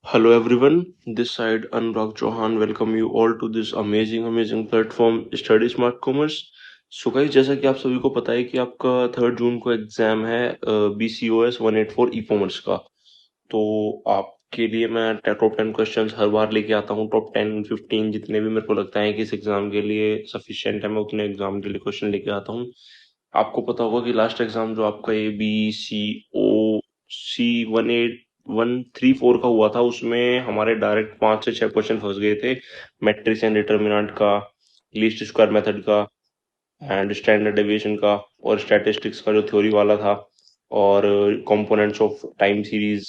Hello everyone, this side Anurag Chauhan welcome you all to this amazing platform Study Smart Commerce. So guys जैसा कि आप सभी को पता है कि आपका 3 जून को एग्जाम है BCOS 184 ई कॉमर्स का। तो आपके लिए मैं टॉप 10 क्वेश्चंस हर बार लेके आता हूँ। टॉप 10 15 जितने भी मेरे को लगता है कि इस एग्जाम के लिए सफिशिएंट है मैं उतने एग्जाम के लिए क्वेश्चन लेके आता हूँ। आपको पता होगा कि लास्ट एग्जाम जो आपका ABC/OC 1813 का हुआ था उसमें हमारे डायरेक्ट 5 से 6 क्वेश्चन फंस गए थे। मैट्रिक्स एंड डिटर्मिनेंट का, लीस्ट स्क्वायर मेथड का एंड स्टैंडर्ड डेविएशन का और स्टैटिस्टिक्स का जो थ्योरी वाला था और कंपोनेंट्स ऑफ टाइम सीरीज।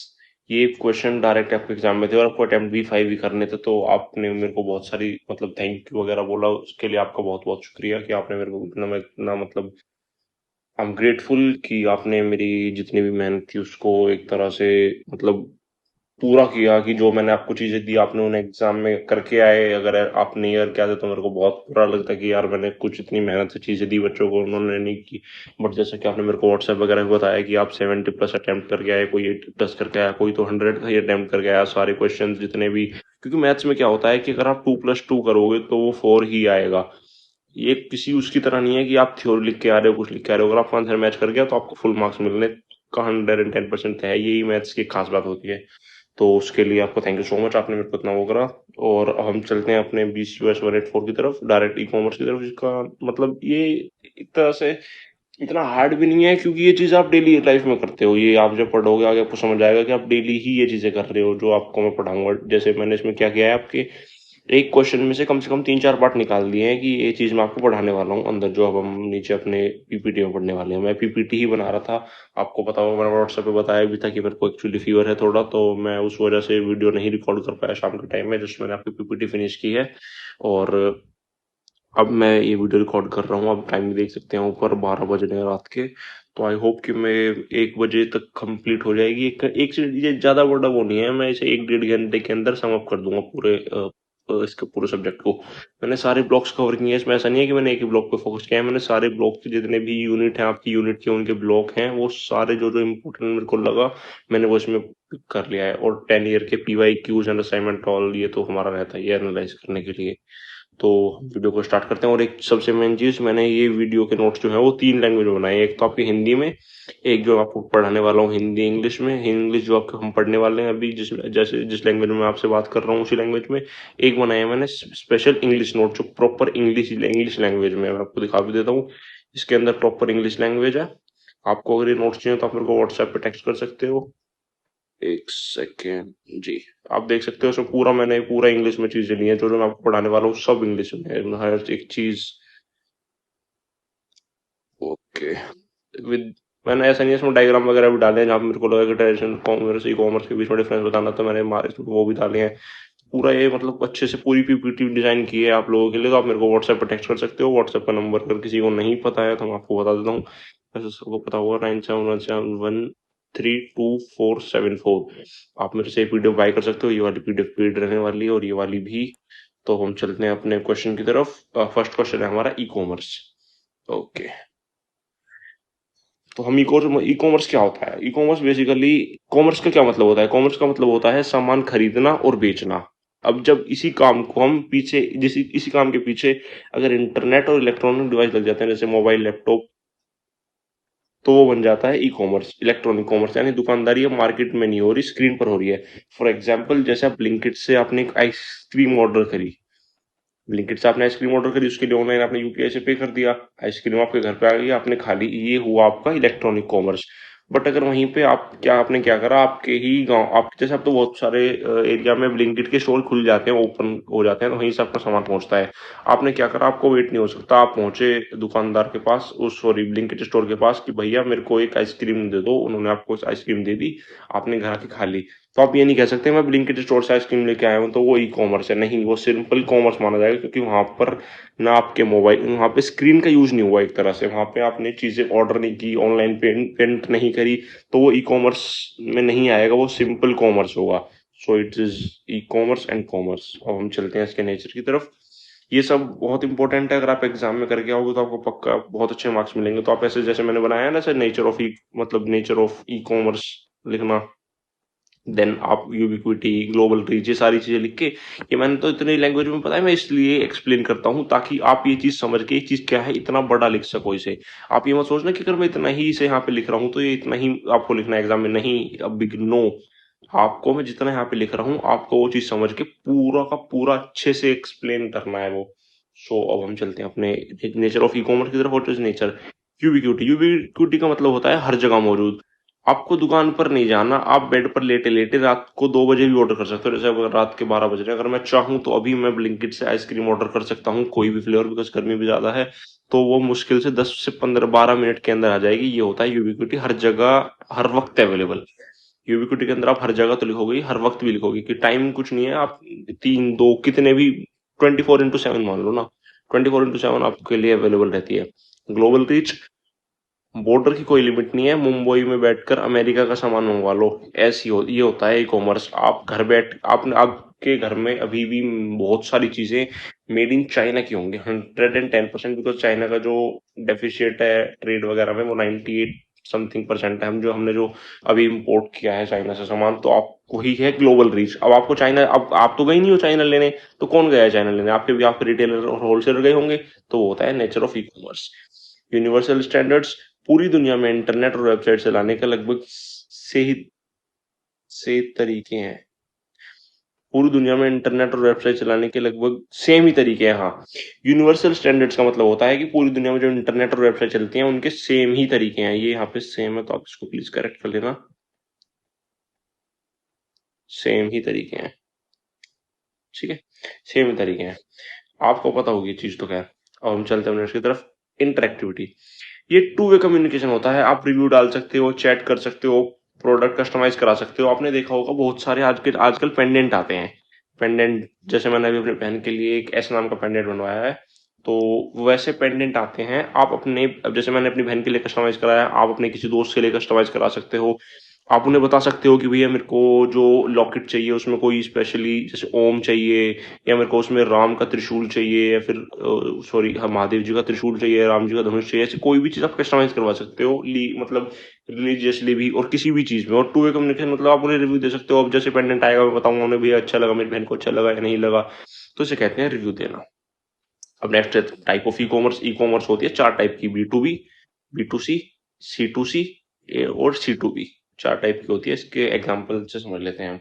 ये क्वेश्चन डायरेक्ट आपके एग्जाम में थे और आपको अटेम्प्ट भी 5 भी करने थे। तो आपने मेरे को बहुत सारी मतलब थैंक यू वगैरह बोला, उसके लिए आपका बहुत बहुत शुक्रिया कि आपने मेरे को इतना मतलब आई एम ग्रेटफुल कि आपने मेरी जितनी भी मेहनत थी उसको एक तरह से मतलब पूरा किया कि जो मैंने आपको चीजें दी आपने उन्हें एग्जाम में करके आए। अगर आप नहीं करके आते तो मेरे को बहुत बुरा लगता कि यार मैंने कुछ इतनी मेहनत से चीजें दी बच्चों को, उन्होंने नहीं की। बट जैसा कि आपने मेरे को व्हाट्सएप वगैरह पे बताया कि आप 70+ अटेम्प्ट करके आए, कोई 80+ करके आया, कोई तो 100 का ही अटेम्प्ट करके आया सारे क्वेश्चन जितने भी। क्योंकि मैथ्स में क्या होता है कि अगर आप 2+2 करोगे तो वो 4 ही आएगा। ये किसी उसकी तरह नहीं है कि आप थ्योरी लिख के आ रहे हो, कुछ लिख के आ रहे हो। अगर आपका आंसर मैच कर गया तो आपको फुल मार्क्स मिलने का 110% है। यही मैथ्स की खास बात होती है। तो उसके लिए आपको थैंक यू सो मच, आपने मेरे को इतना वो करा। और अब हम चलते हैं अपने BCOS 184 की तरफ, डायरेक्ट ई कॉमर्स की तरफ। इसका मतलब ये एक तरह से इतना हार्ड भी नहीं है क्योंकि ये चीज आप डेली लाइफ में करते हो। ये आप जब पढ़ोगे आगे आपको समझ आएगा कि आप डेली ही ये चीजें कर रहे हो जो आपको मैं पढ़ाऊंगा। जैसे मैंने इसमें क्या किया है, आपके एक क्वेश्चन में से कम 3 4 पार्ट निकाल दिए हैं कि ये चीज मैं आपको पढ़ाने वाला हूँ अंदर, जो अब हम नीचे अपने PPT में पढ़ने वाले हैं। मैं PPT ही बना रहा था। आपको पता होगा मैंने व्हाट्सएप पे बताया भी था कि मेरे को एक्चुअली फीवर है थोड़ा, तो मैं उस वजह से वीडियो नहीं रिकॉर्ड कर पाया शाम के टाइम में। जस्ट मैंने आपकी PPT फिनिश की है और अब मैं ये वीडियो रिकॉर्ड कर रहा हूँ। अब टाइम देख सकते हैं ऊपर 12 बज रहे हैं रात के। तो आई होप कि मैं 1 बजे तक कंप्लीट हो जाएगी। एक से ये ज्यादा बड़ा वो नहीं है, मैं इसे 1 1.5 घंटे के अंदर सम अप कर दूंगा पूरे इसके पूरे सब्जेक्ट को। मैंने सारे ब्लॉक्स कवर किए हैं, इसमें ऐसा नहीं है कि मैंने एक ही ब्लॉक पे फोकस किया है। मैंने सारे ब्लॉक के जितने भी यूनिट हैं आपकी यूनिट के, उनके ब्लॉक हैं वो सारे जो जो इम्पोर्टेंट मेरे को लगा मैंने वो इसमें पिक कर लिया है। और 10 ईयर के PYQs एंड असाइनमेंट ऑल ये तो हमारा रहता है ये एनालाइज करने के लिए। तो वीडियो को स्टार्ट करते हैं। और एक सबसे मेन चीज, मैंने ये वीडियो के नोट्स जो है वो 3 लैंग्वेज में बनाए हैं। एक तो आपकी हिंदी में, एक जो आपको पढ़ाने वाला हूँ हिंदी इंग्लिश में। इंग्लिश जो आपको हम पढ़ने वाले हैं अभी जिस लैंग्वेज में मैं आपसे बात कर रहा हूँ उसी लैंग्वेज में। एक बनाया मैंने स्पेशल इंग्लिश नोट जो प्रॉपर इंग्लिश लैंग्वेज में है। मैं आपको दिखा भी देता हूँ। इसके अंदर प्रॉपर इंग्लिश लैंग्वेज है। आपको अगर ये नोट्स चाहिए तो आप मेरे को व्हाट्सएप पे टेक्स्ट कर सकते हो। एक सेकेंड जी। आप देख सकते हो उसमें पूरा मैंने पूरा इंग्लिश में चीजें ली हैं। जो जो मैं आपको पढ़ाने वाला हूँ सब इंग्लिश में है, हर एक चीज। ओके। विद मैंने ऐसा नहीं है इसमें डायग्राम वगैरह भी डाले हैं, जहाँ पे मेरे को लगा कि ट्रेडिशनल कॉमर्स ई कॉमर्स के बीच में डिफरेंस बताना, तो मैंने वो भी डाले हैं। पूरा ये मतलब अच्छे से पूरी PPT डिजाइन की है आप लोगों के लिए। तो आप मेरे को व्हाट्सएप पर टेक्स्ट कर सकते हो। व्हाट्सएप का नंबर अगर किसी को नहीं पता है तो मैं आपको बता देता हूँ। वैसे सबको पता होगा 9717132474। आप मेरे से एक PDF बाय कर सकते हो। ये वाली PDF पेड रहने वाली है और ये वाली भी। तो हम चलते हैं अपने क्वेश्चन की तरफ। फर्स्ट क्वेश्चन है हमारा ई कॉमर्स। ओके। तो हम ई कॉमर्स क्या होता है? ई कॉमर्स बेसिकली, कॉमर्स का क्या मतलब होता है? कॉमर्स का मतलब होता है सामान खरीदना और बेचना। अब जब इसी काम को हम पीछे इसी काम के पीछे अगर इंटरनेट और इलेक्ट्रॉनिक डिवाइस लग जाते हैं, जैसे मोबाइल लैपटॉप, तो वो बन जाता है ई कॉमर्स। इलेक्ट्रॉनिक कॉमर्स यानी दुकानदारी अब मार्केट में नहीं हो रही, स्क्रीन पर हो रही है। फॉर एग्जाम्पल, जैसे आप ब्लिंकिट से आपने एक आइसक्रीम ऑर्डर करी। ब्लिंकिट से आपने आइसक्रीम ऑर्डर करी, उसके लिए ऑनलाइन आपने UPI से पे कर दिया, आइसक्रीम आपके घर पे आ गई, आपने खा ली। ये हुआ आपका इलेक्ट्रॉनिक कॉमर्स। बट अगर वहीं पे आपने क्या करा, आपके ही गांव आप जैसे अब तो बहुत सारे एरिया में ब्लिंकिट के स्टोर खुल जाते हैं, ओपन हो जाते हैं, तो वहीं से आपका सामान पहुंचता है। आपने क्या करा, आपको वेट नहीं हो सकता, आप पहुंचे दुकानदार के पास, उस सॉरी ब्लिंकिट स्टोर के पास कि भैया मेरे को एक आइसक्रीम दे दो। उन्होंने आपको आइसक्रीम दे दी, आपने घर आके खा ली। तो आप ये नहीं कह सकते मैं ब्लिंकिट स्टोर से आइसक्रीम लेके आया हूँ तो वो ई कॉमर्स है। नहीं, वो सिंपल कॉमर्स माना जाएगा क्योंकि वहां पर ना आपके मोबाइल, वहां पे स्क्रीन का यूज नहीं हुआ एक तरह से, वहां पे आपने चीजें ऑर्डर नहीं की, ऑनलाइन पेमेंट नहीं करी। तो वो ई कॉमर्स में नहीं आएगा, वो सिंपल कॉमर्स होगा। So it is e commerce and commerce. अब हम चलते हैं इसके नेचर की तरफ। ये सब बहुत इंपॉर्टेंट है, अगर आप एग्जाम में करके आओगे तो आपको पक्का बहुत अच्छे मार्क्स मिलेंगे। तो आप ऐसे जैसे मैंने बनाया है ना सर, नेचर ऑफ ई मतलब नेचर ऑफ ई कॉमर्स लिखना, देन आप यूबिक्विटी, ग्लोबल रीच, ये सारी चीजें लिख के, ये मैंने तो इतनी लैंग्वेज में पता है, मैं इसलिए एक्सप्लेन करता हूँ ताकि आप ये चीज समझ के ये चीज क्या है इतना बड़ा लिख सको इसे। आप ये मत सोचना कि अगर मैं इतना ही इसे यहाँ पे लिख रहा हूँ तो ये इतना ही आपको लिखना है एग्जाम में, नहीं। अब बिग नो, आपको मैं जितना यहाँ पे लिख रहा हूँ आपको वो चीज समझ के पूरा का पूरा अच्छे से एक्सप्लेन करना है वो। सो अब हम चलते हैं अपने नेचर ऑफ ई कॉमर्स की तरफ। What is nature? Ubiquity. Ubiquity का मतलब होता है हर जगह मौजूद। आपको दुकान पर नहीं जाना, आप बेड पर लेटे लेटे रात को 2 बजे भी ऑर्डर कर सकते हो। जैसे अगर रात के 12 बज रहे हैं, अगर मैं चाहूँ तो अभी मैं ब्लिंकिट से आइसक्रीम ऑर्डर कर सकता हूँ, कोई भी फ्लेवर, बिकॉज गर्मी भी ज्यादा है। तो वो मुश्किल से 10 से 15 12 मिनट के अंदर आ जाएगी। ये होता है यूबिक्विटी, हर जगह हर वक्त अवेलेबल। यूबिक्विटी के अंदर आप हर जगह तो लिखोगे, हर वक्त भी लिखोगे कि टाइम कुछ नहीं है। आप 3 2 कितने भी 24x7 मान लो ना, 24x7 आपके लिए अवेलेबल रहती है। ग्लोबल रीच, बॉर्डर की कोई लिमिट नहीं है। मुंबई में बैठकर अमेरिका का सामान मंगवा लो, ये होता है ई कॉमर्स। आप घर बैठ आपके घर में अभी भी बहुत सारी चीजें मेड इन चाइना की होंगी, 110%, बिकॉज चाइना का जो डेफिशिएट है ट्रेड वगैरह में वो 98 समथिंग परसेंट है। हम जो हमने जो अभी इम्पोर्ट किया है चाइना से सामान, तो आप वही है ग्लोबल रीच। अब आपको चाइना, अब आप तो गए नहीं हो चाइना लेने, तो कौन गया है चाइना लेने? आपके रिटेलर और होलसेलर गए होंगे। तो वो होता है nature of e commerce. Universal standards, पूरी दुनिया में इंटरनेट और वेबसाइट चलाने के लगभग से तरीके हैं। पूरी दुनिया में इंटरनेट और वेबसाइट चलाने के लगभग सेम ही तरीके हैं, हाँ। यूनिवर्सल स्टैंडर्ड्स का मतलब होता है कि पूरी दुनिया में जो इंटरनेट और वेबसाइट चलती हैं उनके सेम ही तरीके हैं। ये यहाँ पे सेम है तो आप इसको प्लीज करेक्ट कर लेना। सेम ही तरीके हैं, ठीक है, सेम ही तरीके हैं। आपको पता होगी ये चीज तो, खैर। अब हम चलते हैं नेक्स्ट की तरफ। इंटरेक्टिविटी, ये टू वे कम्युनिकेशन होता है। आप रिव्यू डाल सकते हो, चैट कर सकते हो, प्रोडक्ट कस्टमाइज करा सकते हो। आपने देखा होगा बहुत सारे आजकल पेंडेंट आते हैं। पेंडेंट, जैसे मैंने अभी अपने बहन के लिए एक एस नाम का पेंडेंट बनवाया है, तो वैसे पेंडेंट आते हैं। आप अपने, अब जैसे मैंने अपनी बहन के लिए कस्टमाइज कराया, आप अपने किसी दोस्त के लिए कस्टमाइज करा सकते हो। आप उन्हें बता सकते हो कि भैया मेरे को जो लॉकेट चाहिए उसमें कोई स्पेशली जैसे ओम चाहिए, या मेरे को उसमें राम का त्रिशूल चाहिए, या फिर सॉरी महादेव जी का त्रिशूल चाहिए, राम जी का धनुष चाहिए। ऐसी कोई भी चीज आप कस्टमाइज करवा सकते हो, मतलब रिलीजियसली भी और किसी भी चीज में। और टू वे कम्युनिकेशन मतलब आप उन्हें रिव्यू दे सकते हो। अब जैसे पेंडेंट आएगा, मैं बताऊंगा उन्हें भैया अच्छा लगा, मेरी बहन को अच्छा लगा या नहीं लगा, तो इसे कहते हैं रिव्यू देना। अब next type of e commerce. E commerce होती है 4 टाइप की: B B to C, C2C और C2B। 4 टाइप की होती है। इसके एग्जांपल से समझ लेते हैं हम।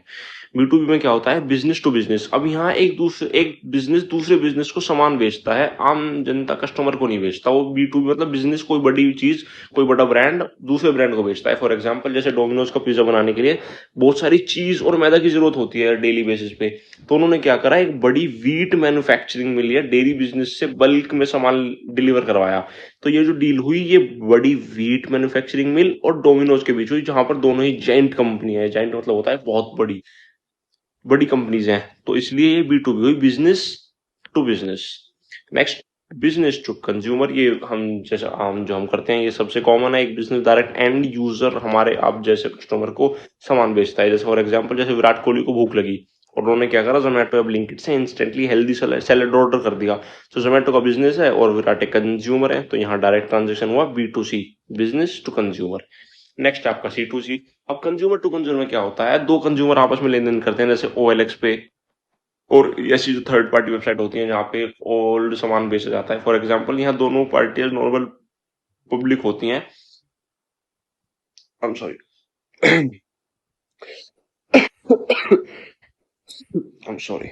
B2B में क्या होता है? Business to business. अब यहाँ एक बिजनेस दूसरे बिजनेस को सामान बेचता है, आम जनता कस्टमर को नहीं बेचता। वो B2B मतलब बिजनेस कोई बड़ी चीज, कोई बड़ा ब्रांड दूसरे ब्रांड को बेचता है। फॉर एग्जाम्पल जैसे डोमिनोज का पिज्जा बनाने के लिए बहुत सारी चीज और मैदा की जरूरत होती है डेली बेसिस पे, तो उन्होंने क्या करा, एक बड़ी व्हीट मैन्युफैक्चरिंग मिली है, डेयरी बिजनेस से बल्क में सामान डिलीवर करवाया। तो ये जो डील हुई, ये बड़ी व्हीट मैन्युफैक्चरिंग मिल और डोमिनोज के बीच हुई, जहां पर दोनों ही जाइंट कंपनी है। जाइंट मतलब होता है बहुत बड़ी बड़ी कंपनीज हैं, तो इसलिए ये B2B हुई, business to business. Next, business to consumer. ये हम जैसे हम करते हैं, ये सबसे कॉमन है। एक बिजनेस डायरेक्ट एंड यूजर, हमारे आप जैसे कस्टमर को सामान बेचता है। जैसे फॉर एग्जांपल जैसे विराट कोहली को भूख लगी और उन्होंने क्या करा, जोमेटो या ब्लिंकिट से इंस्टेंटली हेल्दी सैलेड ऑर्डर कर दिया। तो जोमेटो का बिजनेस है और विराट एक कंज्यूमर है, तो यहाँ डायरेक्ट ट्रांजेक्शन हुआ B2C, business to consumer. Next आपका C2C। अब कंज्यूमर टू कंज्यूमर में क्या होता है, दो कंज्यूमर आपस में लेन देन करते हैं, जैसे OLX पे और ऐसी जो थर्ड पार्टी वेबसाइट होती है जहाँ पे ओल्ड सामान बेचा जाता है। फॉर एग्जांपल यहाँ दोनों पार्टियां नॉर्मल पब्लिक होती हैं। I am sorry, I am sorry.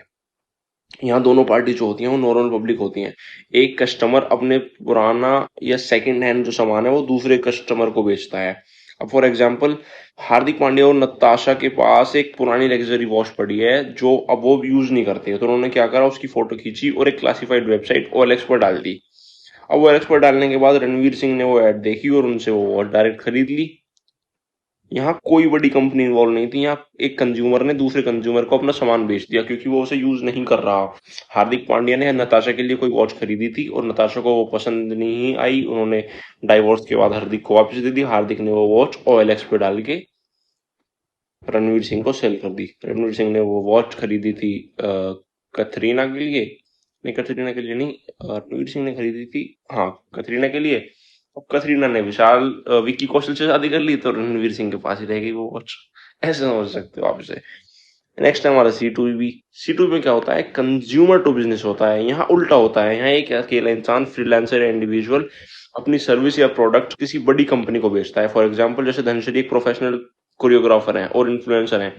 यहाँ दोनों पार्टी जो होती हैं वो नॉर्मल पब्लिक होती हैं। एक कस्टमर अपने पुराना या सेकंड हैंड जो सामान है वो दूसरे कस्टमर को बेचता है। अब फॉर एग्जांपल हार्दिक पांड्या और नताशा के पास एक पुरानी लग्जरी वॉच पड़ी है जो अब वो यूज नहीं करते, तो उन्होंने क्या करा, उसकी फोटो खींची और एक क्लासिफाइड वेबसाइट OLX पर डाल दी। अब OLX पर डालने के बाद रणवीर सिंह ने वो ऐड देखी और उनसे वो वॉच डायरेक्ट खरीद ली। यहाँ कोई बड़ी कंपनी इन्वॉल्व नहीं थी, यहाँ एक कंज्यूमर ने दूसरे कंज्यूमर को अपना सामान बेच दिया क्योंकि वो उसे यूज नहीं कर रहा। हार्दिक पांड्या ने नताशा के लिए कोई वॉच खरीदी थी और नताशा को वो पसंद नहीं आई, उन्होंने डाइवोर्स के बाद हार्दिक को वापस दे दी। हार्दिक ने वो वॉच OLX पे डाल के रणवीर सिंह को सेल कर दी। रणवीर सिंह ने वो वॉच खरीदी थी कतरीना के लिए, नहीं कतरीना के लिए नहीं, रणवीर सिंह ने खरीदी थी, हाँ कतरीना के लिए। अब कतरीना ने विशाल विक्की कौशल से शादी कर ली, तो रणवीर सिंह के पास ही रह गई वो वॉच। ऐसे समझ सकते हो आप इसे। नेक्स्ट है हमारा C2B। C2B में क्या होता है, कंज्यूमर टू बिजनेस होता है। यहाँ उल्टा होता है, यहाँ एक अकेला इंसान, फ्रीलांसर या इंडिविजुअल अपनी सर्विस या प्रोडक्ट किसी बड़ी कंपनी को बेचता है। फॉर एग्जाम्पल जैसे धनश्री एक प्रोफेशनल कोरियोग्राफर हैं और इन्फ्लुएंसर हैं,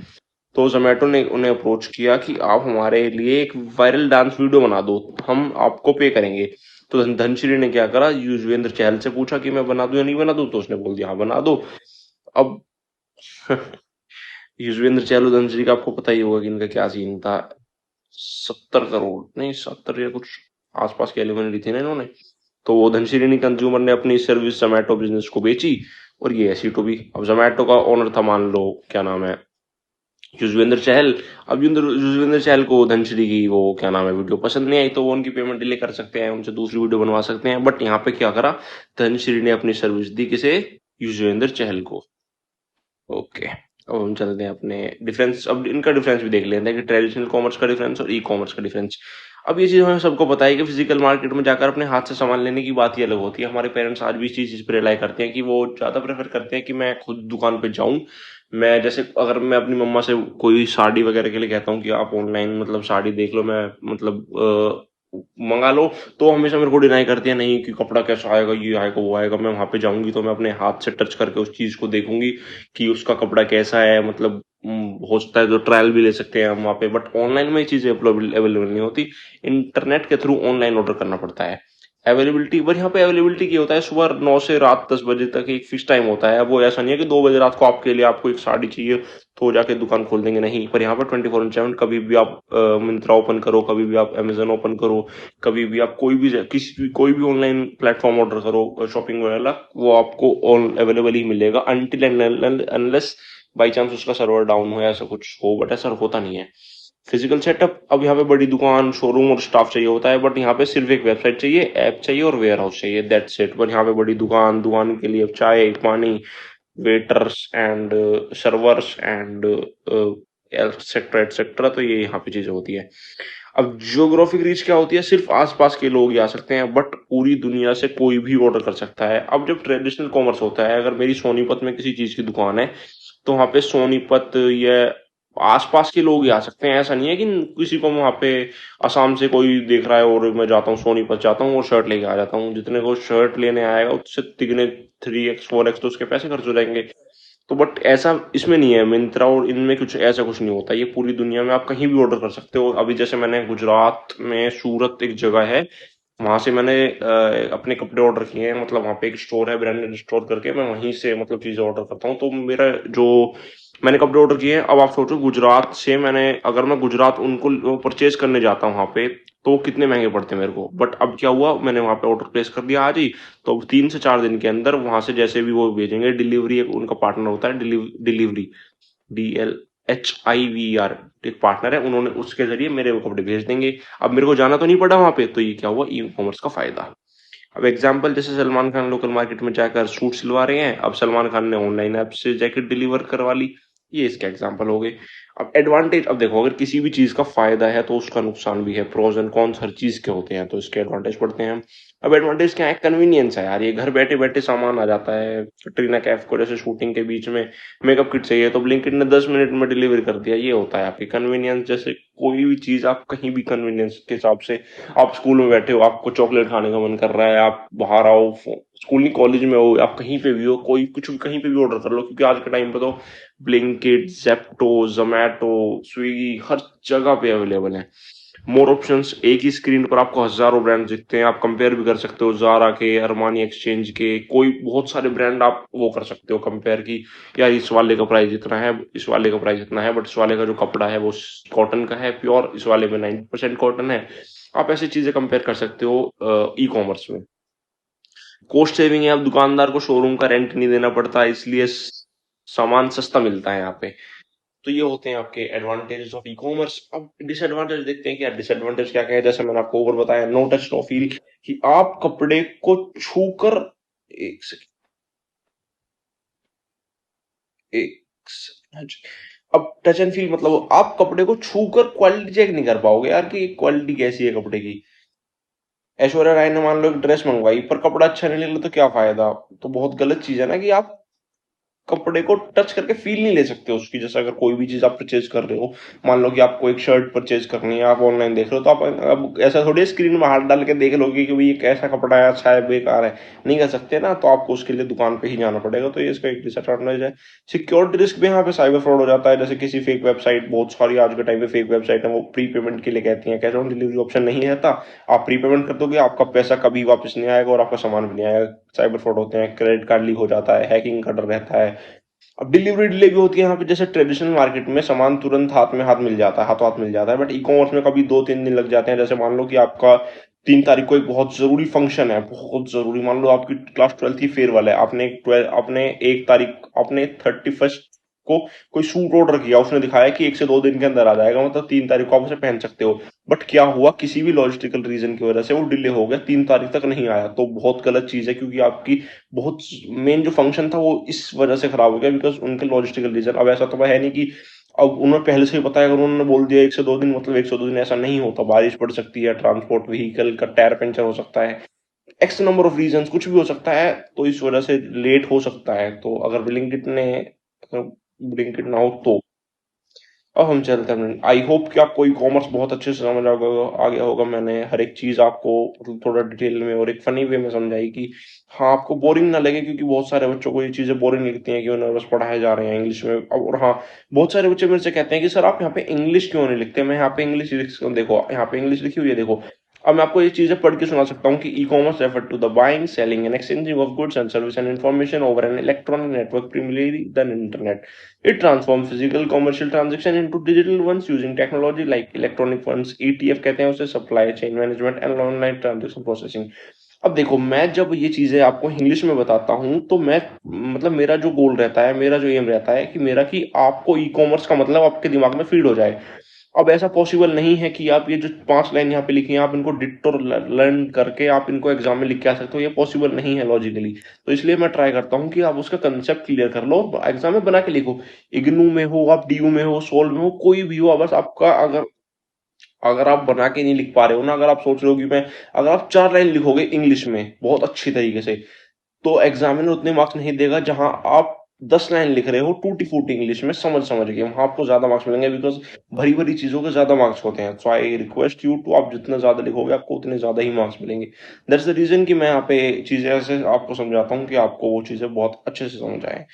तो जोमेटो ने उन्हें अप्रोच किया कि आप हमारे लिए एक वायरल डांस वीडियो बना दो, हम आपको पे करेंगे। तो धनश्री ने क्या करा, युजवेंद्र चहल से पूछा कि मैं बना दूं या नहीं बना दूं, तो उसने बोल दिया हाँ बना दो। अब युजवेंद्र चहल और धनश्री का आपको पता ही होगा कि इनका क्या सीन था। 70 करोड़ नहीं, 70 या कुछ आसपास की एलिमनी ली थी ना इन्होंने। तो वो धनश्री ने, कंज्यूमर ने अपनी सर्विस जोमेटो बिजनेस को बेची, और ये है C2B। अब जोमेटो का ओनर था, मान लो क्या नाम है, युजवेंद्र चहल। अब युजवेंद्र चहल को धनश्री की वो क्या नाम है वीडियो पसंद नहीं आई, तो वो उनकी पेमेंट डिले कर सकते हैं, उनसे दूसरी वीडियो बनवा सकते हैं। बट यहाँ पे क्या करा, धनश्री ने अपनी सर्विस दी किसे, युजवेंद्र चहल को। ओके, अब हम चलते हैं अपने डिफरेंस, अब इनका डिफरेंस भी देख लेते हैं कि ट्रेडिशनल कॉमर्स का डिफरेंस और ई कॉमर्स का डिफरेंस। अब ये चीज हमें सबको पता है कि फिजिकल मार्केट में जाकर अपने हाथ से सामान लेने की बात ही अलग होती है। हमारे पेरेंट्स आज भी इस चीज पर रिलाई करते हैं कि वो ज्यादा प्रेफर करते हैं कि मैं खुद दुकान पे जाऊं। मैं जैसे अगर मैं अपनी मम्मा से कोई साड़ी वगैरह के लिए कहता हूँ कि आप ऑनलाइन मतलब साड़ी देख लो, मैं मतलब मंगा लो, तो हमेशा मेरे को डिनाई करती है, नहीं कि कपड़ा कैसा आएगा, ये आएगा वो आएगा। मैं वहां पे जाऊंगी तो मैं अपने हाथ से टच करके उस चीज को देखूंगी कि उसका कपड़ा कैसा है, मतलब हो सकता है जो ट्रायल भी ले सकते हैं हम वहाँ पे। बट ऑनलाइन में ये चीजें अवेलेबल नहीं होती, इंटरनेट के थ्रू ऑनलाइन ऑर्डर करना पड़ता है। अवेलेबिलिटी, बट यहाँ पे अवेलेबिलिटी की होता है सुबह 9 से रात 10 बजे तक एक फिक्स टाइम होता है। वो ऐसा नहीं है कि 2 बजे रात को आपके लिए आपको एक साड़ी चाहिए तो जाके दुकान खोल देंगे, नहीं। पर यहाँ पर 24/7 कभी भी आप मिंत्रा ओपन करो, कभी भी आप अमेजन ओपन करो, कभी भी आप कोई भी किसी भी कोई भी ऑनलाइन प्लेटफॉर्म ऑर्डर करो शॉपिंग वाला, वो आपको ऑन अवेलेबल ही मिलेगा until and unless by chance उसका सर्वर डाउन हो या ऐसा कुछ हो, बट ऐसा होता नहीं है। फिजिकल सेटअप, अब यहाँ पे बड़ी दुकान, शोरूम और स्टाफ चाहिए होता है, बट यहाँ पे सिर्फ एक वेबसाइट चाहिए, ऐप चाहिए और वेयर हाउस चाहिए, दैट्स इट। पर यहाँ पे बड़ी दुकान, दुकान के लिए चाय पानी, waiters and servers and etcetera etcetera, तो ये यहाँ पे चीजें होती है। अब जियोग्राफिक रीच क्या होती है, सिर्फ आसपास के लोग ही आ सकते हैं, बट पूरी दुनिया से कोई भी ऑर्डर कर सकता है। अब जब ट्रेडिशनल कॉमर्स होता है, अगर मेरी सोनीपत में किसी चीज की दुकान है, तो वहां पे सोनीपत या आसपास के लोग ही आ सकते हैं। ऐसा नहीं है कि किसी को वहां पे असम से कोई देख रहा है और मैं जाता हूँ सोनीपत जाता हूँ और शर्ट लेके आ जाता हूँ, जितने को शर्ट लेने आएगा उससे तिगने 3x 4x तो उसके पैसे खर्च हो जाएंगे। तो बट ऐसा इसमें नहीं है, मिंत्रा और इनमें कुछ ऐसा कुछ नहीं होता, ये पूरी दुनिया में आप कहीं भी ऑर्डर कर सकते हो। अभी जैसे मैंने गुजरात में सूरत एक जगह है, वहां से मैंने अपने कपड़े ऑर्डर किए हैं, मतलब वहां पे एक स्टोर है ब्रांडेड स्टोर करके, मैं वहीं से मतलब चीजें ऑर्डर करता हूँ। तो मेरा जो मैंने कपड़े ऑर्डर किए हैं, अब आप सोचो गुजरात से मैंने, अगर मैं गुजरात उनको परचेज करने जाता हूँ वहां पे, तो वो कितने महंगे पड़ते हैं मेरे को। बट अब क्या हुआ, मैंने वहां पे ऑर्डर प्लेस कर दिया आज ही, तो 3 से 4 दिन के अंदर वहां से जैसे भी वो भेजेंगे, डिलीवरी एक उनका पार्टनर होता है, डिलीवरी DLHIVR, एक पार्टनर है, उन्होंने उसके जरिए मेरे वो कपड़े भेज देंगे। अब मेरे को जाना तो नहीं पड़ा वहां पे, तो ये क्या हुआ, ई कॉमर्स का फायदा। अब एग्जाम्पल जैसे सलमान खान लोकल मार्केट में जाकर सूट सिलवा रहे हैं, अब सलमान खान ने ऑनलाइन ऐप से जैकेट डिलीवर करवा ली, ये इसके एग्जाम्पल हो गए। अब एडवांटेज, अब देखो अगर किसी भी चीज का फायदा है तो उसका नुकसान भी है, प्रोज एंड कॉन्स हर चीज के होते हैं, तो इसके एडवांटेज पढ़ते हैं हम। अब एडवांटेज क्या है, कन्वीनियंस है यार, ये घर बैठे बैठे सामान आ जाता है। कटरीना कैफ को जैसे शूटिंग के बीच में मेकअप किट चाहिए तो ब्लिंकिट ने 10 मिनट में डिलीवर कर दिया, ये होता है आपकी कन्वीनियंस। जैसे कोई भी चीज आप कहीं भी कन्वीनियंस के हिसाब से, आप स्कूल में बैठे हो, आपको चॉकलेट खाने का मन कर रहा है, आप बाहर आओ, स्कूल नहीं कॉलेज में हो, आप कहीं पे भी हो, कोई कुछ भी कहीं पे भी ऑर्डर कर लो, क्योंकि आज के टाइम पे तो ब्लिंकिट, जेप्टो, जोमैटो, स्विगी हर जगह पे अवेलेबल है। मोर ऑप्शंस, एक ही स्क्रीन पर आपको हजारों ब्रांड दिखते हैं, आप कंपेयर भी कर सकते हो, जारा के, अरमानी एक्सचेंज के, कोई बहुत सारे ब्रांड आप वो कर सकते हो कंपेयर की, यार इस वाले का प्राइस इतना है, इस वाले का प्राइस इतना है, बट इस वाले का जो कपड़ा है वो कॉटन का है प्योर, इस वाले में 90% कॉटन है। आप ऐसी चीजें कंपेयर कर सकते हो ई कॉमर्स में। कॉस्ट सेविंग है, अब दुकानदार को शोरूम का रेंट नहीं देना पड़ता, इसलिए सामान सस्ता मिलता है यहाँ पे। तो ये होते हैं आपके एडवांटेजेस ऑफ ई कॉमर्स। अब डिसएडवांटेज देखते हैं कि यार डिसएडवांटेज क्या क्या है। जैसे मैंने आपको ऊपर बताया, नो टच नो फील, कि आप कपड़े को छूकर, एक सेकंड, एक सेकंड, अब टच एंड फील मतलब आप कपड़े को छूकर क्वालिटी चेक नहीं कर पाओगे यार कि क्वालिटी कैसी है कपड़े की। ऐश्वर्या राय ने मान लो एक ड्रेस मंगवाई पर कपड़ा अच्छा नहीं निकला तो क्या फायदा, तो बहुत गलत चीज है ना कि आप कपड़े को टच करके फील नहीं ले सकते उसकी। जैसे अगर कोई भी चीज आप परचेज कर रहे हो, मान लो कि आपको एक शर्ट परचेज करनी है, आप ऑनलाइन देख रहे हो, तो आप अब ऐसा थोड़ी स्क्रीन में हाथ डाल के देख लोगे कि भाई ये कैसा कपड़ा है, अच्छा है, बेकार है, नहीं कर सकते ना। तो आपको उसके लिए दुकान पे ही जाना पड़ेगा। तो ये इसका एक डिसएडवांटेज है। सिक्योरिटी रिस्क भी यहाँ पे साइबर फ्रॉड हो जाता है। जैसे किसी फेक वेबसाइट, बहुत सारी आज के टाइम पे फेक वेबसाइट है, वो प्री पेमेंट के लिए कहती है, कैश ऑन डिलीवरी ऑप्शन नहीं रहता। आप प्री पेमेंट कर दोगे, आपका पैसा कभी वापस नहीं आएगा और आपका सामान भी नहीं आएगा। साइबर फ्रॉड होते हैं, क्रेडिट कार्ड लीक हो जाता है, हैकिंग का डर रहता है। अब डिलीवरी डिले भी होती है यहाँ पे। जैसे ट्रेडिशनल मार्केट में सामान तुरंत हाथ में हाथ मिल जाता है, हाथों हाथ मिल जाता है, बट ई कॉमर्स में कभी 2-3 दिन लग जाते हैं। जैसे मान लो कि आपका 3 तारीख को एक बहुत जरूरी फंक्शन है, बहुत जरूरी, मान लो आपकी क्लास 12th की फेयरवेल है, आपने 1 तारीख, आपने 31st को कोई सूट ऑर्डर किया, उसने दिखाया कि 1 से 2 दिन के अंदर आ जाएगा, मतलब 3 तारीख को आप उसे पहन सकते हो। बट क्या हुआ, किसी भी लॉजिस्टिकल रीजन की वजह से वो डिले हो गया, 3 तारीख तक नहीं आया। तो बहुत गलत चीज है, क्योंकि आपकी बहुत मेन जो फंक्शन था वो इस वजह से खराब हो गया, बिकॉज उनके लॉजिस्टिकल रीजन। अब ऐसा तो है नहीं कि अब उन्हें पहले से ही पता है, अगर उन्होंने बोल दिया 1 से 2 दिन, मतलब 1 से 2 दिन, ऐसा नहीं होता। बारिश पड़ सकती है, ट्रांसपोर्ट व्हीकल का टायर पंचर हो सकता है, एक्स नंबर ऑफ रीजन, कुछ भी हो सकता है। तो इस वजह से लेट हो सकता है। तो अगर ब्लिंकिट ना हो तो अब हम चलते हैं। आई होप कि आपको ई कॉमर्स बहुत अच्छे से समझ आ गया होगा। मैंने हर एक चीज आपको मतलब थोड़ा डिटेल में और एक फनी वे में समझाई कि हाँ, आपको बोरिंग ना लगे, क्योंकि बहुत सारे बच्चों को ये चीजें बोरिंग लगती हैं कि उन्हें बस पढ़ाए जा रहे हैं इंग्लिश में। अब और हाँ, बहुत सारे बच्चे मेरे से कहते हैं कि सर आप यहाँ पे इंग्लिश क्यों नहीं लिखते। मैं यहाँ पे इंग्लिश लिख, देखो यहाँ पे इंग्लिश लिखी हुई है, देखो। अब मैं आपको ये चीजें पढ़ के सुना सकता हूँ कि e commerce refer to the buying, selling and exchanging of goods and service and information over an electronic network, primarily than internet. It transforms physical commercial transaction into digital ones using technology like electronic funds, ETF कहते हैं उसे, supply chain management and online transaction processing. अब देखो, मैं जब ये चीजें आपको इंग्लिश में बताता हूँ, तो मैं मतलब मेरा जो गोल रहता है, मेरा जो एम रहता है कि आपको ई कॉमर्स का मतलब आपके दिमाग में फीड हो जाए। अब ऐसा पॉसिबल नहीं है कि आप ये जो 5 लाइन यहाँ पे लिखी है, आप इनको डिट्टो लर्न करके आप इनको एग्जाम में लिख के आ सकते हो। ये पॉसिबल नहीं है लॉजिकली। तो इसलिए मैं ट्राई करता हूँ कि आप उसका कंसेप्ट क्लियर कर लो और एग्जाम में बना के लिखो। इग्नू में हो, आप डीयू में हो, सोल में हो, कोई भी हो, बस आपका अगर अगर आप बना के नहीं लिख पा रहे हो ना, अगर आप सोच रहे हो कि मैं, अगर आप 4 लाइन लिखोगे इंग्लिश में बहुत अच्छी तरीके से, तो एग्जामिनर उतने मार्क्स नहीं देगा। जहां आप 10 लाइन लिख रहे हो टूटी फूटी इंग्लिश में, समझ समझ के, वहां आपको ज्यादा मार्क्स मिलेंगे, बिकॉज भरी भरी चीजों के ज्यादा मार्क्स होते हैं। सो आई रिक्वेस्ट यू टू, आप जितना ज्यादा लिखोगे आपको उतने ज्यादा ही मार्क्स मिलेंगे। दैट्स द रीजन कि मैं यहाँ पे चीजें ऐसे आपको समझाता हूँ कि आपको वो चीजें बहुत अच्छे से समझ आए।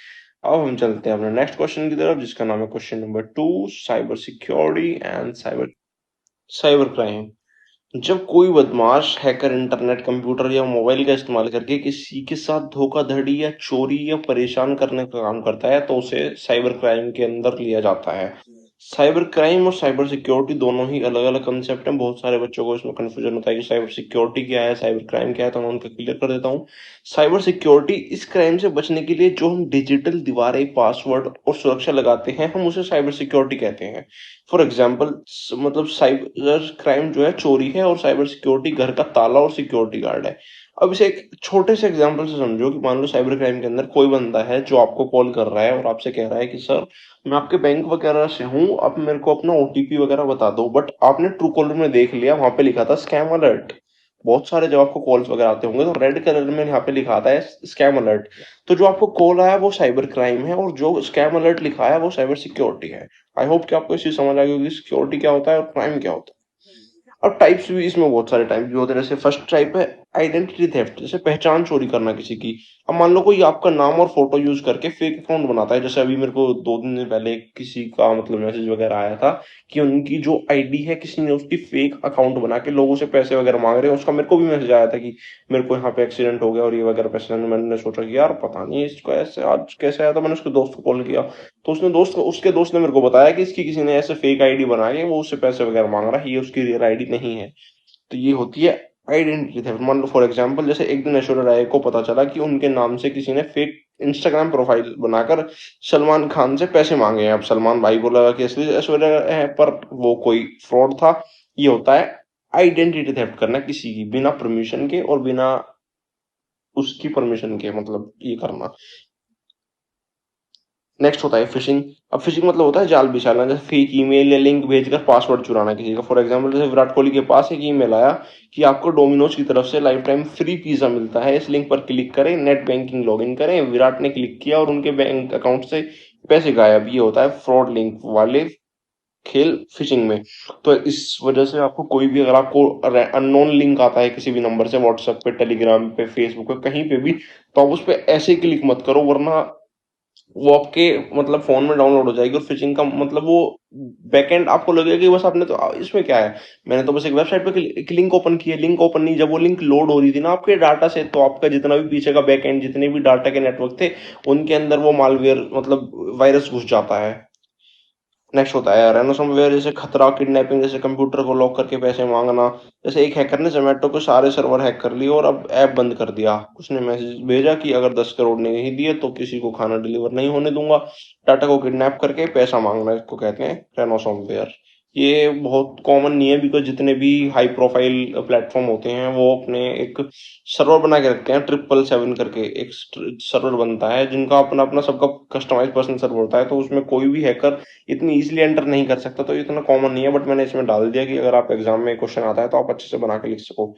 अब हम चलते हैं अपने नेक्स्ट क्वेश्चन की तरफ, जिसका नाम है question number 2, cyber security and cyber cyber crime. जब कोई बदमाश हैकर इंटरनेट, कंप्यूटर या मोबाइल का इस्तेमाल करके किसी के साथ धोखाधड़ी या चोरी या परेशान करने का काम करता है, तो उसे साइबर क्राइम के अंदर लिया जाता है। साइबर क्राइम और साइबर सिक्योरिटी दोनों ही अलग अलग कंसेप्ट हैं। बहुत सारे बच्चों को इसमें कंफ्यूजन होता है कि साइबर सिक्योरिटी क्या है, साइबर क्राइम क्या है, तो मैं उनको क्लियर कर देता हूँ। साइबर सिक्योरिटी, इस क्राइम से बचने के लिए जो हम डिजिटल दीवारें, पासवर्ड और सुरक्षा लगाते हैं, हम उसे साइबर सिक्योरिटी कहते हैं। फॉर एग्जाम्पल, मतलब साइबर क्राइम जो है चोरी है, और साइबर सिक्योरिटी घर का ताला और सिक्योरिटी गार्ड है। अब इसे एक छोटे से एग्जांपल से समझो कि मान लो साइबर क्राइम के अंदर कोई बंदा है जो आपको कॉल कर रहा है और आपसे कह रहा है कि सर, मैं आपके बैंक वगैरह से हूँ, आप मेरे को अपना ओटीपी वगैरह बता दो। बट आपने ट्रू कॉलर में देख लिया, वहां पे लिखा था स्कैम अलर्ट। बहुत सारे जब आपको कॉल्स वगैरह आते होंगे, तो रेड कलर में यहाँ पे लिखा आता है स्कैम अलर्ट। तो जो आपको कॉल आया वो साइबर क्राइम है, और जो स्कैम अलर्ट लिखा है वो साइबर सिक्योरिटी है। आई होप कि आपको इसी समझ आ गई होगी सिक्योरिटी क्या होता है और क्राइम क्या होता है। और टाइप्स भी इसमें बहुत सारे टाइप भी होते हैं। जैसे फर्स्ट टाइप है आइडेंटिटी थेफ्ट, जैसे पहचान चोरी करना किसी की। अब मान लो कोई आपका नाम और फोटो यूज करके फेक अकाउंट बनाता है। जैसे अभी मेरे को 2 दिन पहले किसी का मतलब मैसेज वगैरह आया था कि उनकी जो आईडी है, किसी ने उसकी फेक अकाउंट बना के लोगों से पैसे वगैरह मांग रहे हैं। उसका मेरे को भी मैसेज आया था कि मेरे को यहाँ पे एक्सीडेंट हो गया और ये वगैरह पैसे। मैंने सोचा कि यार पता नहीं इसको ऐसे आज कैसे आया था। मैंने उसके दोस्त को कॉल किया, तो उसके दोस्त ने मेरे को बताया कि इसकी किसी ने ऐसे फेक आईडी बना के वो उससे पैसे वगैरह मांग रहा है, ये उसकी रियल आईडी नहीं है। तो ये होती है आइडेंटिटी थेफ्ट। मान लो फॉर एग्जांपल, जैसे एक दिन ऐश्वर्या राय को पता चला कि उनके नाम से किसी ने फेक इंस्टाग्राम प्रोफाइल बनाकर सलमान खान से पैसे मांगे हैं। अब सलमान भाई को लगा कि असली ऐश्वर्या है, पर वो कोई फ्रॉड था। ये होता है आइडेंटिटी थेफ्ट करना, किसी की बिना परमिशन के और बिना उसकी परमिशन के, मतलब ये करना। नेक्स्ट होता है फिशिंग। अब फिशिंग मतलब होता है जाल बिछाना, जैसे फेक ईमेल या लिंक भेजकर पासवर्ड चुराना किसी का। फॉर एग्जांपल जैसे विराट कोहली के पास एक ईमेल आया कि आपको डोमिनोज की तरफ से लाइफ टाइम फ्री पिज्जा मिलता है, इस लिंक पर क्लिक करें, नेट बैंकिंग लॉगिन करें। विराट ने क्लिक किया और उनके बैंक अकाउंट से पैसे गायब। ये होता है फ्रॉड लिंक वाले खेल फिशिंग में। तो इस वजह से आपको कोई भी, अगर आपको अननोन लिंक आता है किसी भी नंबर से, व्हाट्सएप पे, टेलीग्राम पे, फेसबुक पे, कहीं पे भी, तो आप उस पर ऐसे क्लिक मत करो, वरना वो आपके मतलब फोन में डाउनलोड हो जाएगी। और फिशिंग का मतलब वो बैकएंड आपको लगेगा कि बस आपने तो, इसमें क्या है, मैंने तो बस एक वेबसाइट पे एक लिंक ओपन किया, लिंक ओपन नहीं, जब वो लिंक लोड हो रही थी ना आपके डाटा से, तो आपका जितना भी पीछे का बैकएंड, जितने भी डाटा के नेटवर्क थे, उनके अंदर वो मालवेयर मतलब वायरस घुस जाता है। नेक्स्ट होता है रैनसमवेयर, जैसे खतरा, किडनैपिंग, जैसे कंप्यूटर को लॉक करके पैसे मांगना। जैसे एक हैकर ने जोमेटो के सारे सर्वर हैक कर लिए और अब ऐप बंद कर दिया। उसने मैसेज भेजा कि अगर 10 करोड़ नहीं दिए तो किसी को खाना डिलीवर नहीं होने दूंगा। डाटा को किडनैप करके पैसा मांगना, इसको कहते हैं रैनसमवेयर। ये बहुत कॉमन नहीं है, बिकॉज जितने भी हाई प्रोफाइल प्लेटफॉर्म होते हैं वो अपने एक सर्वर बना के रखते हैं, 777 करके एक सर्वर बनता है, जिनका अपना अपना सबका कस्टमाइज पर्सनल सर्वर होता है। तो उसमें कोई भी हैकर इतनी इजीली एंटर नहीं कर सकता, तो ये इतना कॉमन नहीं है, बट मैंने इसमें डाल दिया कि अगर आप एग्जाम में क्वेश्चन आता है तो आप अच्छे से बना के लिख सको।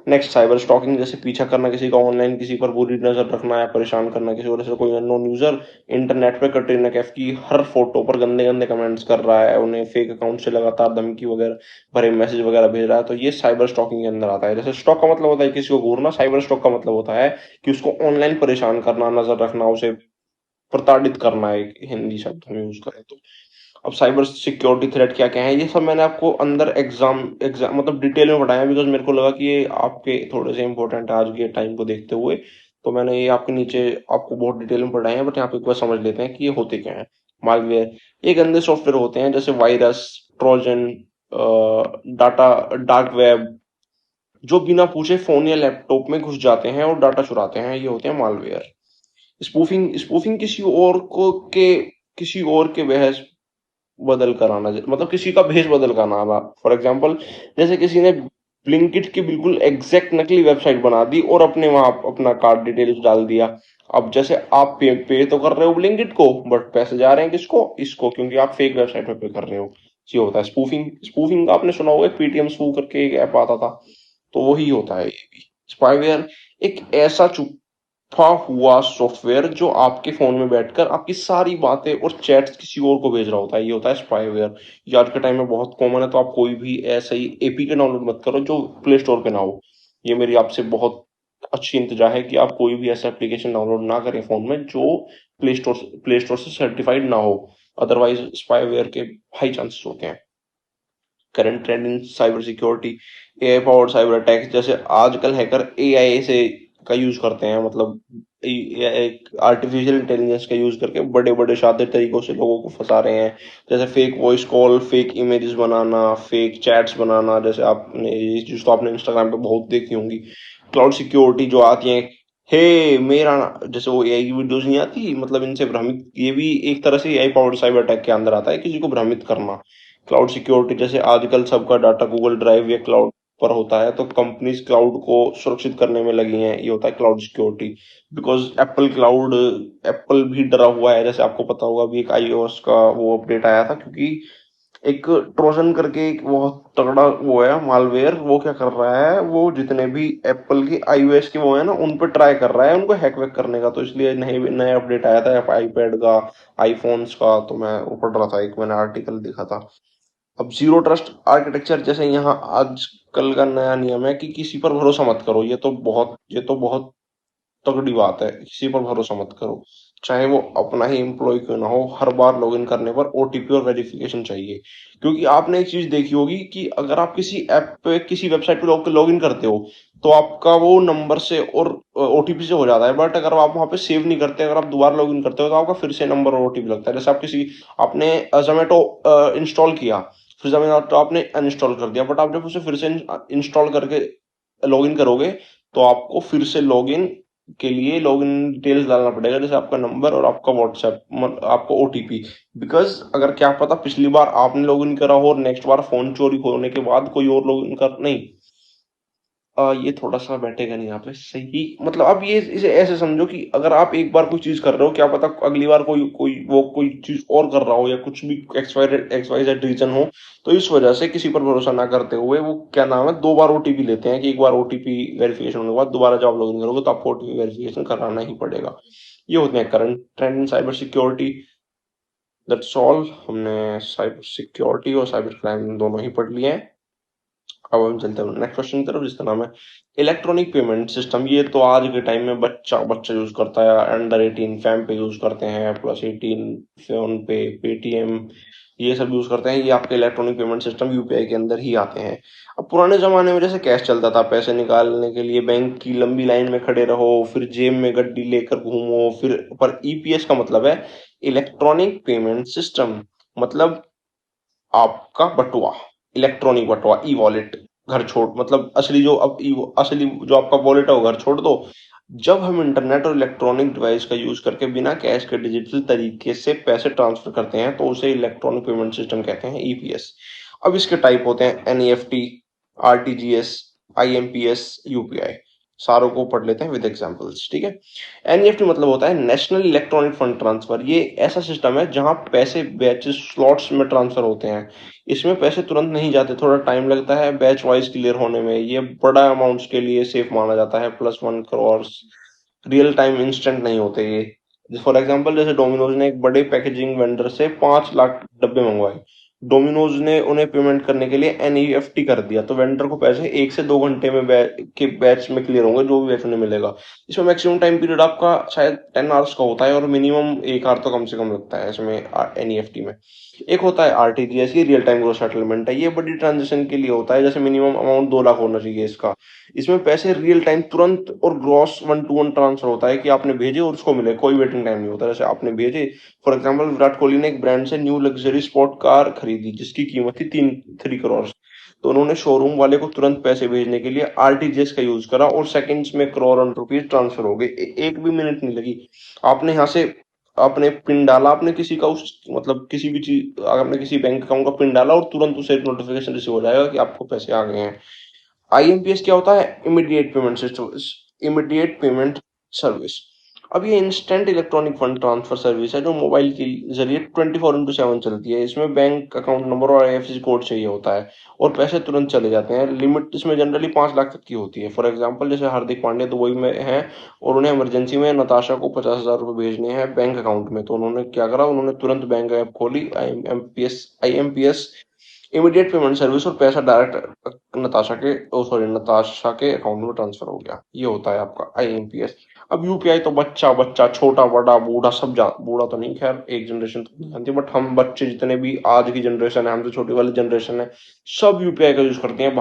नेक्स्ट साइबर स्टॉकिंग, जैसे पीछा करना किसी का ऑनलाइन, किसी पर बुरी नजर रखना या परेशान करना किसी वजह से। कोई अननोन यूजर इंटरनेट पे कटरीना कैफ की हर फोटो पर गंदे गंदे कमेंट्स कर रहा है, उन्हें फेक अकाउंट से लगातार धमकी वगैरह भरे मैसेज वगैरह भेज रहा है, तो ये साइबर स्टॉकिंग के अंदर आता है। जैसे स्टॉक का मतलब होता है किसी को घूरना, साइबर स्टॉक का मतलब होता है कि उसको ऑनलाइन परेशान करना, नजर रखना, उसे प्रताड़ित करना, एक हिंदी शब्द हम यूज करें तो। अब साइबर सिक्योरिटी थ्रेट क्या क्या है, ये सब मैंने आपको अंदर एग्जाम एग्जाम मतलब डिटेल में बताया, बिकॉज मेरे को लगा कि ये आपके थोड़े से इंपॉर्टेंट है आज के टाइम को देखते हुए। तो मैंने ये आपके नीचे आपको बहुत डिटेल में पढ़ाए हैं, बट यहाँ पे एक बार समझ लेते हैं कि ये होते क्या है। मालवेयर, ये गंदे सॉफ्टवेयर होते हैं, जैसे virus, Trojan, data, dark web, जो बिना पूछे फोन या लैपटॉप में घुस जाते हैं और डाटा चुराते हैं, ये होते हैं मालवेयर। स्पूफिंग, स्पूफिंग किसी और के बहस बदल कर आना, मतलब किसी का भेष बदल कर आना। फॉर एग्जाम्पल जैसे किसी ने ब्लिंकिट की बिल्कुल एग्जैक्ट नकली वेबसाइट बना दी और अपने वहां अपना कार्ड डिटेल्स डाल दिया। अब जैसे आप पे तो कर रहे हो ब्लिंकिट को, बट पैसे जा रहे हैं किसको, इसको, क्योंकि आप फेक वेबसाइट पे कर रहे हो। ये होता है स्पूफिंग। स्पूफिंग का आपने सुना होगा, पेटीएम स्पू करके एक ऐप आता था, तो वही होता है ये भी। स्पाईवेयर एक ऐसा छुपा हुआ सॉफ्टवेयर जो आपके फोन में बैठकर आपकी सारी बातें और चैट्स किसी और को भेज रहा होता है, ये होता है स्पाईवेयर। ये आज के टाइम में बहुत कॉमन है, तो आप कोई भी ऐसा ही एपीके डाउनलोड मत करो जो प्ले स्टोर पे ना हो। ये मेरी आपसे बहुत अच्छी इंतजा है कि आप कोई भी ऐसा एप्लीकेशन डाउनलोड ना करें फोन में जो प्ले स्टोर से सर्टिफाइड ना हो, अदरवाइज स्पाईवेयर के हाई चांसेस होते हैं। Current trend in cyber security, AI powered cyber attacks, जैसे आजकल हैकर एआई से का यूज करते हैं, मतलब एक आर्टिफिशियल इंटेलिजेंस का यूज करके बड़े बड़े शातिर तरीकों से लोगों को फंसा रहे हैं। जैसे fake voice call, fake images बनाना, फेक चैट्स बनाना, जैसे आपने ये चीज तो आपने इंस्टाग्राम पे बहुत देखी होंगी। क्लाउड सिक्योरिटी जो आती है, हे मेरा जैसे वो एआई की वीडियोस नहीं आती, मतलब इनसे भ्रमित, ये भी एक तरह से एआई पावर्ड साइबर अटैक के अंदर आता है, किसी को भ्रमित करना। क्लाउड सिक्योरिटी, जैसे आजकल सबका डाटा गूगल ड्राइव या क्लाउड पर होता है, तो कंपनीज क्लाउड को सुरक्षित करने में लगी हैं, ये होता है क्लाउड सिक्योरिटी। बिकॉज एप्पल भी डरा हुआ है, जैसे आपको पता होगा अभी एक आईओएस का वो अपडेट आया था, क्योंकि एक ट्रोजन करके एक बहुत तगड़ा वो है मालवेयर, वो क्या कर रहा है, वो जितने भी एप्पल की आईओएस के वो है ना, उन पर ट्राई कर रहा है उनको हैक वैक करने का। तो इसलिए नए नए अपडेट आया था आईपैड का, आईफोन्स का, तो मैं वो पढ़ रहा था, एक मैंने आर्टिकल देखा था। अब जीरो ट्रस्ट आर्किटेक्चर, जैसे यहाँ आजकल का नया नियम है कि किसी पर भरोसा मत करो। ये तो बहुत तगड़ी बात है, किसी पर भरोसा मत करो, चाहे वो अपना ही एम्प्लॉय क्यों ना हो। हर बार लॉगिन करने पर ओटीपी और वेरिफिकेशन चाहिए, क्योंकि आपने एक चीज देखी होगी कि अगर आप किसी ऐप पे, किसी वेबसाइट पे लॉगिन करते हो, तो आपका वो नंबर से और ओटीपी से हो जाता है, बट अगर आप वहां पे सेव नहीं करते, अगर आप दोबारा लॉगिन करते हो, तो आपका फिर से नंबर और ओटीपी लगता है। जैसे आप किसी, आपने जोमेटो इंस्टॉल किया, फिर जोमेटो आपने अनइंस्टॉल कर दिया, बट आप जब उसे फिर से इंस्टॉल करके लॉगिन करोगे, तो आपको फिर से लॉगिन के लिए लॉगिन डिटेल्स डालना पड़ेगा, जैसे आपका नंबर और आपका व्हाट्सएप, आपका ओटीपी। बिकॉज अगर क्या पता पिछली बार आपने लॉगिन करा हो और नेक्स्ट बार फोन चोरी होने के बाद कोई और लॉगिन कर नहीं, ये थोड़ा-सा बैठेगा नहीं यहाँ पे सही, मतलब अब ये इसे ऐसे समझो कि अगर आप एक बार कोई चीज़ कर रहे हो, क्या पता अगली बार कोई कोई वो कोई चीज़ और कर रहा हो या कुछ भी एक्स वाई ज़ेड रीज़न हो, तो इस वजह से किसी पर भरोसा ना करते हुए वो क्या नाम है 2 बार ओटीपी लेते हैं कि एक बार ओटीपी वेरिफिकेशन होने के बाद दोबारा जब आप लॉगिन करोगे तो आपको ओटीपी वेरिफिकेशन कराना ही पड़ेगा। ये होते हैं current trend in cyber security. That's all. हमने साइबर सिक्योरिटी और साइबर क्राइम दोनों ही पढ़ लिए हैं। अब हम चलते हैं नेक्स्ट क्वेश्चन की तरफ जिसका नाम है इलेक्ट्रॉनिक पेमेंट सिस्टम। ये तो आज के टाइम में बच्चा बच्चा यूज करता है, अंडर 18 फैम पे यूज करते हैं, प्लस 18 फोन पे, पेटीएम, ये सब यूज करते हैं। ये आपके इलेक्ट्रॉनिक पेमेंट सिस्टम यूपीआई के अंदर ही आते हैं। अब पुराने जमाने में जैसे कैश चलता था, पैसे निकालने के लिए बैंक की लंबी लाइन में खड़े रहो, फिर जेब में गड्डी लेकर घूमो, फिर पर ईपीएस का मतलब है इलेक्ट्रॉनिक पेमेंट सिस्टम, मतलब आपका बटुआ, इलेक्ट्रॉनिक बटुआ, ई वॉलेट। घर छोड़ मतलब असली जो आपका वॉलेट है वो घर छोड़ दो। जब हम इंटरनेट और इलेक्ट्रॉनिक डिवाइस का यूज करके बिना कैश के डिजिटल तरीके से पैसे ट्रांसफर करते हैं तो उसे इलेक्ट्रॉनिक पेमेंट सिस्टम कहते हैं, ईपीएस। अब इसके टाइप होते हैं एनईएफटी, आरटीजीएस, आईएमपीएस, यूपीआई। सारों को पढ़ लेते हैं विद एग्जांपल्स, ठीक है। एनईएफटी मतलब होता है नेशनल इलेक्ट्रॉनिक फंड ट्रांसफर। ये ऐसा सिस्टम है जहां पैसे बैचेस स्लॉट्स में ट्रांसफर होते हैं। इसमें पैसे तुरंत नहीं जाते, थोड़ा टाइम लगता है बैच वाइज क्लियर होने में। ये बड़ा अमाउंट्स के लिए सेफ माना जाता है, +1 करोड़। रियल टाइम इंस्टेंट नहीं होते ये। फॉर एग्जांपल जैसे डोमिनोज ने एक बड़े पैकेजिंग वेंडर से 5 लाख डब्बे मंगवाए। डोमिनोज ने उन्हें पेमेंट करने के लिए एनईएफटी कर दिया तो वेंडर को पैसे 1 से 2 घंटे में के बैच में क्लियर होंगे, जो भी बैच उन्हें मिलेगा। इसमें मैक्सिमम टाइम पीरियड आपका शायद 10 आवर्स का होता है और मिनिमम 1 आवर तो कम से कम लगता है इसमें एनईएफटी में। एक होता है आरटीजीएस, ये रियल टाइम ग्रोस सेटलमेंट है। ये बड़ी ट्रांजेक्शन के लिए होता है, जैसे मिनिमम अमाउंट 2 लाख होना चाहिए इसका। इसमें पैसे रियल टाइम तुरंत और ग्रॉस 1 to 1 ट्रांसफर होता है कि आपने भेजे और उसको मिले, कोई वेटिंग टाइम नहीं होता। जैसे आपने भेजे, फॉर एग्जांपल विराट कोहली ने एक ब्रांड से न्यू लग्जरी स्पोर्ट कार खरीदी जिसकी कीमत थी 3 करोड़, तो उन्होंने शोरूम वाले को तुरंत पैसे भेजने के लिए आरटीजीएस का यूज करा और सेकंड्स में करोड़ रुपीज ट्रांसफर हो गए। एक भी मिनट नहीं लगी। आपने यहाँ से आपने पिन डाला, आपने किसी का उस मतलब किसी भी चीज, आपने किसी बैंक अकाउंट का पिन डाला और तुरंत उसे नोटिफिकेशन रिसीव हो जाएगा कि आपको पैसे आ गए हैं। आईएमपीएस क्या होता है? Immediate payment system, immediate payment service. अब ये instant electronic fund transfer service है जो मोबाइल के जरिए 24/7 चलती है। इसमें बैंक अकाउंट नंबर और आईएफएससी कोड चाहिए होता है और पैसे तुरंत चले जाते हैं। लिमिट इसमें जनरली 5 लाख तक की होती है। फॉर एग्जांपल जैसे हार्दिक पांड्या दुबई में हैं और उन्हें इमरजेंसी में नताशा को 50,000 रुपए भेजने हैं बैंक अकाउंट में, तो उन्होंने क्या करा, उन्होंने तुरंत बैंक ऐप खोली, आईएमपीएस इमीडिएट पेमेंट सर्विस, और पैसा डायरेक्ट नताशा के अकाउंट में ट्रांसफर हो गया। ये होता है आपका आईएमपीएस। अब यूपीआई तो बच्चा बच्चा, छोटा बड़ा बूढ़ा सब बूढ़ा तो नहीं, खैर एक जनरेशन तो नहीं जानती, बट हम बच्चे जितने भी आज की जनरेशन है, हमसे छोटी वाली जनरेशन है, सब यूपीआई का यूज करते हैं।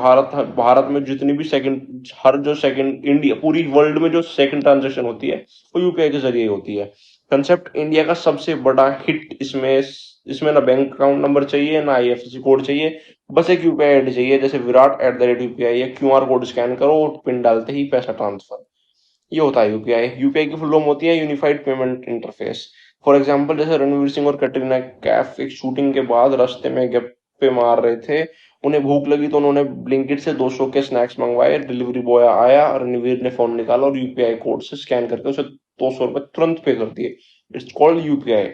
भारत में जितनी भी सेकंड, हर जो सेकंड इंडिया, पूरी वर्ल्ड में जो सेकंड ट्रांजेक्शन होती है वो यूपीआई के जरिए होती है। कंसेप्ट इंडिया का सबसे बड़ा हिट इसमें इसमें ना बैंक अकाउंट नंबर चाहिए ना आईएफएससी कोड चाहिए, बस एक यूपीआई आईडी चाहिए, जैसे विराट@यूपीआई या क्यूआर कोड स्कैन करो और पिन डालते ही पैसा ट्रांसफर। ये होता है यूपीआई। यूपीआई की फुल फॉर्म होती है unified payment interface. For example जैसे रणवीर सिंह और कैटरीना कैफ एक शूटिंग के बाद रास्ते में गप्पे मार रहे थे, उन्हें भूख लगी तो उन्होंने ब्लिंकिट से 200 के स्नैक्स मंगवाए। डिलीवरी बॉय आया, रणवीर ने फोन निकाला और यूपीआई कोड से स्कैन करके उसे 200 रुपए तुरंत पे कर दिए। It's called UPI.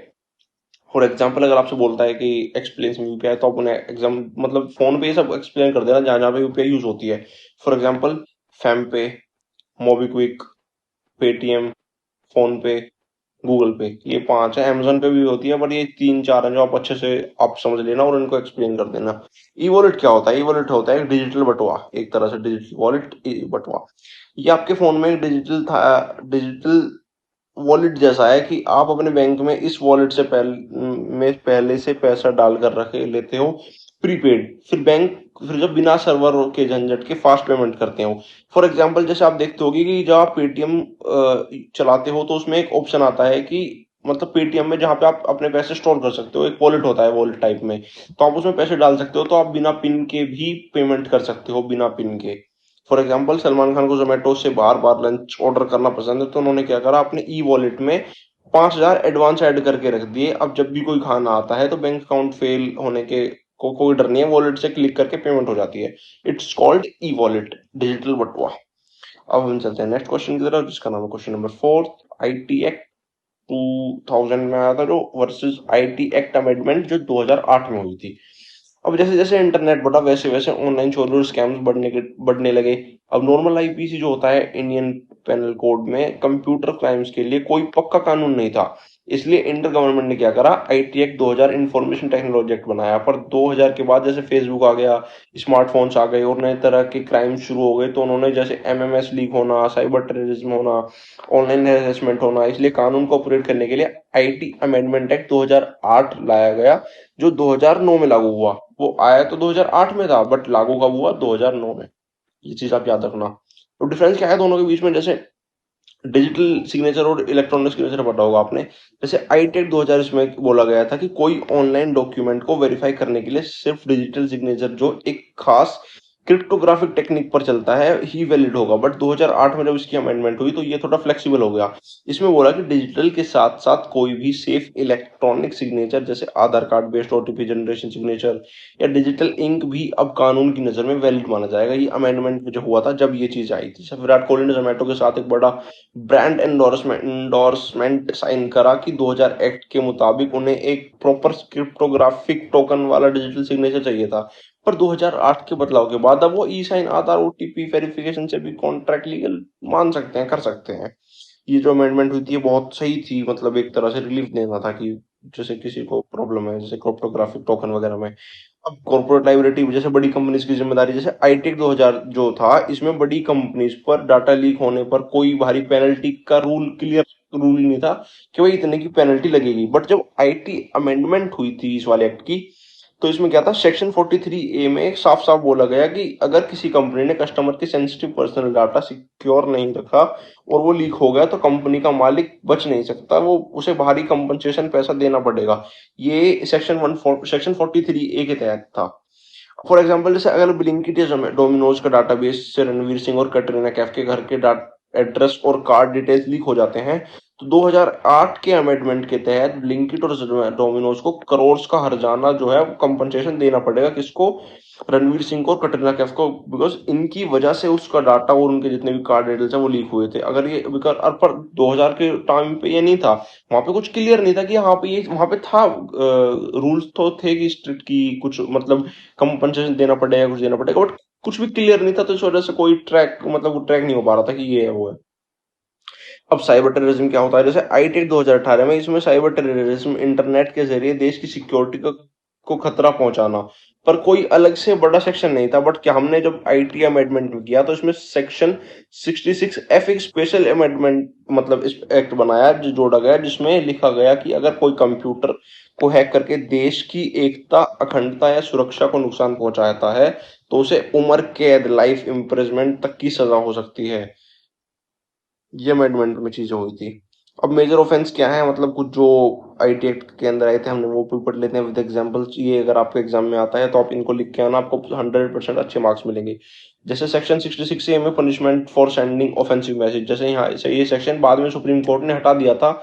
For example अगर आपसे बोलता है कि एक्सप्लेन यूपीआई, तो आप उन्हें एग्जाम मतलब फोन पे ही सब एक्सप्लेन कर देना जहां जहां पे यूपीआई यूज होती है। फॉर एग्जाम्पल फैम पे, मोबीक्विक, पेटीएम, फोन पे, गूगल पे, ये 5 है। अमेजोन पे भी होती है, बट ये 3-4 हैं जो आप अच्छे से आप समझ लेना और इनको एक्सप्लेन कर देना। ई वॉलेट क्या होता है? ई वॉलेट होता है डिजिटल बटुआ, एक तरह से डिजिटल वॉलेट, बटुआ। ये आपके फोन में एक डिजिटल वॉलेट जैसा है कि आप अपने बैंक में इस वॉलेट से पहले से पैसा डालकर रखे लेते हो प्रीपेड, फिर जब बिना सर्वर के झंझट के फास्ट पेमेंट करते हो। फॉर एग्जांपल जैसे आप देखते होगे कि जब आप पेटीएम चलाते हो तो उसमें एक ऑप्शन आता है कि मतलब पेटीएम में जहां पे आप अपने पैसे स्टोर कर सकते हो, एक वॉलेट होता है वॉलेट टाइप में, तो आप उसमें पैसे डाल सकते हो, तो आप बिना पिन के भी पेमेंट कर सकते हो, बिना पिन के। फॉर एग्जाम्पल सलमान खान को जोमेटो से बार बार लंच ऑर्डर करना पसंद है, तो उन्होंने क्या करा, अपने ई वॉलेट में 5,000 एडवांस ऐड करके रख दिए। अब जब भी कोई खाना आता है तो बैंक अकाउंट फेल होने के कोई डर नहीं है, वॉलेट से क्लिक करके पेमेंट हो जाती है। It's called E wallet, digital बटुआ। अब हम चलते हैं नेक्स्ट क्वेश्चन की तरफ, जिसका नाम है क्वेश्चन नंबर 4। आईटी एक्ट 2000 में आया था जो, वर्सेस आईटी एक्ट अमेंडमेंट जो 2008 में हुई थी। अब जैसे जैसे इंटरनेट बढ़ा वैसे वैसे ऑनलाइन चोरी और स्कैम्स बढ़ने लगे। अब नॉर्मल आईपीसी जो होता है इंडियन पेनल कोड में, कंप्यूटर क्राइम्स के लिए कोई पक्का कानून नहीं था। इसलिए इंटर गवर्नमेंट ने क्या करा, IT act 2000 information technology act बनाया। पर 2000 के बाद जैसे फेसबुक आ गया, स्मार्टफोन्स आ गए और नए तरह के क्राइम शुरू हो गए, तो उन्होंने जैसे एमएमएस लीक होना, साइबर टेररिज्म होना, ऑनलाइन हैरेसमेंट होना, इसलिए कानून को ऑपरेट करने के लिए आईटी अमेंडमेंट एक्ट 2008 लाया गया, जो 2009 में लागू हुआ। वो आया तो 2008 में था, बट लागू कब हुआ, 2009 में। ये चीज आप याद रखना। तो डिफरेंस क्या है दोनों के बीच में, जैसे डिजिटल सिग्नेचर और इलेक्ट्रॉनिक सिग्नेचर पढ़ा होगा आपने। जैसे आई टेक 2000 इसमें बोला गया था कि कोई ऑनलाइन डॉक्यूमेंट को वेरीफाई करने के लिए सिर्फ डिजिटल सिग्नेचर जो एक खास क्रिप्टोग्राफिक टेक्निक पर चलता है ही वैलिड होगा। बट 2008 में जब इसकी अमेंडमेंट हुई तो ये थोड़ा फ्लेक्सिबल हो गया। इसमें बोला कि डिजिटल के साथ साथ कोई भी सेफ इलेक्ट्रॉनिक सिग्नेचर जैसे Aadhaar card based OTP generation signature या डिजिटल इंक भी अब कानून की नजर में वैलिड माना जाएगा। ये अमेंडमेंट जो हुआ था जब ये चीज आई थी। विराट कोहली ने जोमेटो के साथ एक बड़ा ब्रांड एंडोर्समेंट साइन करा कि 2000 एक्ट के मुताबिक उन्हें एक प्रॉपर क्रिप्टोग्राफिक टोकन वाला डिजिटल सिग्नेचर चाहिए था। पर 2008 के बदलाव के बाद अब वो ई साइन, आधार, ओटीपी वेरिफिकेशन से भी कॉन्ट्रैक्ट लीगल मान सकते हैं, कर सकते हैं। ये जो अमेंडमेंट हुई थी ये बहुत सही थी, मतलब एक तरह से रिलीफ देना था कि जैसे किसी को प्रॉब्लम है जैसे क्रिप्टोग्राफिक टोकन वगैरह में। अब कॉर्पोरेट लाइबिलिटी जैसे बड़ी कंपनीज की जिम्मेदारी, जैसे आईटेक 2000 जो था इसमें बड़ी कंपनीज पर डाटा लीक होने पर कोई भारी पेनल्टी का क्लियर रूल ही नहीं था कि भाई इतने की पेनल्टी लगेगी। बट जब आईटी अमेंडमेंट हुई थी इस वाले एक्ट की, तो इसमें क्या था, सेक्शन 43A में एक साफ साफ बोला गया कि अगर किसी कंपनी ने कस्टमर के सेंसिटिव पर्सनल डाटा सिक्योर नहीं रखा और वो लीक हो गया, तो कंपनी का मालिक बच नहीं सकता, वो उसे भारी कंपनसेशन पैसा देना पड़ेगा। ये सेक्शन 43A के तहत था। फॉर एग्जाम्पल जैसे अगर ब्लिंकिट या डोमिनोज का डाटाबेस से रणवीर सिंह और कैटरीना कैफ के घर के एड्रेस और कार्ड डिटेल्स लीक हो जाते हैं, तो 2008 के अमेंडमेंट के तहत ब्लिंकिट और डोमिनोज को करोड़ का हर्जाना जो है कंपनसेशन देना पड़ेगा। किसको, रणवीर सिंह को और कटरीना कैफ को, बिकॉज इनकी वजह से उसका डाटा और उनके जितने भी कार्ड डिटेल्स है वो लीक हुए थे। अगर ये पर 2000 के टाइम पे ये नहीं था, वहां पे कुछ क्लियर नहीं था कि यहाँ पे ये वहां पे था, रूल्स तो थे कि स्ट्रिक्ट की कुछ मतलब कंपनसेशन देना पड़ेगा, कुछ देना पड़ेगा, बट कुछ भी क्लियर नहीं था, तो इस वजह से कोई ट्रैक नहीं हो पा रहा था कि ये है वो है। अब साइबर टेररिज्म क्या होता है, जैसे आई टेक 2018 में, इसमें साइबर टेररिज्म इंटरनेट के जरिए देश की सिक्योरिटी को खतरा पहुंचाना, पर कोई अलग से बड़ा सेक्शन नहीं था। बट क्या हमने जब आईटी अमेंडमेंट किया तो इसमें सेक्शन 66F एक स्पेशल अमेंडमेंट मतलब इस एक्ट बनाया जो जोड़ा गया, जिसमें लिखा गया कि अगर कोई कंप्यूटर को हैक करके देश की एकता, अखंडता या सुरक्षा को नुकसान पहुंचाता है, तो उसे उम्र कैद, लाइफ इम्प्रिजमेंट तक की सजा हो सकती है। ये अमेंडमेंट में चीजें हुई थी। अब मेजर ऑफेंस क्या है, मतलब कुछ जो आईटी एक्ट के अंदर आए थे हमने वो भी पढ़ लेते हैं विद एग्जांपल्स। ये अगर आपके एग्जाम में आता है तो आप इनको लिख के आना, आपको 100% अच्छे मार्क्स मिलेंगे। जैसे सेक्शन 66A में punishment for sending offensive message, जैसे यहाँ से ये सेक्शन बाद में सुप्रीम कोर्ट ने हटा दिया था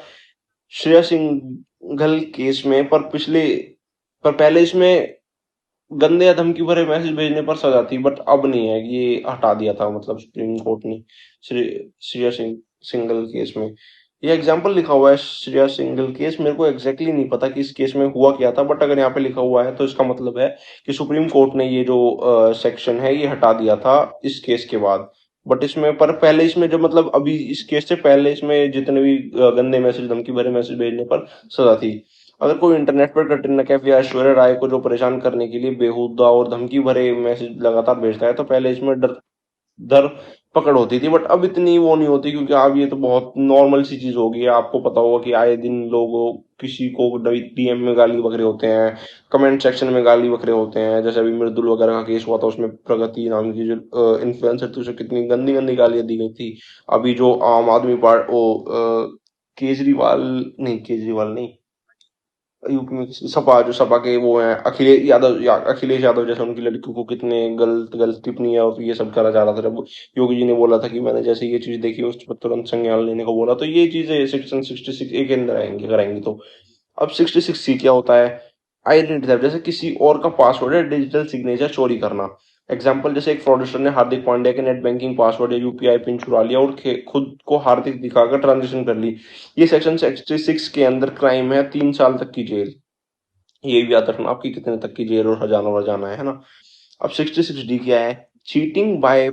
श्रेया सिंघल केस में, पर पहले इसमें गंदे या धमकी भरे मैसेज भेजने पर सजा थी, बट अब नहीं है, ये हटा दिया था मतलब सुप्रीम कोर्ट ने श्री श्रेया सिंगल केस में। ये एग्जाम्पल लिखा हुआ है श्रेया सिंगल केस, मेरे को एग्जैक्टली exactly नहीं पता कि इस केस में हुआ क्या था, बट अगर यहाँ पे लिखा हुआ है तो इसका मतलब है कि सुप्रीम कोर्ट ने ये जो सेक्शन है ये हटा दिया था इस केस के बाद। बट इसमें पर पहले इसमें जब मतलब अभी इस केस से पहले इसमें जितने भी गंदे मैसेज, धमकी भरे मैसेज भेजने पर सजा थी। अगर कोई इंटरनेट पर कटरीना कैफ या ऐश्वर्या राय को जो परेशान करने के लिए बेहुदा और धमकी भरे मैसेज लगातार भेजता है, तो पहले इसमें डर दर पकड़ होती थी, बट अब इतनी वो नहीं होती, क्योंकि अब ये तो बहुत नॉर्मल सी चीज हो गई है। आपको पता होगा कि आए दिन लोग किसी को डीएम में गाली बकरे होते हैं, कमेंट सेक्शन में गाली बकरे होते हैं। जैसे अभी मृदुल वगैरह का केस हुआ था, उसमें प्रगति नाम की जो इन्फ्लुएंसर थी उसे कितनी गंदी गंदी गालियां दी गई थी। अभी जो आम आदमी पार्टी, वो केजरीवाल नहीं, यूपी में सपा के वो हैं अखिलेश यादव जैसे, उनकी लड़कियों को कितने गलत गलत टिप्पणियां और ये सब करा जा रहा था। जब योगी जी ने बोला था कि मैंने जैसे ये चीज देखी उस पर तुरंत संज्ञान लेने को बोला, तो ये चीजें सेक्शन 66A के अंदर आएंगी अगर आएंगी तो। अब 66C क्या होता है, आइडेंटिटी थेफ्ट, जैसे किसी और का पासवर्ड या डिजिटल सिग्नेचर चोरी करना। एग्जाम्पल, जैसे एक फ्रॉडस्टर ने हार्दिक पांड्या के नेट बैंकिंग पासवर्ड या यूपीआई पिन चुरा लिया और खुद को हार्दिक दिखाकर ट्रांजेक्शन कर ली। ये सेक्शन 66 के अंदर क्राइम है, 3 साल तक की जेल। ये भी याद रखना आपकी कितने तक की जेल और हजाना वरजाना है ना। अब 66D क्या है? Cheating by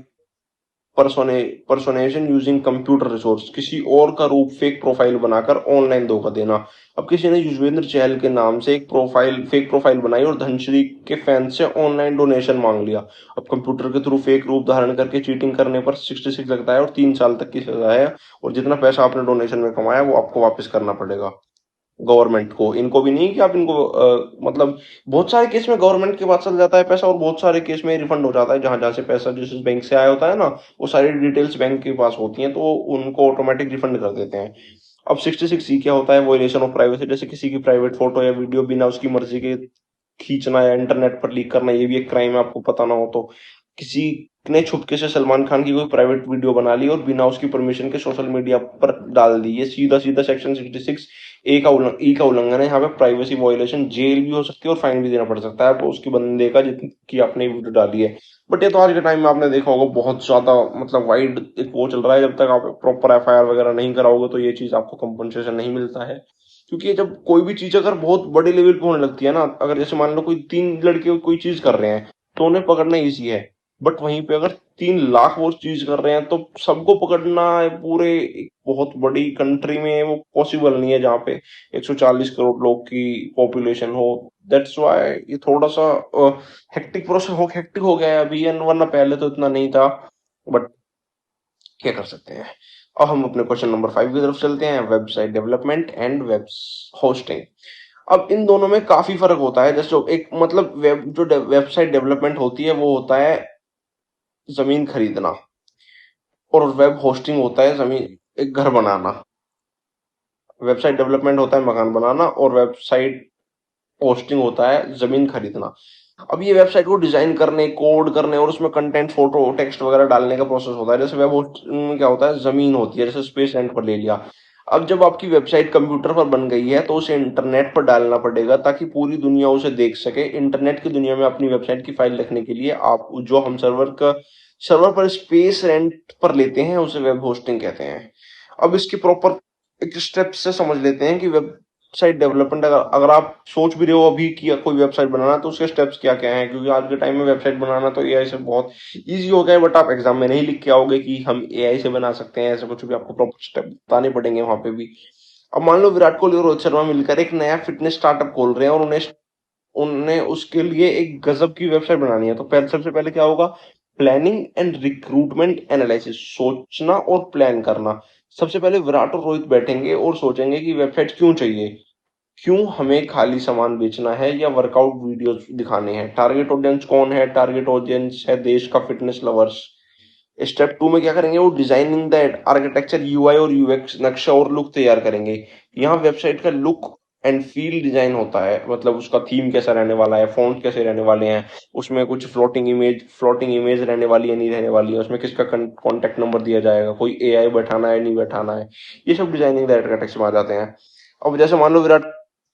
personation using computer resource, किसी और का रूप फेक प्रोफाइल बनाकर ऑनलाइन धोखा देना। अब किसी ने युजवेंद्र चहल के नाम से एक फेक प्रोफाइल बनाई और धनश्री के फैन से ऑनलाइन डोनेशन मांग लिया। अब कंप्यूटर के थ्रू फेक रूप धारण करके चीटिंग करने पर 66 लगता है और 3 साल तक की सजा है। और जितना पैसा आपने डोनेशन में कमाया वो आपको वापस करना पड़ेगा गवर्नमेंट को। इनको भी नहीं कि आप इनको मतलब बहुत सारे केस में गवर्नमेंट के पास चल जाता है पैसा, और बहुत सारे केस में रिफंड हो जाता है। जहां जहां से पैसा जिस बैंक से आया होता है ना, वो सारी डिटेल्स बैंक के पास होती हैं, तो उनको ऑटोमेटिक रिफंड कर देते हैं। अब 66C क्या होता है? वोलेशन ऑफ प्राइवेसी, जैसे किसी की प्राइवेट फोटो या वीडियो बिना उसकी मर्जी के खींचना या इंटरनेट पर लीक करना, ये भी एक क्राइम है, आपको पता ना हो तो। किसी ने छुपके से सलमान खान की कोई प्राइवेट वीडियो बना ली और बिना उसकी परमिशन के सोशल मीडिया पर डाल दी, ये सीधा सीधा सेक्शन 66E का उल्लंघन है। यहाँ पे प्राइवेसी वॉयलेशन, जेल भी हो सकती है और फाइन भी देना पड़ सकता है आपको उसकी बंदे का जितनी आपने वीडियो डाली है। बट ये तो आज के टाइम में आपने देखा होगा बहुत ज्यादा मतलब वाइड एक वो चल रहा है। जब तक आप प्रॉपर एफआईआर वगैरह नहीं कराओगे तो ये चीज आपको कंपनसेशन नहीं मिलता है। क्योंकि जब कोई भी चीज अगर बहुत बड़े लेवल पे होने लगती है ना, अगर जैसे मान लो कोई 3 लड़के कोई चीज कर रहे हैं तो उन्हें पकड़ना इजी है। बट वहीं पे अगर 3 लाख वो चीज कर रहे हैं तो सबको पकड़ना पूरे एक बहुत बड़ी कंट्री में वो पॉसिबल नहीं है, जहाँ पे 140 करोड़ लोग की पॉपुलेशन हो। दैट्स व्हाई ये थोड़ा सा हेक्टिक हो गया है अभी, वरना पहले तो इतना नहीं था। बट क्या कर सकते हैं। अब हम अपने क्वेश्चन नंबर 5 की तरफ चलते हैं, website development and web hosting. अब इन दोनों में काफी फर्क होता है। जैसे एक मतलब जो वेबसाइट डेवलपमेंट होती है वो होता है जमीन खरीदना, और वेब होस्टिंग होता है जमीन एक घर बनाना। वेबसाइट डेवलपमेंट होता है मकान बनाना, और वेबसाइट होस्टिंग होता है जमीन खरीदना। अब ये वेबसाइट को डिजाइन करने, कोड करने और उसमें कंटेंट, फोटो, टेक्स्ट वगैरह डालने का प्रोसेस होता है। जैसे वेब होस्टिंग में क्या होता है? जमीन होती है, जैसे स्पेस रेंट पर ले लिया। अब जब आपकी वेबसाइट कंप्यूटर पर बन गई है तो उसे इंटरनेट पर डालना पड़ेगा ताकि पूरी दुनिया उसे देख सके। इंटरनेट की दुनिया में अपनी वेबसाइट की फाइल रखने के लिए आप जो हम सर्वर पर स्पेस रेंट पर लेते हैं उसे वेब होस्टिंग कहते हैं। अब इसकी प्रॉपर एक स्टेप से समझ लेते हैं कि वेबसाइट डेवलपमेंट, अगर आप सोच भी रहे हो अभी कि कोई वेबसाइट बनाना, तो उसके स्टेप्स क्या क्या हैं। क्योंकि आज के टाइम में वेबसाइट बनाना तो एआई से बहुत इजी हो गया है, बट आप एग्जाम में नहीं लिख के आओगे कि हम एआई से बना सकते हैं, ऐसा कुछ भी आपको प्रॉपर स्टेप बताने पड़ेंगे वहां पे भी। अब मान लो विराट कोहली और रोहित शर्मा मिलकर एक नया फिटनेस स्टार्टअप खोल रहे हैं और उन्हें उन्हें उसके लिए एक गजब की वेबसाइट बनानी है, तो पहले सबसे पहले क्या होगा? प्लानिंग एंड रिक्रूटमेंट एनालिसिस, सोचना और प्लान करना। सबसे पहले विराट और रोहित बैठेंगे और सोचेंगे कि वेबसाइट क्यों चाहिए, क्यों हमें खाली सामान बेचना है या वर्कआउट वीडियोस दिखाने हैं, टारगेट ऑडियंस कौन है? टारगेट ऑडियंस है देश का फिटनेस लवर्स। स्टेप 2 में क्या करेंगे? वो डिजाइनिंग द आर्किटेक्चर, यूआई और यूएक्स, नक्शा और लुक तैयार करेंगे। यहाँ वेबसाइट का लुक एंड फील डिजाइन होता है, मतलब उसका थीम कैसा रहने वाला है, फॉन्ट कैसे रहने वाले हैं, उसमें कुछ फ्लोटिंग इमेज रहने वाली है नहीं रहने वाली है, उसमें किसका कॉन्टेक्ट नंबर दिया जाएगा, कोई एआई बैठाना है नहीं बैठाना है, ये सब डिजाइनिंग द आर्किटेक्चर में आ जाते हैं। अब जैसे मान लो विराट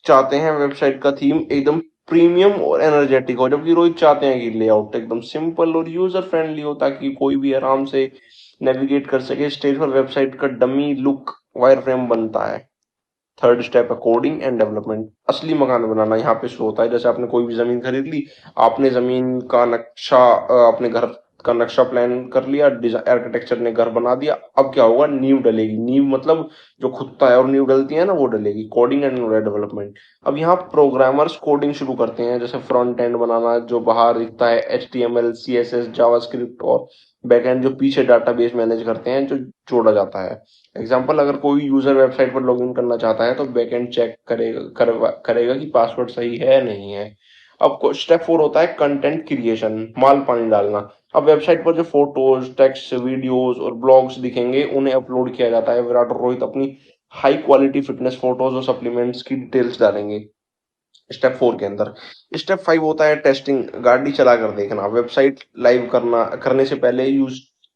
चाहते हैं वेबसाइट का थीम एकदम प्रीमियम और एनर्जेटिक हो, जबकि रोहित चाहते हैं कि लेआउट एकदम सिंपल और यूजर फ्रेंडली हो ताकि कोई भी आराम से नेविगेट कर सके। स्टेज पर वेबसाइट का डमी लुक वायरफ्रेम बनता है। थर्ड स्टेप है कोडिंग एंड डेवलपमेंट, असली मकान बनाना यहाँ पे शुरू होता है। जैसे आपने कोई भी जमीन खरीद ली, आपने जमीन का नक्शा, अपने घर का नक्शा प्लान कर लिया, आर्किटेक्चर ने घर बना दिया। अब क्या होगा? नींव डलेगी। नींव मतलब जो खुदता है और नींव डलती है ना, वो डलेगी। कोडिंग एंड डेवलपमेंट, अब यहाँ प्रोग्रामर्स कोडिंग शुरू करते हैं, जैसे फ्रंट एंड बनाना जो बाहर दिखता है, HTML CSS जावास्क्रिप्ट, और बैकएंड जो पीछे डाटाबेस मैनेज करते हैं जो जोड़ा जाता है। एग्जाम्पल, अगर कोई यूजर वेबसाइट पर लॉगिन करना चाहता है तो बैकएंड चेक करेगा कि पासवर्ड सही है या नहीं है। अब स्टेप 4 होता है कंटेंट क्रिएशन, माल पानी डालना। अब वेबसाइट पर जो फोटोज, टेक्स्ट, वीडियोस और ब्लॉग्स दिखेंगे उन्हें अपलोड किया जाता है। विराट और रोहित अपनी हाई क्वालिटी फिटनेस फोटोज और सप्लीमेंट्स की डिटेल्स डालेंगे स्टेप 4 के अंदर। स्टेप 5 होता है टेस्टिंग, गाड़ी चला कर देखना। वेबसाइट लाइव करने से पहले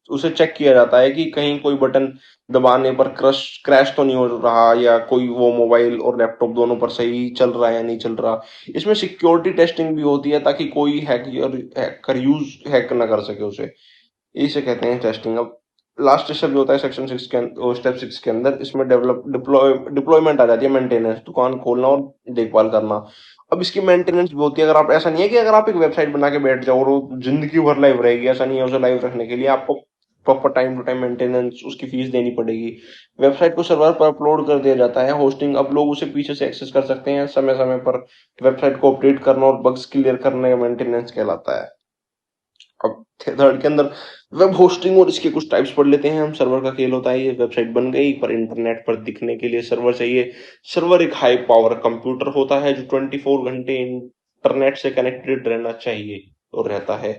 उसे चेक किया जाता है कि कहीं कोई बटन दबाने पर क्रैश तो नहीं हो रहा, या कोई वो मोबाइल और लैपटॉप दोनों पर सही चल रहा है या नहीं चल रहा। इसमें सिक्योरिटी टेस्टिंग भी होती है ताकि कोई हैकर यूज हैक ना कर सके उसे। इसे कहते हैं टेस्टिंग। अब लास्ट स्टेप जो होता है सेक्शन 6 के स्टेप 6 के अंदर, इसमें डिप्लॉयमेंट आ जाती है, मेंटेनेंस, दुकान खोलना और देखभाल करना। अब इसकी मेंटेनेंस भी होती है। अगर आप, ऐसा नहीं है कि अगर आप एक वेबसाइट बना के बैठ जाओ और वो जिंदगी भर लाइव रहेगी, ऐसा नहीं है। उसे लाइव रखने के लिए आपको proper time to time maintenance, उसकी फीस देनी पड़ेगी। वेबसाइट को सर्वर पर अपलोड कर दिया जाता है, होस्टिंग, अब लोग उसे पीछे से एक्सेस कर सकते हैं समय समय पर। वेबसाइट को अपडेट करना और बग्स क्लियर करना का मेंटेनेंस कहलाता है। अब थर्ड के अंदर वेब होस्टिंग और इसके कुछ टाइप्स पढ़ लेते हैं हम। सर्वर का खेल होता है, ये वेबसाइट बन गई पर इंटरनेट पर दिखने के लिए सर्वर चाहिए। सर्वर एक हाई पावर कंप्यूटर होता है जो 24 घंटे इंटरनेट से कनेक्टेड रहना चाहिए और रहता है।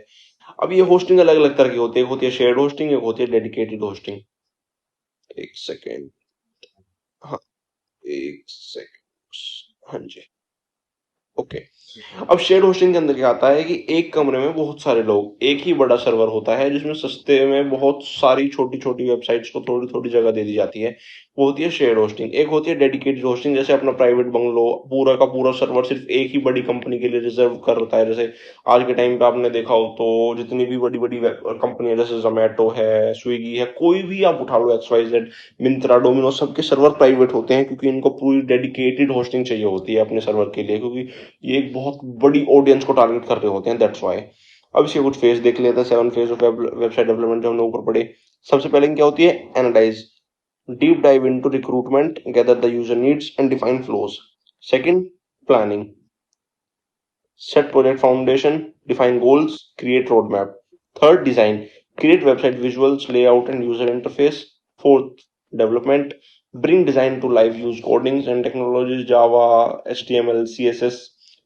अब ये होस्टिंग अलग अलग तरह की होती है। एक होती है शेयर्ड होस्टिंग, एक होती है डेडिकेटेड होस्टिंग। एक सेकेंड, हाँ, एक सेकेंड, हाँ जी, ओके। अब शेयर्ड होस्टिंग के अंदर क्या आता है कि एक कमरे में बहुत सारे लोग, एक ही बड़ा सर्वर होता है जिसमें सस्ते में बहुत सारी छोटी छोटी वेबसाइट्स को थोड़ी थोड़ी जगह दे दी जाती है। वो होती है शेयर्ड होस्टिंग। एक होती है डेडिकेटेड होस्टिंग, जैसे अपना प्राइवेट बंगलो, पूरा का पूरा सर्वर सिर्फ एक ही बड़ी कंपनी के लिए रिजर्व करता है। जैसे आज के टाइम पे आपने देखा हो तो जितनी भी बड़ी बड़ी कंपनियां, जैसे जोमेटो है, स्विगी है, कोई भी आप उठा लो, XYZ, मिंत्रा, डोमिनोज, सबके सर्वर प्राइवेट होते हैं क्योंकि इनको पूरी डेडिकेटेड होस्टिंग चाहिए होती है अपने सर्वर के लिए, क्योंकि ये एक बहुत बड़ी ऑडियंस को टारगेट कर रहे होते हैं, दैट्स वाई। अब इसके कुछ फेज देख लेते हैं, 7 फेज ऑफ वेबसाइट डेवलपमेंट जो हमने ऊपर पढ़े। सबसे पहले क्या होती है? Analyse, deep dive into recruitment, gather the user needs and define flows. Second, planning, set project foundation, define goals, create roadmap. Third, design, create website visuals, layout and user interface. Fourth, development, bring design to life, use codings and technologies, Java, HTML, CSS.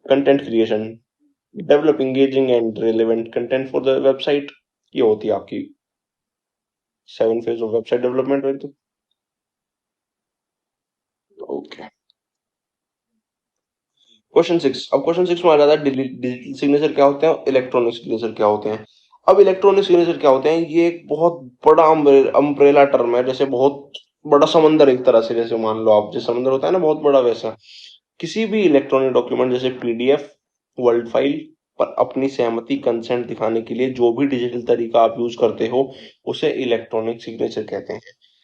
Content creation, develop engaging and relevant content for the website. ये होती है आपकी 7 phase of website development. Okay, question 6। अब question 6 में आ जाता है digital signature क्या होते हैं, इलेक्ट्रॉनिक सिग्नेचर क्या होते हैं। अब इलेक्ट्रॉनिक सिग्नेचर क्या होते हैं? ये एक बहुत बड़ा अम्ब्रेला टर्म है, जैसे बहुत बड़ा समंदर एक तरह से। जैसे मान लो आप, जैसे समंदर होता है ना बहुत बड़ा, वैसा किसी भी इलेक्ट्रॉनिक डॉक्यूमेंट जैसे PDF, वर्ड फाइल पर अपनी सहमति, कंसेंट दिखाने के लिए जो भी डिजिटल तरीका आप यूज करते हो उसे इलेक्ट्रॉनिक सिग्नेचर कहते हैं।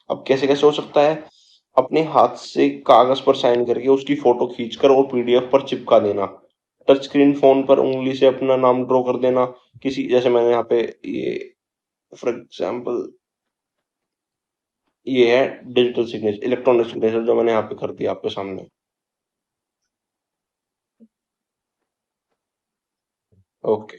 अब कैसे कैसे हो सकता है? अपने हाथ से कागज पर साइन करके उसकी फोटो खींचकर और PDF पर चिपका देना। टच स्क्रीन फोन पर उंगली से अपना नाम ड्रॉ कर देना। किसी, जैसे मैंने यहाँ पे ये फॉर एग्जाम्पल, ये है डिजिटल सिग्नेचर, इलेक्ट्रॉनिक सिग्नेचर जो मैंने यहाँ पे कर दिया आपके सामने। ओके,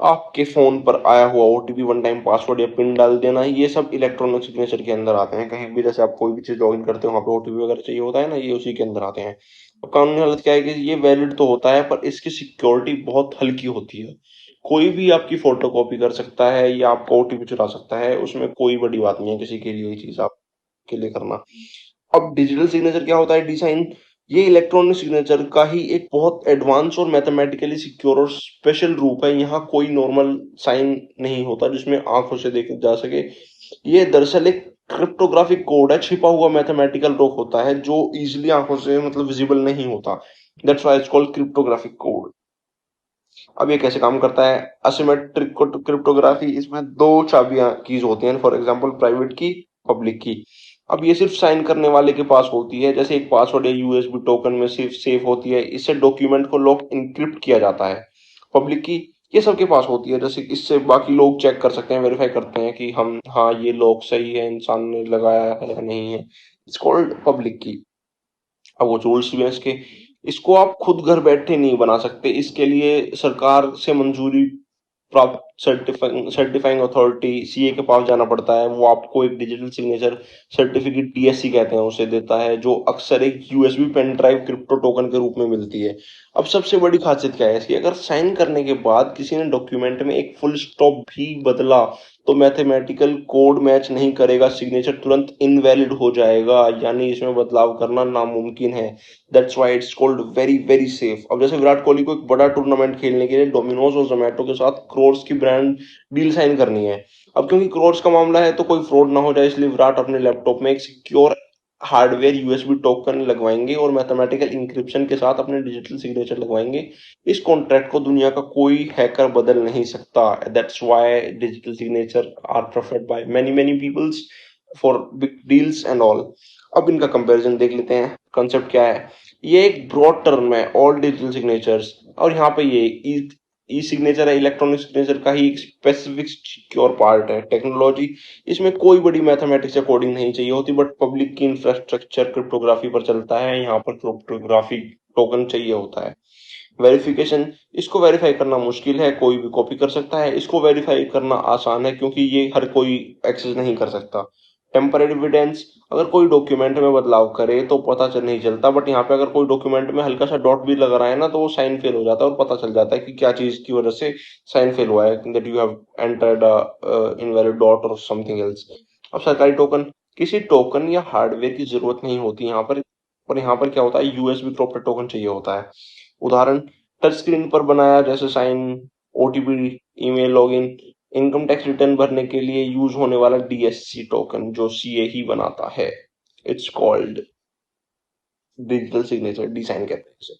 आपके फोन पर आया हुआ OTP, वन टाइम पासवर्ड या पिन डाल देना, ये सब इलेक्ट्रॉनिक सिग्नेचर के अंदर आते हैं। कहीं भी जैसे आप कोई भी चीज लॉगिन करते हो, वहां पे OTP वगैरह चाहिए होता है ना, ये उसी के अंदर आते हैं। अब कानूनी हालत क्या है कि ये वैलिड तो होता है पर इसकी सिक्योरिटी बहुत हल्की होती है। कोई भी आपकी फोटो कॉपी कर सकता है या आपका OTP चुरा सकता है, उसमें कोई बड़ी बात नहीं है किसी के लिए ये चीज आपके लिए करना। अब डिजिटल सिग्नेचर क्या होता है? डिजाइन, ये इलेक्ट्रॉनिक सिग्नेचर का ही एक बहुत एडवांस और मैथमेटिकली सिक्योर और स्पेशल रूप है। यहाँ कोई नॉर्मल साइन नहीं होता जिसमें आंखों से देखे जा सके। ये दरअसल एक क्रिप्टोग्राफिक कोड है, छिपा हुआ मैथमेटिकल रोक होता है जो इजिली आंखों से मतलब विजिबल नहीं होता। That's why it's called cryptographic code. अब ये कैसे काम करता है? असिमेट्रिक क्रिप्टोग्राफी, इसमें दो चाबियां कीज होती हैं, फॉर एग्जांपल प्राइवेट की, पब्लिक की। अब ये सिर्फ साइन करने वाले के पास होती है, जैसे एक पासवर्ड या USB टोकन में सिर्फ सेफ होती है। इससे डॉक्यूमेंट को लॉक इनक्रिप्ट किया जाता है। पब्लिक की ये सबके पास होती है, जैसे इससे बाकी लोग चेक कर सकते हैं, वेरीफाई करते हैं कि हम, हाँ, ये लॉक सही है, इंसान ने लगाया है या नहीं है। इट्स कॉल्ड पब्लिक की। अब वो रूल्स भी हैं इसके। इसको आप खुद घर बैठे नहीं बना सकते, इसके लिए सरकार से मंजूरी प्राप्त सर्टिफाइंग अथॉरिटी CA के पास जाना पड़ता है। वो आपको एक डिजिटल सिग्नेचर सर्टिफिकेट, DSC कहते हैं उसे, देता है, जो अक्सर एक USB pen drive crypto token के रूप में मिलती है। अब सबसे बड़ी खासियत क्या है इसकी? अगर साइन करने के बाद किसी ने डॉक्यूमेंट में एक फुल स्टॉप भी बदला तो मैथमेटिकल कोड मैच नहीं करेगा, सिग्नेचर तुरंत इनवैलिड हो जाएगा, यानी इसमें बदलाव करना नामुमकिन है। That's why it's called very very safe. अब जैसे विराट कोहली को एक बड़ा टूर्नामेंट खेलने के लिए डोमिनोज और जोमेटो के साथ क्रोर्स की ब्रांड डील साइन करनी है। अब क्योंकि क्रोर्स का मामला है तो कोई फ्रॉड ना हो जाए, इसलिए विराट अपने लैपटॉप में एक सिक्योर हार्डवेयर यूएसबी टोकन लगवाएंगे और मैथमेटिकल इंक्रिप्शन के साथ अपने डिजिटल सिग्नेचर लगवाएंगे। इस कॉन्ट्रैक्ट को दुनिया का कोई हैकर बदल नहीं सकता। That's why digital signature are preferred by many many peoples for big deals and all. अब इनका कंपैरिजन देख लेते हैं, कंसेप्ट क्या है। ये एक ब्रॉड टर्म है, ऑल डिजिटल सिग्नेचर्स, और यहाँ पे ये ई सिग्नेचर है, इलेक्ट्रॉनिक सिग्नेचर का ही एक स्पेसिफिक सिक्योर पार्ट है। टेक्नोलॉजी, इसमें कोई बड़ी मैथमेटिक्स या कोडिंग नहीं चाहिए होती, बट पब्लिक की इंफ्रास्ट्रक्चर क्रिप्टोग्राफी पर चलता है, यहाँ पर क्रिप्टोग्राफी टोकन चाहिए होता है। वेरिफिकेशन, इसको वेरीफाई करना मुश्किल है, कोई भी कॉपी कर सकता है। इसको वेरीफाई करना आसान है क्योंकि ये हर कोई एक्सेस नहीं कर सकता। टेम्पररी एविडेंस, अगर कोई डॉक्यूमेंट में बदलाव करे तो पता चल नहीं चलता, बट यहाँ पे अगर कोई डॉक्यूमेंट में हल्का सा डॉट भी लग रहा है ना तो वो साइन फेल हो जाता है और पता चल जाता है कि क्या चीज की वजह से साइन फेल हुआ है, that you have entered invalid dot और समथिंग एल्स। अब सरकारी टोकन, किसी टोकन या हार्डवेयर की जरूरत नहीं होती यहाँ पर, और यहाँ पर क्या होता है, यूएसबी प्रॉपर टोकन चाहिए होता है। उदाहरण, टच स्क्रीन पर बनाया जैसे sign, OTP, email login, income tax return भरने के लिए यूज होने वाला डीएससी टोकन जो सीए ही बनाता है। It's called digital signature, D sign कहते हैं इसे।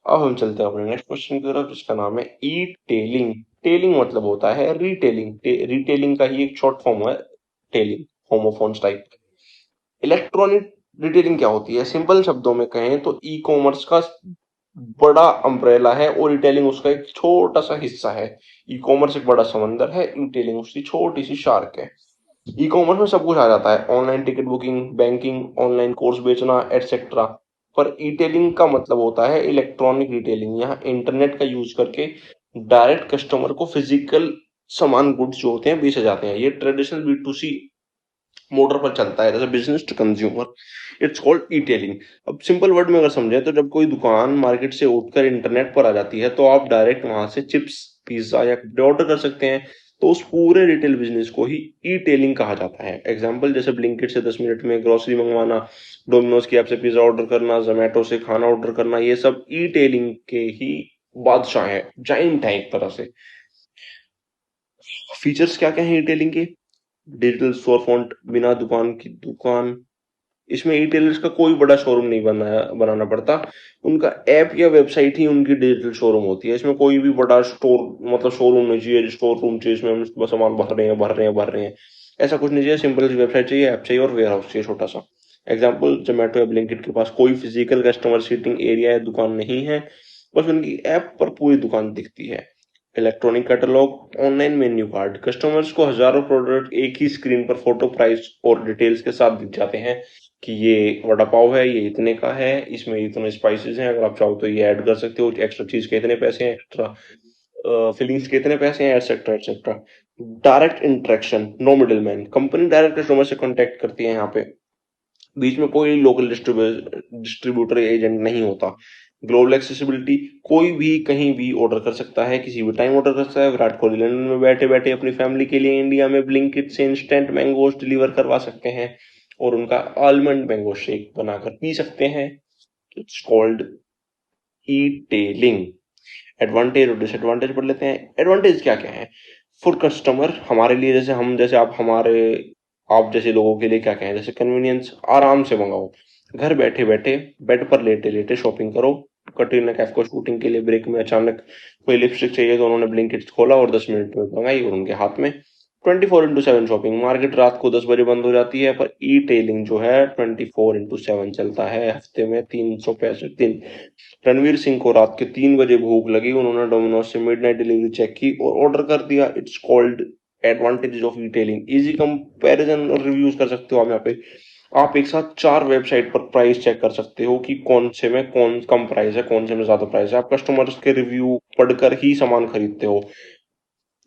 अब हम चलते हैं अपने नेक्स्ट क्वेश्चन की तरफ, जिसका नाम है ई टेलिंग। टेलिंग मतलब होता है रिटेलिंग। रिटेलिंग का ही एक शॉर्ट फॉर्म है tailing, homophones type. Electronic retailing क्या होती है, सिंपल शब्दों में कहें तो ई कॉमर्स का बड़ा अम्ब्रेला है और रिटेलिंग उसका एक छोटा सा हिस्सा है। ई कॉमर्स एक बड़ा समंदर है, रिटेलिंग उसकी छोटी सी शार्क है। ई कॉमर्स में सब कुछ आ जाता है, online ticket booking, banking, online course बेचना, एटसेट्रा। पर ई टेलिंग का मतलब होता है इलेक्ट्रॉनिक रिटेलिंग। यहाँ इंटरनेट का यूज करके डायरेक्ट कस्टमर को फिजिकल सामान, गुड्स जो होते हैं बेचे जाते हैं। ये traditional B to C motor पर चलता है, जैसे business to consumer. It's called e tailing. अब सिंपल वर्ड में अगर समझे तो जब कोई दुकान मार्केट से उठकर इंटरनेट पर आ जाती है तो आप डायरेक्ट वहां से चिप्स, पिज्जा या कपड़े ऑर्डर कर सकते हैं। तो उस पूरे रिटेल बिजनेस को ही ई टेलिंग कहा जाता है। एग्जाम्पल, जैसे ब्लिंकिट से 10 मिनट में ग्रोसरी मंगवाना, डोमिनोज की ऐप से पिज्जा ऑर्डर करना, जोमेटो से खाना ऑर्डर करना, ये सब ई टेलिंग के ही बादशाह है, जाइंट है एक तरह से। फीचर्स क्या क्या है ई टेलिंग के, डिजिटल स्टोर फ्रंट, बिना दुकान की दुकान। इसमें ई टेलर्स का कोई बड़ा शोरूम नहीं बनाना पड़ता, उनका ऐप या वेबसाइट ही उनकी डिजिटल शोरूम होती है। इसमें कोई भी बड़ा स्टोर, मतलब शोरूम नहीं चाहिए, स्टोर रूम चाहिए इसमें हम बस सामान भर रहे हैं, ऐसा कुछ नहीं चाहिए। सिंपल सी वेबसाइट चाहिए, ऐप चाहिए और वेयर हाउस चाहिए छोटा सा। एग्जाम्पल, जोमेटो या ब्लिंकिट के पास कोई फिजिकल कस्टमर सीटिंग एरिया या दुकान नहीं है, बस उनकी ऐप पर पूरी दुकान दिखती है। Electronic catalogue, online menu card, customers को हजारों प्रोडक्ट एक ही स्क्रीन पर फोटो, प्राइस और डिटेल्स के साथ दिख जाते हैं कि ये वड़ा पाव है, ये इतने का है, इसमें इतने स्पाइसेस हैं, अगर आप चाहो तो ये ऐड कर सकते हो, एक्स्ट्रा चीज के इतने पैसे हैं, एक्स्ट्रा फिलिंग्स के इतने पैसे हैं, etcetera etcetera. Direct interaction, no middle man, company direct customer से कॉन्टेक्ट करती है, यहाँ पे बीच में कोई लोकल डिस्ट्रीब्यूटर एजेंट नहीं होता। ग्लोबल एक्सेसिबिलिटी, कोई भी कहीं भी ऑर्डर कर सकता है, किसी भी टाइम ऑर्डर कर सकता है। विराट कोहली लंदन में बैठे बैठे अपनी फैमिली के लिए इंडिया में ब्लिंकिट से इंस्टेंट मैंगोस डिलीवर करवा सकते हैं और उनका आलमंड मैंगो शेक बनाकर पी सकते हैं। It's called e telling. Advantage और डिसएडवांटेज पढ़ लेते हैं। एडवांटेज क्या क्या है फॉर कस्टमर, हमारे लिए, जैसे हम, जैसे आप, हमारे आप जैसे लोगों के लिए क्या क्या है, जैसे कन्वीनियंस, आराम से मंगाओ, घर बैठे बैठे बेड पर लेटे लेटे शॉपिंग करो। कटरीना कैफ को शूटिंग के लिए ब्रेक में अचानक कोई लिपस्टिक चाहिए तो उन्होंने ब्लिंकिट खोला और 10 मिनट में मंगाई और उनके हाथ में। 24x7 शॉपिंग, मार्केट रात को 10 बजे बंद हो जाती है, पर ई टेलिंग जो है 24x7 चलता है, हफ्ते में 365 दिन। रणवीर सिंह को रात के 3 बजे भूख लगी, उन्होंने डोमिनोज से मिडनाइट डिलीवरी चेक की और ऑर्डर कर दिया। It's called advantage of retailing. Easy comparison और रिव्यूज कर सकते हो आप यहाँ पे। आप एक साथ 4 वेबसाइट पर प्राइस चेक कर सकते हो कि कौन से में कौन कम प्राइस है, कौन से में ज्यादा प्राइस है। आप कस्टमर्स के रिव्यू पढ़कर ही सामान खरीदते हो।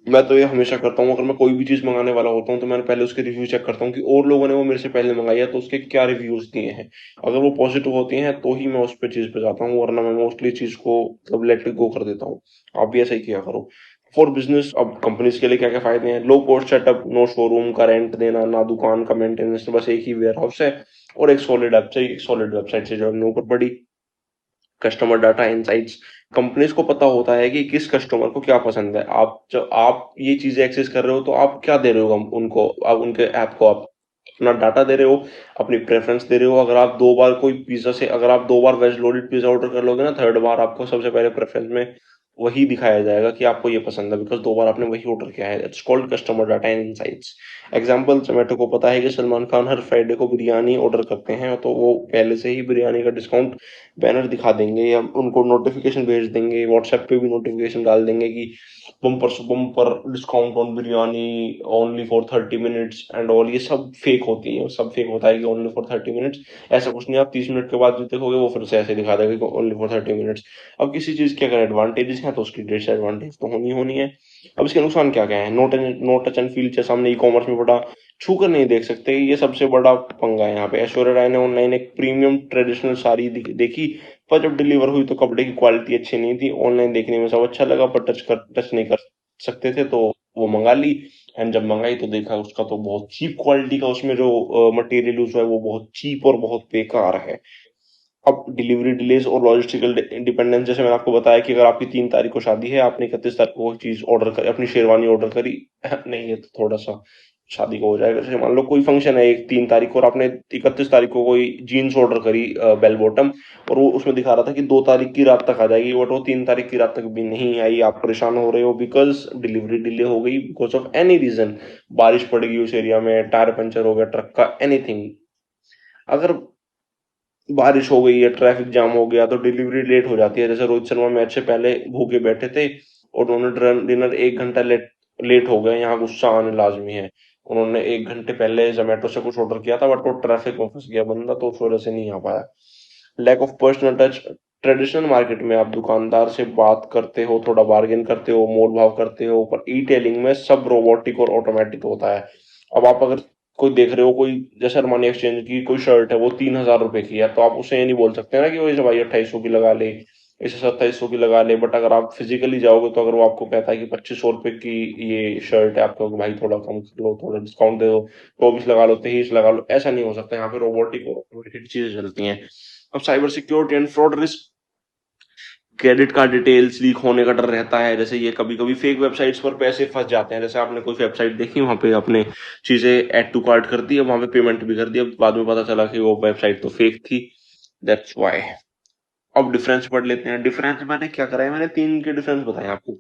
मैं तो ये हमेशा करता हूँ, अगर मैं कोई भी चीज मंगाने वाला होता हूँ तो मैंने पहले उसके रिव्यू चेक करता हूँ कि और लोगों ने वो मेरे से पहले मंगाई है तो उसके क्या रिव्यूज दिए हैं। अगर वो पॉजिटिव होते हैं तो ही मैं उस पर चीज पे जाता हूँ, वरना मैं मोस्टली चीज को मतलब लेट गो कर देता हूँ। आप भी ऐसा ही किया करो। फॉर बिजनेस, अब कंपनीज के लिए क्या क्या फायदे हैं, low cost setup, no showroom का रेंट देना, ना दुकान का मेंटेनेंस, बस एक ही वेयर हाउस है और एक सॉलिड ऐप चाहिए, एक सॉलिड वेबसाइट से जो हमने ऊपर पढ़ी। कस्टमर डाटा इनसाइट्स, कंपनीज को पता होता है कि किस कस्टमर को क्या पसंद है। आप जब आप ये चीजें एक्सेस कर रहे हो तो आप क्या दे रहे हो उनको, आप उनके ऐप को आप अपना डाटा दे रहे हो, अपनी प्रेफरेंस दे रहे हो। अगर आप दो बार कोई पिज्जा से अगर आप दो बार वेज लोडेड पिज्जा ऑर्डर कर लोगे ना, थर्ड बार आपको सबसे पहले प्रेफरेंस में वही दिखाया जाएगा कि आपको ये पसंद है, बिकॉज दो बार आपने वही ऑर्डर किया है। It's called customer data and insights. Example, Zomato को पता है कि सलमान खान हर फ्राइडे को बिरयानी ऑर्डर करते हैं, तो वो पहले से ही बिरयानी का डिस्काउंट बैनर दिखा देंगे या उनको नोटिफिकेशन भेज देंगे, व्हाट्सएप पे भी नोटिफिकेशन डाल देंगे कि बम्पर से bumper discount on biryani only for 30 minutes and all. ये सब फेक होती है, सब फेक होता है कि ओनली फॉर 30 मिनट्स। ऐसा कुछ नहीं, आप 30 मिनट के बाद जो देखोगे वो फिर से ऐसे दिखा देगा कि ओनली फॉर 30 मिनट्स। अब किसी चीज के अगर एडवांटेजेस हैं तो उसकी डिसएडवांटेज तो होनी है। अब इसके नुकसान क्या क्या है? नो टच एंड फील, जैसा हमने ई कॉमर्स में पढ़ा, छू कर नहीं देख सकते, ये सबसे बड़ा पंगा है यहाँ पे। ऐश्वर्या राय ने ऑनलाइन एक प्रीमियम ट्रेडिशनल साड़ी देखी, पर जब डिलीवर हुई तो कपड़े की क्वालिटी अच्छी नहीं थी। ऑनलाइन देखने में सब अच्छा लगा, पर टच नहीं कर सकते थे, तो वो मंगा ली। एंड जब मंगाई तो देखा उसका तो बहुत चीप क्वालिटी का, उसमें जो मटेरियल यूज हुआ है वो बहुत चीप और बहुत बेकार है। अब डिलीवरी डिलेज और लॉजिस्टिकल डिपेंडेंस, जैसे मैंने आपको बताया कि अगर आपकी 3 तारीख को शादी है, आपने 31 तारीख को चीज ऑर्डर करी, अपनी शेरवानी ऑर्डर करी नहीं है तो थोड़ा सा शादी को हो जाएगा। जैसे मान लो कोई फंक्शन है एक 3 तारीख को और आपने 31 तारीख को कोई जीन्स ऑर्डर करी बेल बॉटम, और वो उसमें दिखा रहा था कि 2 तारीख की रात तक आ जाएगी, बट वो 3 तारीख की रात तक भी नहीं आई। आप परेशान हो रहे हो बिकॉज डिलीवरी डिले हो गई बिकॉज ऑफ एनी रीजन। बारिश पड़ गई उस एरिया में, टायर पंचर हो गया ट्रक का, एनीथिंग। अगर बारिश हो गई है, ट्रैफिक जाम हो गया, तो डिलीवरी लेट हो जाती है। जैसे रोहित शर्मा मैच से पहले भूखे बैठे थे और उन्होंने डिनर 1 घंटा लेट हो गया, यहाँ गुस्सा आने लाजमी है। उन्होंने 1 घंटे पहले जोमेटो से कुछ ऑर्डर किया था, बट वो ट्रैफिक में फंस गया बंदा, तो उस वजह से नहीं आ पाया। Lack of personal touch, traditional market में आप दुकानदार से बात करते हो, थोड़ा बार्गेन करते हो, मोल भाव करते हो, पर ई टेलिंग में सब रोबोटिक और ऑटोमेटिक होता है। अब आप अगर कोई देख रहे हो, कोई जैसे अरमानी एक्सचेंज की कोई शर्ट है वो 3,000 रुपए की है, तो आप उसे ये नहीं बोल सकते ना कि वो भाई 2800 की लगा ले, इसे 2700 की लगा ले। बट अगर आप फिजिकली जाओगे तो अगर वो आपको कहता है कि 2500 रुपए की ये शर्ट है, आपको भाई थोड़ा कम कर लो, थोड़ा डिस्काउंट दे दो, 24 लगा लो, 23 लगा लो, ऐसा नहीं हो सकता। यहाँ पे रोबोटिक और ऑटोमेटेड चीजें चलती हैं। अब cyber security and fraud risk, credit card details leak होने का डर रहता है। जैसे ये कभी कभी फेक वेबसाइट्स पर पैसे फंस जाते हैं। जैसे आपने कोई वेबसाइट देखी, वहां पे आपने चीजें ऐड टू कार्ट कर दी, वहां पे पेमेंट भी कर दी, अब बाद में पता चला कि वो वेबसाइट तो फेक थी। That's why. अब डिफरेंस पढ़ लेते हैं। डिफरेंस मैंने क्या करा है, मैंने 3 के डिफरेंस बताए आपको।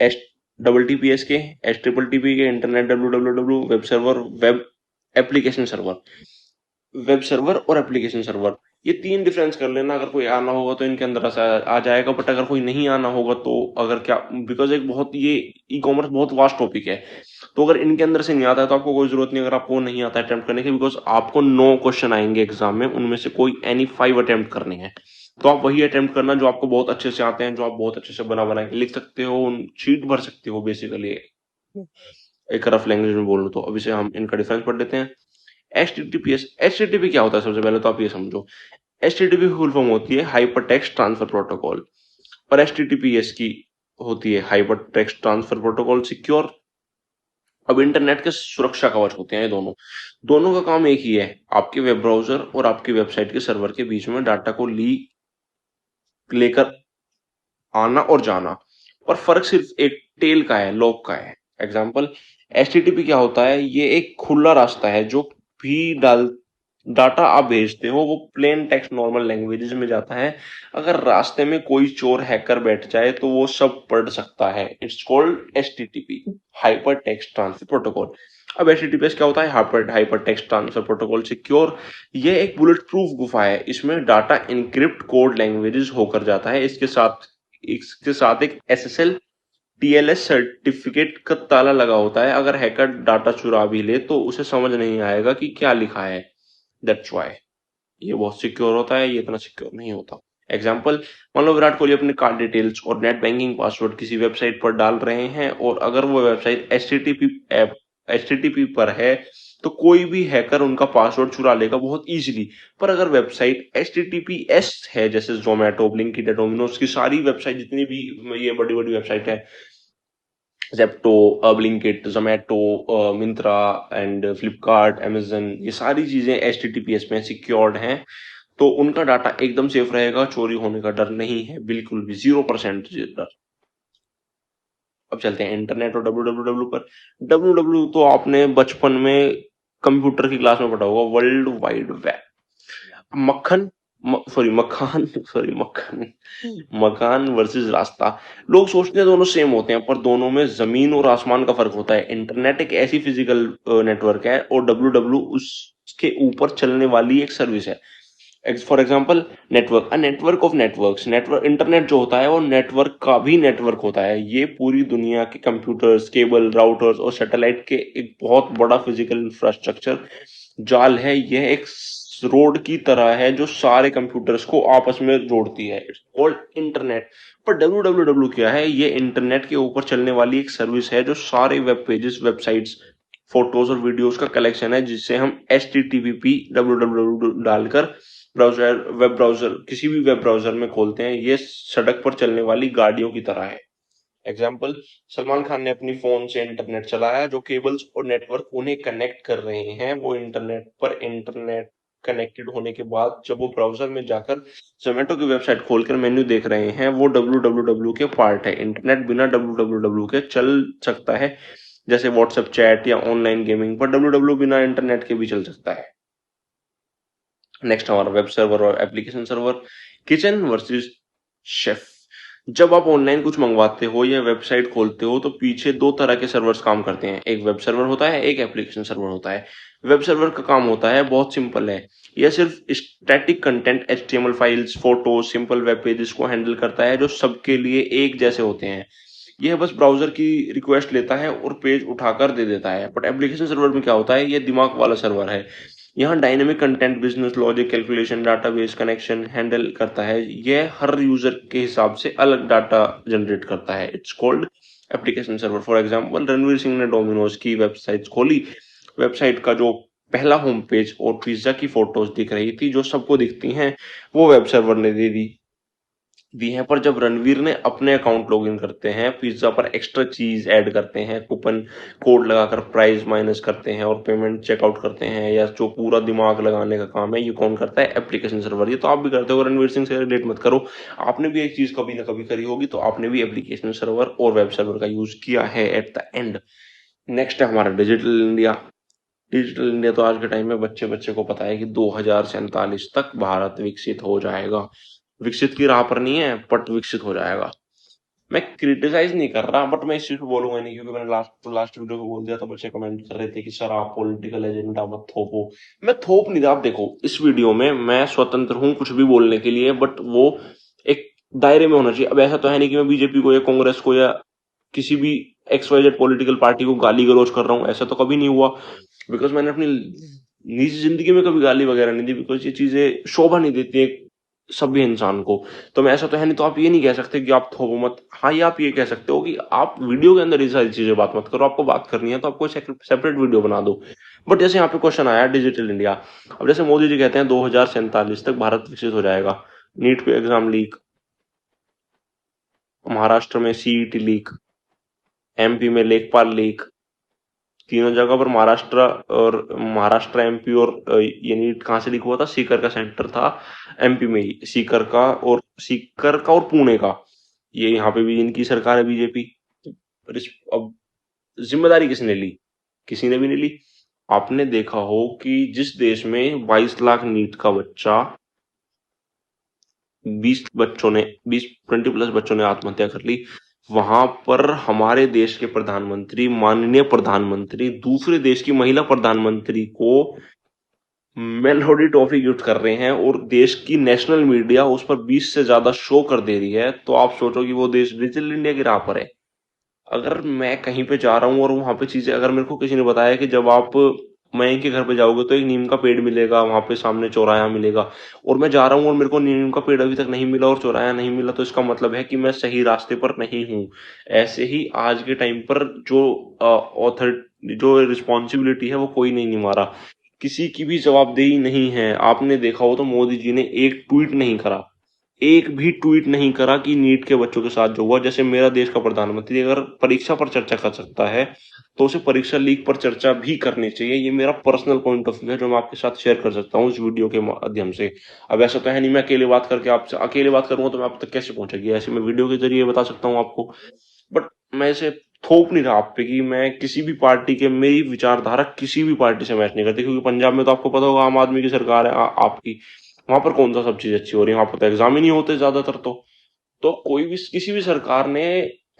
एच डबल टीपीएस के, एच ट्रिपल टीपी के, internet W, web server, web application server, web server और एप्लीकेशन सर्वर। ये 3 डिफरेंस कर लेना। अगर कोई आना होगा तो इनके अंदर आ जाएगा, बट अगर कोई नहीं आना होगा तो अगर क्या, बिकॉज एक बहुत ये ई कॉमर्स बहुत वास्ट टॉपिक है, तो अगर इनके अंदर से नहीं आता है तो आपको कोई जरूरत नहीं। अगर आपको नहीं आता है अटेम्प्ट करने की, बिकॉज आपको 9 क्वेश्चन आएंगे एग्जाम में, उनमें से कोई एनी 5 अटेम्प्ट करने हैं, तो आप वही अटेम्प्ट करना जो आपको बहुत अच्छे से आते हैं, जो आप बहुत अच्छे से बना के लिख सकते हो, शीट भर सकते हो बेसिकली, एक रफ लैंग्वेज में बोलूं तो। अब इसे हम इनका डिफरेंस पढ़ लेते हैं। एचटीटीपीएस, एचटीटीपी क्या होता है? सबसे पहले तो आप ये समझो, एचटीटीपी की फुल फॉर्म होती है हाइपर टेक्स्ट ट्रांसफर प्रोटोकॉल, और एचटीटीपीएस की होती है hyper text transfer protocol secure. अब इंटरनेट के सुरक्षा कवच होते हैं ये दोनों, दोनों का काम एक ही है, आपके वेब ब्राउजर और आपकी वेबसाइट के सर्वर के बीच में डाटा को लेकर आना और जाना। पर फर्क सिर्फ एक टेल का है, लॉक का है। एग्जाम्पल, एचटीटीपी क्या होता है? ये एक खुला रास्ता है, जो भी डाटा आप भेजते हो वो प्लेन टेक्स्ट नॉर्मल लैंग्वेजेस में जाता है। अगर रास्ते में कोई चोर हैकर बैठ जाए तो वो सब पढ़ सकता है। It's called HTTP, hyper text transfer protocol. अब एचटीटीपीएस क्या होता है? Hyper text transfer protocol secure. ये एक बुलेट प्रूफ गुफा है, इसमें डाटा इनक्रिप्ट कोड लैंग्वेजेस होकर जाता है। इसके साथ एक एसएसएल टीएलएस सर्टिफिकेट का ताला लगा होता है। अगर हैकर डाटा चुरा भी ले तो उसे समझ नहीं आएगा कि क्या लिखा है। दैट्स व्हाई ये बहुत सिक्योर होता है, ये इतना सिक्योर नहीं होता। एग्जाम्पल, मान लो विराट कोहली अपने कार्ड डिटेल्स और नेट बैंकिंग पासवर्ड किसी वेबसाइट पर डाल रहे हैं, और अगर वो वेबसाइट एचटीटीपी पर है तो कोई भी हैकर उनका पासवर्ड चुरा लेगा बहुत इजीली। पर अगर वेबसाइट एचटीटीपीएस है, जैसे जोमेटो, ब्लिंकिट, डोमिनोज की सारी वेबसाइट, जितनी भी ये बड़ी बड़ी वेबसाइट है, Zepto, Blinkit, Zomato, Myntra and Flipkart, Amazon, ये सारी चीजें एचटीटीपीएस में सिक्योर्ड हैं, तो उनका डाटा एकदम सेफ रहेगा, चोरी होने का डर नहीं है, बिल्कुल भी 0% डर। अब चलते हैं इंटरनेट और डब्ल्यू पर। डब्ल्यू तो आपने बचपन में कंप्यूटर की क्लास में पढ़ा होगा, वर्ल्ड वाइड वेब। मक्खन सॉरी मक्खान सॉरी मक्खन मकान वर्सेस रास्ता। लोग सोचते हैं दोनों सेम होते हैं, पर दोनों में जमीन और आसमान का फर्क होता है। इंटरनेट एक ऐसी फिजिकल नेटवर्क है और डब्ल्यू उसके ऊपर चलने वाली एक सर्विस है। For example network, a network of networks. Network internet जो होता है वो नेटवर्क का भी नेटवर्क होता है। ये पूरी दुनिया के कंप्यूटर्स, केबल, राउटर्स और सैटेलाइट के एक बहुत बड़ा फिजिकल इंफ्रास्ट्रक्चर जाल है। यह एक रोड की तरह है जो सारे कंप्यूटर्स को आपस में जोड़ती है। It's called internet. पर डब्ल्यू क्या है? ये इंटरनेट के ऊपर चलने वाली एक सर्विस है जो सारे वेब पेजेस, वेबसाइट्स, फोटोज और वीडियोस का कलेक्शन है, जिससे हम HTTP www डालकर वेब ब्राउजर, किसी भी वेब ब्राउजर में खोलते हैं। ये सड़क पर चलने वाली गाड़ियों की तरह है। एग्जाम्पल, सलमान खान ने अपनी फोन से इंटरनेट चलाया, जो केबल्स और नेटवर्क उन्हें कनेक्ट कर रहे हैं। वो इंटरनेट कनेक्टेड होने के बाद जब वो ब्राउजर में जाकर जोमेटो की वेबसाइट खोलकर मेन्यू देख रहे हैं, वो डब्ल्यू के पार्ट है। इंटरनेट बिना डब्ल्यू के चल सकता है, जैसे व्हाट्सएप चैट या ऑनलाइन गेमिंग, पर डब्ल्यू बिना इंटरनेट के भी चल सकता है। नेक्स्ट हमारा वेब सर्वर और application server. Kitchen versus chef. जब आप ऑनलाइन कुछ मंगवाते हो या वेबसाइट खोलते हो तो पीछे दो तरह के सर्वर्स काम करते हैं। एक वेब सर्वर होता है, एक एप्लीकेशन सर्वर होता है। वेब सर्वर का काम होता है, बहुत सिंपल है। यह सिर्फ static content, HTML files, photo, simple web pages को हैंडल करता है, जो सबके लिए एक जैसे होते हैं। यह बस ब्राउजर की रिक्वेस्ट लेता है और पेज उठाकर दे देता है। बट एप्लीकेशन सर्वर में क्या होता है? यह दिमाग वाला सर्वर है। यहाँ dynamic content, business logic, calculation, database connection handle करता है। यह हर यूजर के हिसाब से अलग डाटा जनरेट करता है। It's called application server. For example, Ranveer Singh ने डोमिनोज की वेबसाइट खोली। वेबसाइट का जो पहला होम पेज और पिज्जा की फोटोज दिख रही थी, जो सबको दिखती हैं, वो वेब सर्वर ने दे दी है। पर जब रणवीर ने अपने अकाउंट लॉगिन करते हैं, पिज्जा पर एक्स्ट्रा चीज ऐड करते हैं, कूपन कोड लगाकर प्राइस माइनस करते हैं और पेमेंट चेकआउट करते हैं, या जो पूरा दिमाग लगाने का काम है, ये कौन करता है? Application server. ये तो आप भी करते हो, रणवीर सिंह से रिलेट मत करो। आपने भी एक चीज कभी ना कभी करी होगी, तो आपने भी एप्लीकेशन सर्वर और वेब सर्वर का यूज किया है एट द एंड। नेक्स्ट है हमारा डिजिटल इंडिया। डिजिटल इंडिया तो आज के टाइम में बच्चे बच्चे को पता है कि 2047 तक भारत विकसित हो जाएगा। विकसित की राह पर नहीं है, बट विकसित हो जाएगा। मैं क्रिटिसाइज नहीं कर रहा, बट मैं इस चीज को बोलूंगा नहीं, क्योंकि मैंने लास्ट वीडियो को बोल दिया था। बच्चे कमेंट कर रहे थे कि सर आप पॉलिटिकल एजेंडा मत थोपो। मैं थोप नहीं रहा। आप देखो, इस वीडियो में मैं स्वतंत्र हूँ कुछ भी बोलने के लिए, बट वो एक दायरे में होना चाहिए। अब ऐसा तो है नहीं कि मैं बीजेपी को या कांग्रेस को या किसी भी XYZ पॉलिटिकल पार्टी को गाली गलौज कर रहा हूँ। ऐसा तो कभी नहीं हुआ, बिकॉज मैंने अपनी निजी जिंदगी में कभी गाली वगैरह नहीं दी, बिकॉज ये चीजें शोभा नहीं देती है सभी इंसान को। तो मैं ऐसा तो है नहीं, तो आप ये नहीं कह सकते कि आप थोपो मत। हाँ, ये आप ये कह सकते हो कि आप वीडियो के अंदर ये सारी चीजें बात मत करो। आपको बात करनी है तो आपको सेपरेट वीडियो बना दो। बट जैसे यहाँ पे क्वेश्चन आया डिजिटल इंडिया। अब जैसे मोदी जी कहते हैं 2047 तक भारत विकसित हो जाएगा। नीट पे एग्जाम लीक, महाराष्ट्र में CET लीक, MP में लेखपाल लीक, तीनों जगह पर महाराष्ट्र MP और ये नीट कहाँ से लीक हुआ था? सीकर का सेंटर था, MP में ही। सीकर का और पुणे का। ये यहाँ पे भी इनकी सरकार है, बीजेपी। अब जिम्मेदारी किसने ली? किसी ने भी नहीं ली। आपने देखा हो कि जिस देश में 22 लाख नीट का बच्चा, 20 प्लस बच्चों ने आत्महत्या कर ली, वहां पर हमारे देश के प्रधानमंत्री, माननीय प्रधानमंत्री, दूसरे देश की महिला प्रधानमंत्री को मेलोडी ट्रॉफी गिफ्ट कर रहे हैं, और देश की नेशनल मीडिया उस पर 20 से ज्यादा शो कर दे रही है। तो आप सोचो कि वो देश डिजिटल इंडिया की राह पर है। अगर मैं कहीं पे जा रहा हूँ और वहां पे चीजें, अगर मेरे को किसी ने बताया कि जब आप मैं के घर पे जाओगे तो एक नीम का पेड़ मिलेगा, वहां पे सामने चौराया मिलेगा, और मैं जा रहा हूँ और मेरे को नीम का पेड़ अभी तक नहीं मिला और चौराया नहीं मिला, तो इसका मतलब है कि मैं सही रास्ते पर नहीं हूँ। ऐसे ही आज के टाइम पर जो रिस्पॉन्सिबिलिटी है वो कोई नहीं निभा रहा। किसी की भी जवाबदेही नहीं है। आपने देखा हो तो मोदी जी ने एक ट्वीट नहीं करा, एक भी ट्वीट नहीं करा कि नीट के बच्चों के साथ जो हुआ। जैसे मेरा देश का प्रधानमंत्री अगर परीक्षा पर चर्चा कर सकता है तो उसे परीक्षा लीक पर चर्चा भी करनी चाहिए। ये मेरा पर्सनल पॉइंट ऑफ व्यू है जो मैं आपके साथ शेयर कर सकता हूँ इस वीडियो के माध्यम से। अब ऐसा तो है नहीं मैं अकेले बात करके आपसे अकेले बात करूंगा तो मैं आप तक कैसे पहुंचेगी, ऐसे मैं वीडियो के जरिए बता सकता हूँ आपको। बट मैं इसे थोप नहीं रहा आप पे कि मैं किसी भी पार्टी के, मेरी विचारधारा किसी भी पार्टी से मैच नहीं करती, क्योंकि पंजाब में तो आपको पता होगा आम आदमी की सरकार है आपकी। वहां पर कौन सा सब चीज अच्छी हो रही है, वहां पर तो एग्जाम ही नहीं होते ज्यादातर। तो कोई भी किसी भी सरकार ने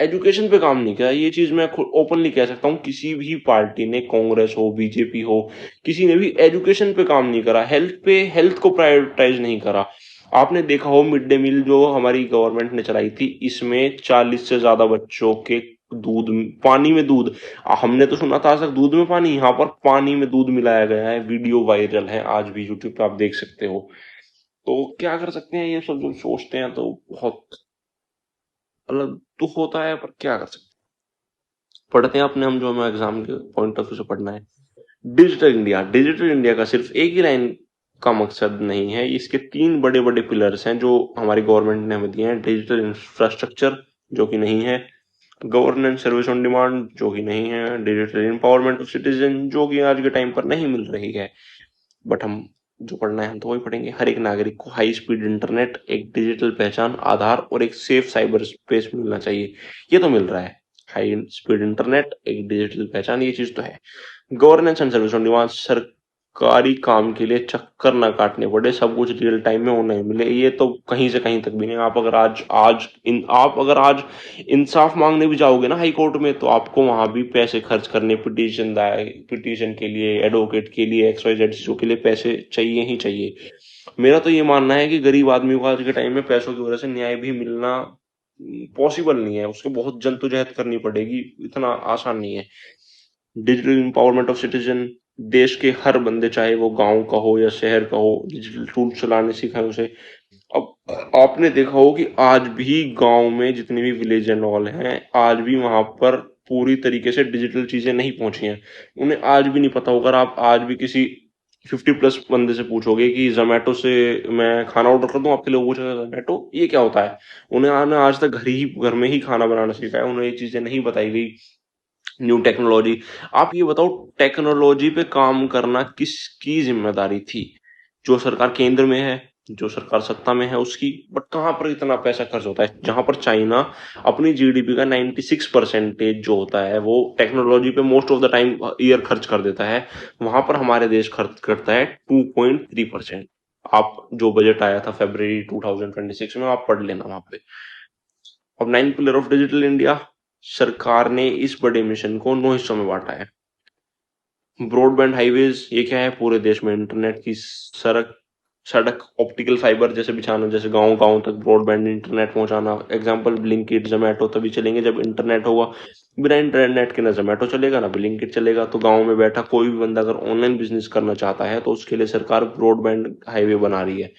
एजुकेशन पे काम नहीं किया, ये चीज मैं ओपनली कह सकता हूँ। किसी भी पार्टी ने, कांग्रेस हो, बीजेपी हो, किसी ने भी एजुकेशन पे काम नहीं करा, हेल्थ को प्रायोरिटाइज नहीं करा। आपने देखा हो मिड डे मील जो हमारी गवर्नमेंट ने चलाई थी, इसमें 40 से ज्यादा बच्चों के दूध, पानी में दूध, हमने तो सुना था आज तक दूध में पानी, यहाँ पर पानी में दूध मिलाया गया है। वीडियो वायरल है, आज भी यूट्यूब पे आप देख सकते हो। तो क्या कर सकते हैं, ये सब जो सोचते हैं तो बहुत मतलब दुख होता है, पर क्या कर सकते हैं। पढ़ते हैं अपने हम, जो हमें एग्जाम के पॉइंट ऑफ व्यू से पढ़ना है। डिजिटल इंडिया का सिर्फ एक ही लाइन का मकसद नहीं है, इसके 3 बड़े बड़े पिलर्स हैं जो हमारी गवर्नमेंट ने हमें दिए हैं। डिजिटल इंफ्रास्ट्रक्चर जो कि नहीं है, गवर्नेंस सर्विस ऑन डिमांड जो कि नहीं है, डिजिटल एम्पावरमेंट ऑफ सिटीजन जो कि आज के टाइम पर नहीं मिल रही है। बट हम जो पढ़ना है हम तो वही पढ़ेंगे। हर एक नागरिक को हाई स्पीड इंटरनेट, एक डिजिटल पहचान आधार और एक सेफ साइबर स्पेस मिलना चाहिए। ये तो मिल रहा है, हाई स्पीड इंटरनेट, एक डिजिटल पहचान, ये चीज तो है। Governance and service on demand, सरकारी काम के लिए चक्कर ना काटने पड़े, सब कुछ रियल टाइम में होना ही मिले, ये तो कहीं से कहीं तक भी नहीं। आप अगर आज इंसाफ मांगने भी जाओगे ना हाई कोर्ट में, तो आपको वहां भी पैसे खर्च करने, पिटीशन के लिए, एडवोकेट के लिए, XYZ चीजों के लिए पैसे चाहिए ही चाहिए। मेरा तो ये मानना है कि गरीब आदमी को आज के टाइम में पैसों की वजह से न्याय भी मिलना पॉसिबल नहीं है, उसको बहुत जद्दोजहद करनी पड़ेगी, इतना आसान नहीं है। डिजिटल एम्पावरमेंट ऑफ सिटीजन, देश के हर बंदे, चाहे वो गांव का हो या शहर का हो, डिजिटल टूल चलाने सिखाए उसे। अब आपने देखा हो कि आज भी गांव में जितने भी विलेज एंड ऑल हैं, आज भी वहां पर पूरी तरीके से डिजिटल चीजें नहीं पहुंची हैं। उन्हें आज भी नहीं पता होगा। आप आज भी किसी 50+ बंदे से पूछोगे कि जोमेटो से मैं खाना ऑर्डर कर दूं, आपके लिए वो पूछेगा जोमेटो ये क्या होता है। उन्हें आने आज तक घर में ही खाना बनाना सीखा है, उन्हें ये चीजें नहीं बताई गई। न्यू टेक्नोलॉजी, आप ये बताओ टेक्नोलॉजी पे काम करना किसकी जिम्मेदारी थी? जो सरकार केंद्र में है, जो सरकार सत्ता में है उसकी। बट कहां पर इतना पैसा खर्च होता है? जहां पर चाइना अपनी जीडीपी का 96% जो होता है वो टेक्नोलॉजी पे most of the time year खर्च कर देता है, वहां पर हमारे देश खर्च करता है 2.3%। आप जो बजट आया था फरवरी 2026 में, आप पढ़ लेना वहां पे। अब 9 पिलर ऑफ डिजिटल इंडिया, सरकार ने इस बड़े मिशन को 9 हिस्सों में बांटा है। ब्रॉडबैंड हाईवेज, ये क्या है? पूरे देश में इंटरनेट की सड़क ऑप्टिकल फाइबर जैसे बिछाना, जैसे गांव गांव तक ब्रॉडबैंड इंटरनेट पहुंचाना। एग्जांपल ब्लिंकिट, जोमेटो तभी चलेंगे जब इंटरनेट होगा। बिना इंटरनेट के ना जोमेटो चलेगा ना ब्लिंकिट चलेगा। तो गांव में बैठा कोई भी बंदा अगर ऑनलाइन बिजनेस करना चाहता है तो उसके लिए सरकार ब्रॉडबैंड हाईवे बना रही है।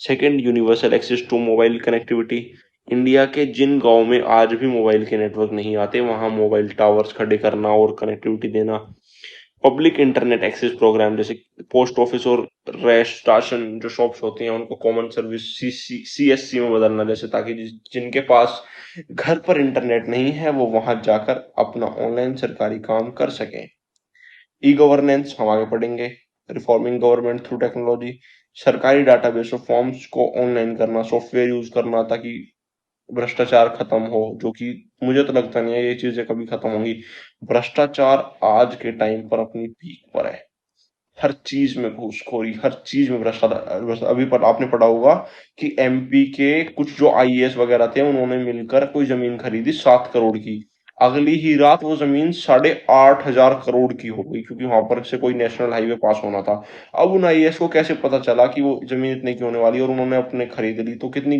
Second, universal access to mobile connectivity. India के जिन गांव में आज भी मोबाइल के नेटवर्क नहीं आते, वहां मोबाइल टावर्स खड़े करना और कनेक्टिविटी देना। पब्लिक इंटरनेट एक्सेस प्रोग्राम, जैसे पोस्ट ऑफिस और राशन जो शॉप्स होती हैं उनको कॉमन सर्विस CSC में बदलना, जैसे ताकि जिनके पास घर पर इंटरनेट नहीं है वो वहां जाकर अपना ऑनलाइन सरकारी काम कर सकें। ई गवर्नेंस हम आगे पढ़ेंगे। रिफॉर्मिंग गवर्नमेंट थ्रू टेक्नोलॉजी, सरकारी डाटाबेस और फॉर्म्स को ऑनलाइन करना, सॉफ्टवेयर यूज करना ताकि भ्रष्टाचार खत्म हो, जो कि मुझे तो लगता नहीं है ये चीजें कभी खत्म होंगी। भ्रष्टाचार आज के टाइम पर अपनी पीक पर है। हर चीज में घूसखोरी, हर चीज में भ्रष्टाचार। अभी पर आपने पढ़ा होगा कि MP के कुछ जो IAS वगैरह थे उन्होंने मिलकर कोई जमीन खरीदी 7 करोड़ की। अगली ही रात वो जमीन 8,500 करोड़ की हो गई, क्योंकि वहां पर से कोई नेशनल हाईवे पास होना था। अब उन IAS को कैसे पता चला कि वो जमीन इतने की होने वाली है और उन्होंने अपने खरीद ली? तो कितनी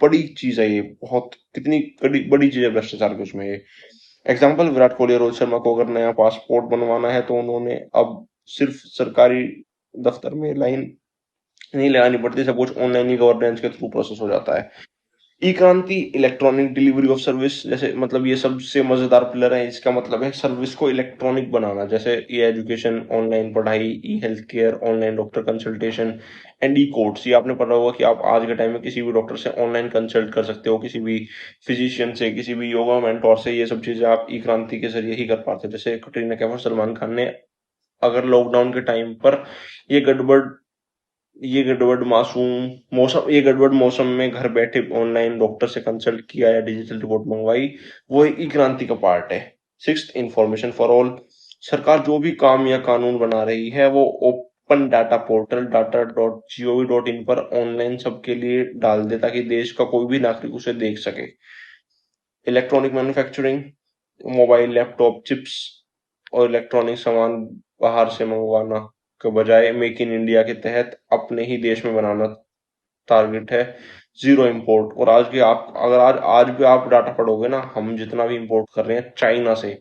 बड़ी चीज है ये, बहुत कितनी बड़ी बड़ी चीज है भ्रष्टाचार की उसमें ये। एग्जाम्पल, विराट कोहली और रोहित शर्मा को अगर नया पासपोर्ट बनवाना है तो उन्होंने अब सिर्फ सरकारी दफ्तर में लाइन नहीं लगानी पड़ती, सब कुछ ऑनलाइन ही गवर्नेंस के थ्रू प्रोसेस हो जाता है। ई क्रांति, इलेक्ट्रॉनिक डिलीवरी ऑफ सर्विस, जैसे मतलब ये सबसे मजेदार पिलर है। इसका मतलब है सर्विस को इलेक्ट्रॉनिक बनाना, जैसे ई एजुकेशन, ऑनलाइन पढ़ाई, e health care, online doctor consultation, and e codes, ये आपने पढ़ा होगा कि आप आज के टाइम में किसी भी डॉक्टर से ऑनलाइन कंसल्ट कर सकते हो, किसी भी फिजिशियन से, किसी भी योगा मेंटोर से, ये सब चीजें आप ई क्रांति के जरिए ही कर पाते हैं। जैसे कटरीना कैफ और सलमान खान ने अगर लॉकडाउन के टाइम पर ये गड़बड़ ये गड़बड़ मासूम मौसम ये गड़बड़ मौसम में घर बैठे ऑनलाइन डॉक्टर से कंसल्ट किया या डिजिटल रिपोर्ट मंगवाई, वो एक ई क्रांति का पार्ट है। Sixth, information for all. सरकार जो भी काम या कानून बना रही है वो ओपन डाटा पोर्टल data.gov.in पर ऑनलाइन सबके लिए डाल दे, ताकि देश का कोई भी नागरिक उसे देख सके। Electronic manufacturing, mobile, laptop, chips और इलेक्ट्रॉनिक सामान बाहर से मंगवाना के बजाय मेक इन इंडिया के तहत अपने ही देश में बनाना टारगेट है। Zero import. और आज के आप अगर आज भी आप डाटा पढ़ोगे ना, हम जितना भी इंपोर्ट कर रहे हैं चाइना से,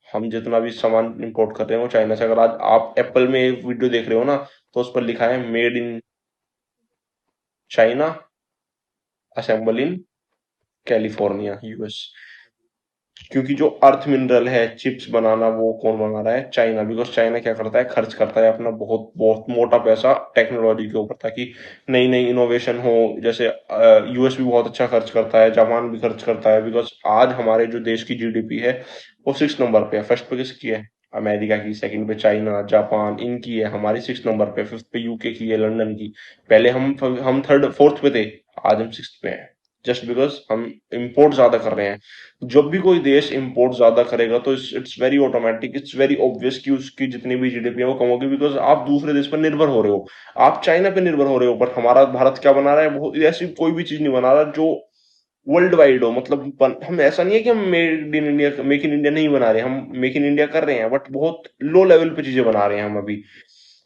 हम जितना भी सामान इंपोर्ट कर रहे हैं वो चाइना से। अगर आज आप एप्पल में एक वीडियो देख रहे हो ना, तो उस पर लिखा है made in China, assemble in California, US. क्योंकि जो अर्थ मिनरल है, चिप्स बनाना, वो कौन बना रहा है? चाइना। बिकॉज चाइना क्या करता है, खर्च करता है अपना बहुत बहुत मोटा पैसा टेक्नोलॉजी के ऊपर, ताकि नई नई इनोवेशन हो। जैसे यूएस भी बहुत अच्छा खर्च करता है, जापान भी खर्च करता है। बिकॉज आज हमारे जो देश की जीडीपी है वो 6 नंबर पे है। फर्स्ट पे किसकी है? अमेरिका की। सेकंड पे चाइना, जापान, इनकी है। हमारी 6 नंबर पे। फिफ्थ पे यूके की है, लंदन की। पहले हम थर्ड फोर्थ पे थे, आज हम सिक्स पे हैं। जस्ट बिकॉज हम इंपोर्ट ज्यादा कर रहे हैं। जब भी कोई देश इंपोर्ट ज्यादा करेगा तो it's very automatic, it's very obvious कि उसकी जितनी भी जीडीपी है वो कम होगी। बिकॉज आप दूसरे देश पर निर्भर हो रहे हो, आप चाइना पे निर्भर हो रहे हो। पर हमारा भारत क्या बना रहा है? बहुत ऐसी कोई भी चीज नहीं बना रहा जो वर्ल्ड वाइड हो। मतलब हम ऐसा नहीं है कि हम मेक इन इंडिया नहीं बना रहे, हम मेक इन इंडिया कर रहे हैं, बट बहुत लो लेवल पे चीजें बना रहे हैं हम अभी।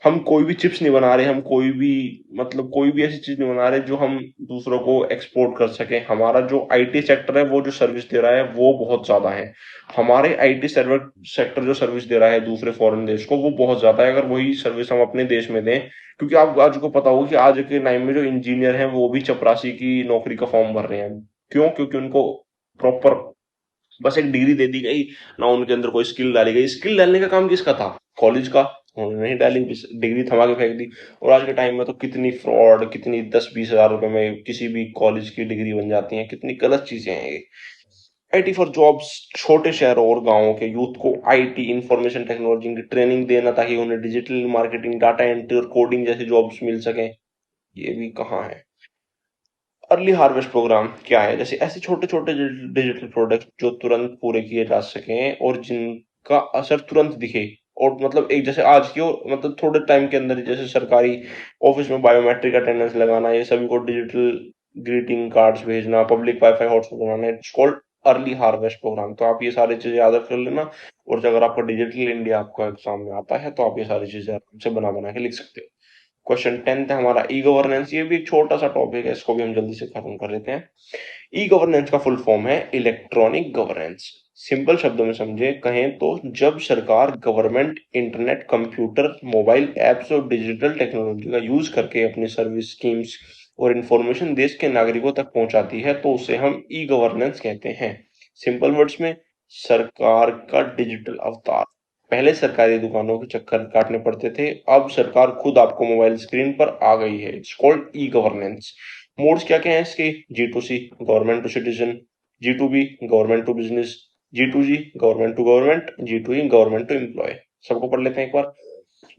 हम कोई भी चिप्स नहीं बना रहे, हम कोई भी मतलब कोई भी ऐसी चीज नहीं बना रहे जो हम दूसरों को एक्सपोर्ट कर सके। हमारा जो आईटी सेक्टर है वो जो सर्विस दे रहा है वो बहुत ज्यादा है। हमारे आईटी सर्वर सेक्टर जो सर्विस दे रहा है दूसरे फॉरेन देश को, वो बहुत ज्यादा है। अगर वही सर्विस हम अपने देश में दें, क्योंकि आप आज को पता होगा कि आज के टाइम में जो इंजीनियर हैं वो भी चपरासी की नौकरी का फॉर्म भर रहे हैं। क्यों? क्योंकि उनको प्रॉपर बस एक डिग्री दे दी गई ना, उनके अंदर कोई स्किल डाली गई। स्किल डालने का काम किसका था? कॉलेज का। उन्होंने नहीं डाली, डिग्री थमा के फेंक दी। और आज के टाइम में तो कितनी फ्रॉड, कितनी 10-20 हजार रुपए में किसी भी कॉलेज की डिग्री बन जाती है। कितनी गलत चीजें हैं ये। आईटी फॉर जॉब्स, छोटे शहरों और गांवों के यूथ को आईटी इंफॉर्मेशन टेक्नोलॉजी की ट्रेनिंग देना, ताकि उन्हें डिजिटल मार्केटिंग, डाटा एंट्री और कोडिंग जैसी जॉब्स मिल सके। ये भी कहाँ है? अर्ली हार्वेस्ट प्रोग्राम क्या है? जैसे ऐसे छोटे छोटे डिजिटल प्रोडक्ट जो तुरंत पूरे किए जा सकें और जिनका असर तुरंत दिखे। और मतलब एक जैसे आज की, और मतलब थोड़े टाइम के अंदर ही, जैसे सरकारी ऑफिस में बायोमेट्रिक अटेंडेंस लगाना, ये सभी को डिजिटल ग्रीटिंग कार्ड्स भेजना, पब्लिक वाईफाई हॉटस्पॉट बनाना, it's called early harvest program. तो आप ये सारी चीजें याद कर लेना। और जब अगर आपका डिजिटल इंडिया आपका एग्जाम में आता है तो आप ये सारी चीजें आराम से बना बना के लिख सकते हो। क्वेश्चन 10th है हमारा, ई गवर्नेंस। ये भी एक छोटा सा टॉपिक है, इसको भी हम जल्दी से खत्म कर लेते हैं। ई गवर्नेंस का फुल फॉर्म है इलेक्ट्रॉनिक गवर्नेंस। सिंपल शब्दों में समझे कहें तो जब सरकार, government internet, computer, mobile apps और डिजिटल टेक्नोलॉजी का यूज करके अपनी सर्विस, स्कीम्स और इंफॉर्मेशन देश के नागरिकों तक पहुंचाती है, तो उसे हम ई गवर्नेंस कहते हैं। सिंपल वर्ड्स में, सरकार का डिजिटल अवतार। पहले सरकारी दुकानों के चक्कर काटने पड़ते थे, अब सरकार खुद आपको मोबाइल स्क्रीन पर आ गई है। It's called e governance. Modes क्या क्या है इसके? G2C, government to citizen. G2B, government to business. G2G, government to government. G2E, government to employ. सबको पढ़ लेते हैं एक बार।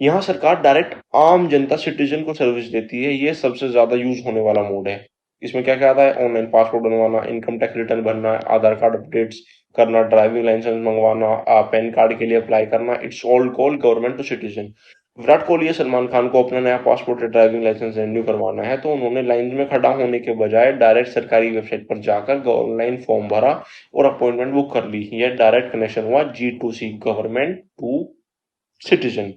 यहाँ सरकार डायरेक्ट आम जनता, सिटीजन को सर्विस देती है। ये सबसे ज्यादा यूज होने वाला मोड है। इसमें क्या क्या आता है? ऑनलाइन पासपोर्ट बनवाना, इनकम टैक्स रिटर्न भरना, आधार कार्ड अपडेट्स करना, ड्राइविंग लाइसेंस मंगवाना, पैन कार्ड के लिए अप्लाई करना। It's all call government to citizen. Virat Kohli या सलमान खान को अपना नया पासपोर्ट या ड्राइविंग लाइसेंस रिन्यू करवाना है, तो उन्होंने लाइन में खड़ा होने के बजाय डायरेक्ट सरकारी वेबसाइट पर जाकर ऑनलाइन फॉर्म भरा और अपॉइंटमेंट बुक कर ली। यह डायरेक्ट कनेक्शन हुआ G2C, government to citizen.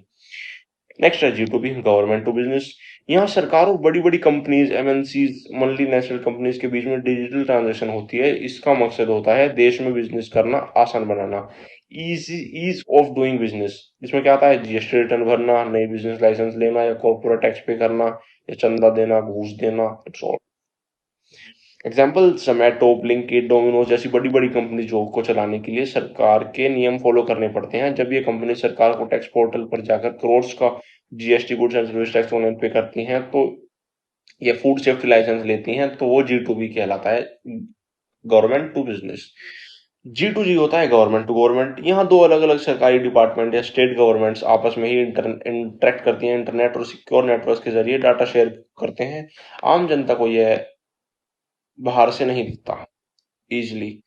Next है G2B, गवर्नमेंट टू बिजनेस। यहाँ सरकार और बड़ी बड़ी कंपनीज, एमएनसीज, मल्टीनेशनल कंपनीज के बीच में डिजिटल ट्रांजैक्शन होती है। इसका मकसद होता है देश में बिजनेस करना आसान बनाना। Ease of doing business. इसमें क्या आता है? जीएसटी रिटर्न भरना, नई बिजनेस लाइसेंस लेना या कॉर्पोरेट टैक्स पे करना या चंदा देना, घूस देना। It's all. Example, Zomato, Blinkit, Domino's जैसी बड़ी बड़ी कंपनी जॉब को चलाने के लिए सरकार के नियम फॉलो करने पड़ते हैं। जब ये कंपनी सरकार को टैक्स पोर्टल पर जाकर करोड़ का GST goods and service tax online पे करती हैं तो ये फूड सेफ्टी लाइसेंस लेती हैं तो वो G2B कहलाता है, गवर्नमेंट टू बिजनेस। G2G होता है गवर्नमेंट टू गवर्नमेंट। यहाँ दो अलग अलग सरकारी डिपार्टमेंट या स्टेट गवर्नमेंट्स आपस में ही इंटरेक्ट करती हैं, इंटरनेट और सिक्योर नेटवर्क के जरिए डाटा शेयर करते हैं। आम जनता को यह बाहर से नहीं दिखता इजली।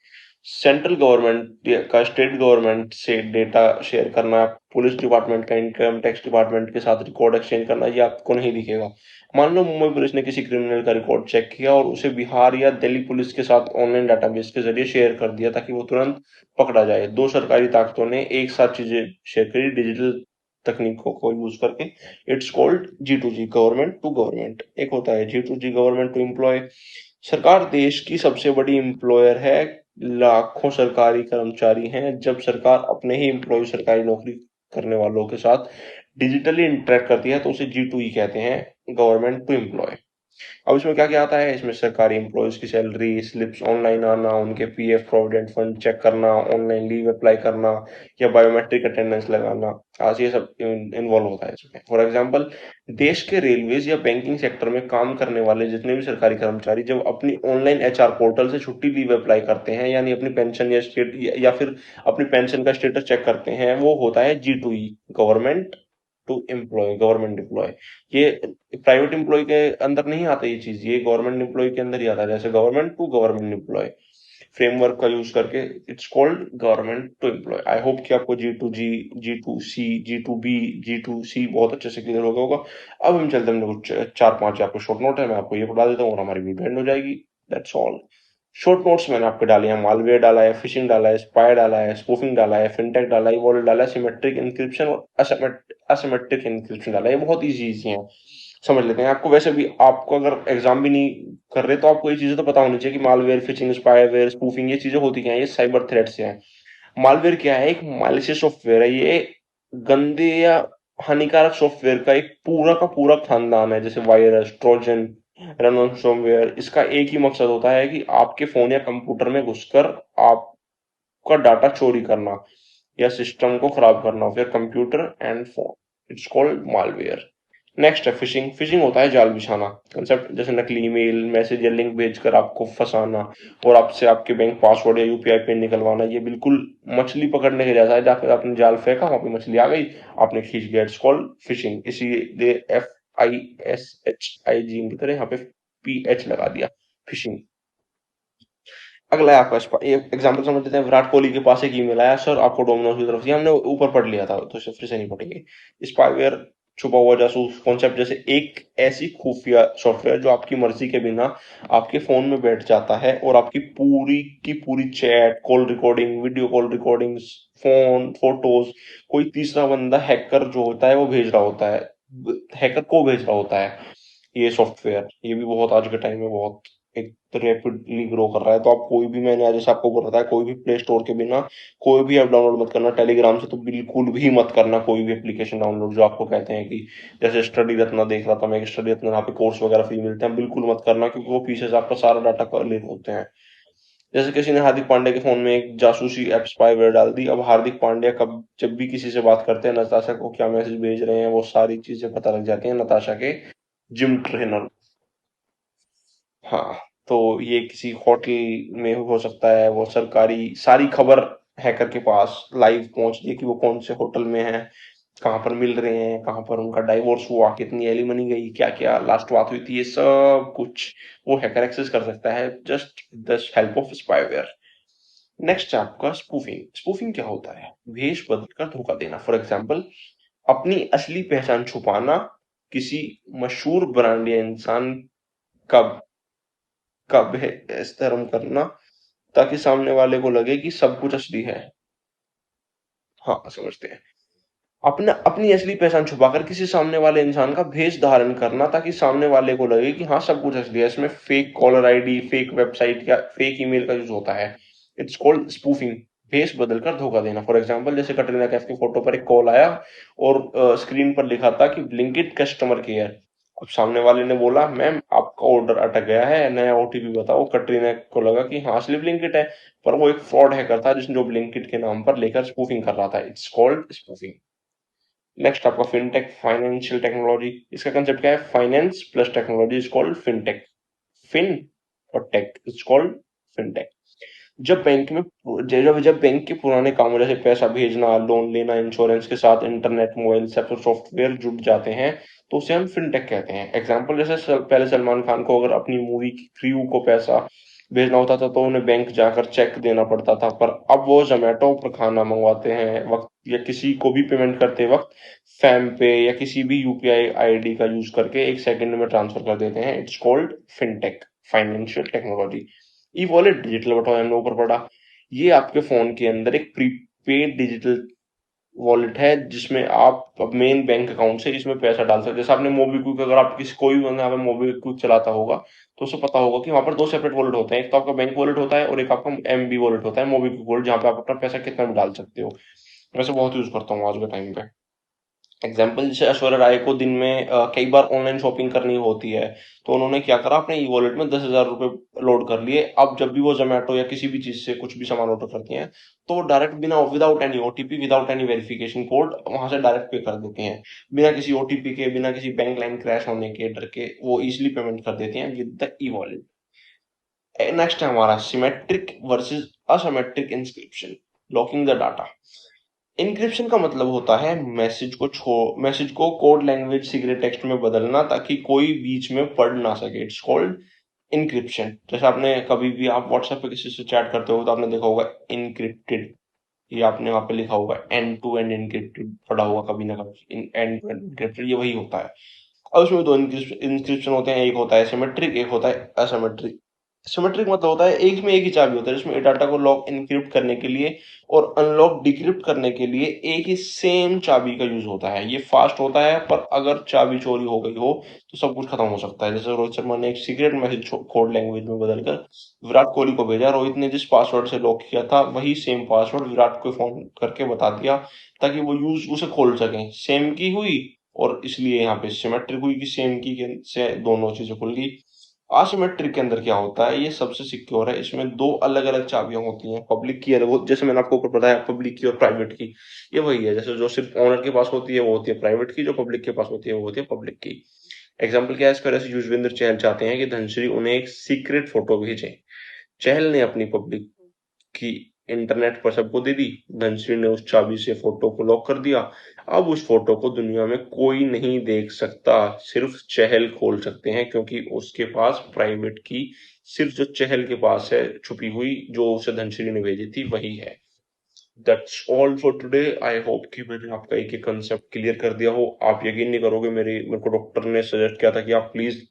सेंट्रल गवर्नमेंट का स्टेट गवर्नमेंट से डेटा शेयर करना, पुलिस डिपार्टमेंट का इनकम टैक्स डिपार्टमेंट के साथ रिकॉर्ड एक्सचेंज करना, ये आपको नहीं दिखेगा। मान लो मुंबई पुलिस ने किसी क्रिमिनल का रिकॉर्ड चेक किया और उसे बिहार या दिल्ली पुलिस के साथ ऑनलाइन डाटाबेस के जरिए शेयर कर दिया ताकि वो तुरंत पकड़ा जाए। दो सरकारी ताकतों ने एक साथ चीजें शेयर करी डिजिटल तकनीकों को यूज करके। It's called G2G, government to government. एक होता है G2G, गवर्नमेंट टू एम्प्लॉय। सरकार देश की सबसे बड़ी एम्प्लॉयर है, लाखों सरकारी कर्मचारी हैं। जब सरकार अपने ही एम्प्लॉय, सरकारी नौकरी करने वालों के साथ डिजिटली इंटरेक्ट करती है तो उसे G2E कहते हैं, गवर्नमेंट टू एम्प्लॉय। अब इसमें क्या क्या आता है? इसमें सरकारी एम्प्लॉयज की सैलरी स्लिप्स ऑनलाइन आना, उनके पीएफ प्रोविडेंट फंड चेक करना, ऑनलाइन लीव अप्लाई करना या बायोमेट्रिक अटेंडेंस लगाना, आज ये सब इन्वॉल्व होता है इसमें। फॉर एग्जांपल, देश के रेलवेज या बैंकिंग सेक्टर में काम करने वाले जितने भी सरकारी कर्मचारी जब अपनी ऑनलाइन एचआर पोर्टल से छुट्टी लीव अप्लाई करते हैं, यानी अपनी पेंशन या फिर अपनी पेंशन का स्टेटस चेक करते हैं, वो होता है G2E, government to employ, government employ. ये प्राइवेट एम्प्लॉय के अंदर नहीं आता ये चीज, ये गवर्नमेंट एम्प्लॉय के अंदर ही आता है। जैसे government to government employ framework का यूज करके it's called government to employ. I hope कि आपको G2G, G2C, G2B, G2C बहुत अच्छे से क्लियर हो गया होगा। अब हम चलते हैं, कुछ 4-5 आपको शॉर्ट नोट है, मैं आपको ये पढ़ा देता हूँ और हमारी वीडियो एंड हो जाएगी। That's all. शॉर्ट नोट्स मैंने आपके डाले हैं, मालवेयर डाला है, फिशिंग डाला है, स्पाई डाला है, स्पूफिंग डाला है, फिनटेक डाला है, वॉलेट डाला है, सिमेट्रिक इंक्रिप्शन और असिमेट्रिक इंक्रिप्शन डाला है। ये बहुत इजी इजी है, समझ लेते हैं। आपको वैसे भी, आपको अगर एग्जाम भी नहीं कर रहे तो आपको ये चीजें तो पता होनी चाहिए कि मालवेयर, फिशिंग, स्पाईवेयर, स्पूफिंग ये चीजें होती क्या है। ये साइबर थ्रेट से है। मालवेयर क्या है? एक मालिशियस सॉफ्टवेयर है। ये गंदे या हानिकारक सॉफ्टवेयर का एक पूरा का पूरा खानदान है, जैसे वायरस, ट्रोजन, रनसोमवेयर। इसका एक ही मकसद होता है कि आपके फोन या कंप्यूटर में घुसकर आपका डाटा चोरी करना या सिस्टम को खराब करना हो, फिर computer and phone. It's called malware. Next है फिशिंग। फिशिंग होता है जाल बिछाना कंसेप्ट, जैसे नकली ईमेल, मैसेज या लिंक भेजकर आपको फंसाना और आपसे आपके बैंक पासवर्ड या यूपीआई पिन निकलवाना। ये बिल्कुल मछली पकड़ने के जैसा है, जाकर आपने जाल फेंका, वहां पे मछली आ गई, आपने खींच लिया। It's called fishing. इसीलिए FISHING की तरह यहाँ पे PH लगा दिया, फिशिंग। अगला है आपका एग्जाम्पल समझ लेते हैं। विराट कोहली के पास एक ईमेल आया, सर आपको डोमिनोज की तरफ से, हमने ऊपर पढ़ लिया था तो फिर से नहीं पढ़ेंगे। स्पाईवेयर, छुपा हुआ जासूस कॉन्सेप्ट, जैसे एक ऐसी खुफिया सॉफ्टवेयर जो आपकी मर्जी के बिना आपके फोन में बैठ जाता है और आपकी पूरी की पूरी chat, call recording, video call recordings, phone, photos कोई तीसरा बंदा हैकर जो होता है वो भेज रहा होता है, हैकर को भेज रहा होता है। ये सॉफ्टवेयर, ये भी बहुत आज के टाइम में बहुत एक रैपिडली ग्रो कर रहा है। तो आप कोई भी, मैंने जैसे आपको बोला था, कोई भी प्ले स्टोर के बिना कोई भी ऐप डाउनलोड मत करना। टेलीग्राम से तो बिल्कुल भी मत करना कोई भी एप्लीकेशन डाउनलोड जो आपको कहते हैं कि, जैसे स्टडी रत्ना देख रहा था मैं, एक स्टडी रत्ना यहाँ पे कोर्स वगैरह फ्री मिलते हैं, बिल्कुल मत करना, क्योंकि वो पीछे से आपका सारा डाटा कलेक्ट होते हैं। जैसे किसी ने हार्दिक पांड्या के फोन में एक जासूसी ऐप स्पाईवेयर डाल दी। अब हार्दिक पांड्या कब जब भी किसी से बात करते हैं, नताशा को क्या मैसेज भेज रहे हैं, वो सारी चीजें पता लग जाती हैं नताशा के जिम ट्रेनर। हाँ, तो ये किसी होटल में हो सकता है, वो सरकारी सारी खबर हैकर के पास लाइव पहुंच रही है कि वो कौन से होटल में है, कहाँ पर मिल रहे हैं, कहाँ पर उनका डाइवोर्स हुआ, कितनी एलिमनी गई, क्या क्या लास्ट बात हुई थी, ये सब कुछ वो हैकर एक्सेस कर सकता है just the help of spyware. Next है आपका स्पूफिंग। स्पूफिंग क्या होता है? भेष बदलकर धोखा देना। फॉर एग्जाम्पल, अपनी असली पहचान छुपाना, किसी मशहूर ब्रांड या इंसान का बेहतरम करना ताकि सामने वाले को लगे कि सब कुछ असली है। हाँ, समझते हैं। अपना अपनी असली पहचान छुपाकर किसी सामने वाले इंसान का भेष धारण करना ताकि सामने वाले को लगे कि हाँ सब कुछ असली है। इसमें fake caller ID, fake website या फेक ईमेल का यूज होता है। इट्स कॉल्ड स्पूफिंग, भेष बदलकर धोखा देना। फॉर एग्जाम्पल, जैसे कटरीना कैफ की फोटो पर एक कॉल आया और स्क्रीन पर लिखा था कि ब्लिंकिट कस्टमर केयर। अब सामने वाले ने बोला, मैम आपका ऑर्डर अटक गया है, नया OTP बताओ। कटरीना को लगा कि हाँ असली ब्लिंकिट है, पर वो एक फ्रॉड हैकर था जिसने जो ब्लिंकिट के नाम पर लेकर स्पूफिंग कर रहा था। It's called spoofing. नेक्स्ट आपका फिनटेक, फाइनेंशियल टेक्नोलॉजी। इसका कंसेप्ट क्या है? Finance plus technology is called fintech. Fin और टेक इज कॉल्ड फिनटेक। जब बैंक में जब बैंक के पुराने कामों जैसे पैसा भेजना, लोन लेना, इंश्योरेंस के साथ इंटरनेट, मोबाइल सॉफ्टवेयर जुड़ जाते हैं, तो उसे हम फिनटेक कहते हैं। एग्जाम्पल जैसे पहले सलमान खान को अगर अपनी मूवी की क्रू को पैसा भेजना होता था तो उन्हें बैंक जाकर चेक देना पड़ता था, पर अब वो जोमेटो पर खाना मंगवाते हैं वक्त, या किसी को भी पेमेंट करते वक्त फैम पे या किसी भी यूपीआई आईडी का यूज करके एक सेकंड में ट्रांसफर कर देते हैं। It's called fintech, financial technology. E wallet digital बटवाए हमने ऊपर पढ़ा। ये आपके फोन के अंदर एक प्रीपेड डिजिटल वॉलेट है जिसमें आप मेन बैंक अकाउंट से इसमें पैसा डाल सकते हैं। जैसे आपने मोबीक्विक, अगर आप किसी कोई भी बंदा मोबीक्विक चलाता होगा तो उसे पता होगा कि वहां पर दो सेपरेट वॉलेट होते हैं। एक तो आपका बैंक वॉलेट होता है और एक आपका एमबी वॉलेट होता है, मोबीक्विक वॉलेट, जहाँ पे आप अपना पैसा कितना भी डाल सकते हो। वैसे बहुत यूज करता हूँ आज के टाइम पे। एग्जाम्पल जैसे ऐश्वर्या राय को दिन में कई बार ऑनलाइन शॉपिंग करनी होती है, तो उन्होंने क्या करा, अपने ई वॉलेट में 10,000 रुपए लोड कर लिए। अब जब भी वो जोमेटो या किसी भी चीज से कुछ भी सामान ऑर्डर करती हैं, तो वो डायरेक्ट बिना without any OTP, without any verification code वहां से डायरेक्ट पे कर देती हैं। बिना किसी ओटीपी के, बिना किसी बैंक लाइन क्रैश होने के डर के वो इजिली पेमेंट कर देती हैं with the e wallet. Next है हमारा symmetric versus asymmetric inscription, locking the data. Encryption का मतलब होता है मैसेज को कोड लैंग्वेज सीक्रेट टेक्स्ट में बदलना ताकि कोई बीच में पढ़ ना सके। It's called encryption. जैसे आपने कभी भी आप व्हाट्सएप पे किसी से चैट करते हो तो आपने देखा होगा इनक्रिप्टेड, ये आपने वहां पे लिखा होगा एंड टू एंड इनक्रिप्टेड, पढ़ा होगा कभी ना कभी। एंड टू एंड इनक्रिप्टेड ये वही होता है। अब उसमें दो इंस्क्रिप्शन होते हैं, एक होता है सिमेट्रिक, एक होता है असिमेट्रिक। सिमेट्रिक मतलब होता है एक में एक ही चाबी होता है, जिसमें डाटा को लॉक इनक्रिप्ट करने के लिए और अनलॉक डिक्रिप्ट करने के लिए एक ही सेम चाबी का यूज होता है। ये फास्ट होता है, पर अगर चाबी चोरी हो गई हो तो सब कुछ खत्म हो सकता है। जैसे रोहित शर्मा ने एक सीक्रेट मैसेज कोड लैंग्वेज में बदलकर विराट कोहली को भेजा, रोहित ने जिस पासवर्ड से लॉक किया था वही सेम पासवर्ड विराट को फोन करके बता दिया ताकि वो यूज उसे खोल सकें। सेम की हुई, और इसलिए यहाँ पे सिमेट्रिक हुई कि सेम की से दोनों चीजें खुल गई। असिमेट्रिक के अंदर क्या होता है, ये सबसे सिक्योर है। इसमें दो अलग अलग चाबियां होती हैं, पब्लिक की अलग जैसे मैंने आपको ऊपर बताया, पब्लिक की और प्राइवेट की। ये वही है, जैसे जो सिर्फ ओनर के पास होती है वो होती है प्राइवेट की, जो पब्लिक के पास होती है वो होती है पब्लिक की। एग्जाम्पल क्या है इसका? जैसे युजवेंद्र चहल चाहते हैं कि धनश्री उन्हें एक सीक्रेट फोटो भेजें। चहल ने अपनी पब्लिक की इंटरनेट पर सबको दे दी, धनश्री ने उस चाबी से फोटो को लॉक कर दिया। अब उस फोटो को दुनिया में कोई नहीं देख सकता, सिर्फ चहल खोल सकते हैं, क्योंकि उसके पास प्राइवेट की सिर्फ जो चहल के पास है छुपी हुई, जो उसे धनश्री ने भेजी थी, वही है। That's all for today. I hope कि मैंने आपका एक एक कंसेप्ट क्लियर कर दिया हो। आप यकीन नहीं करोगे, मेरे को डॉक्टर ने सजेस्ट किया था कि आप प्लीज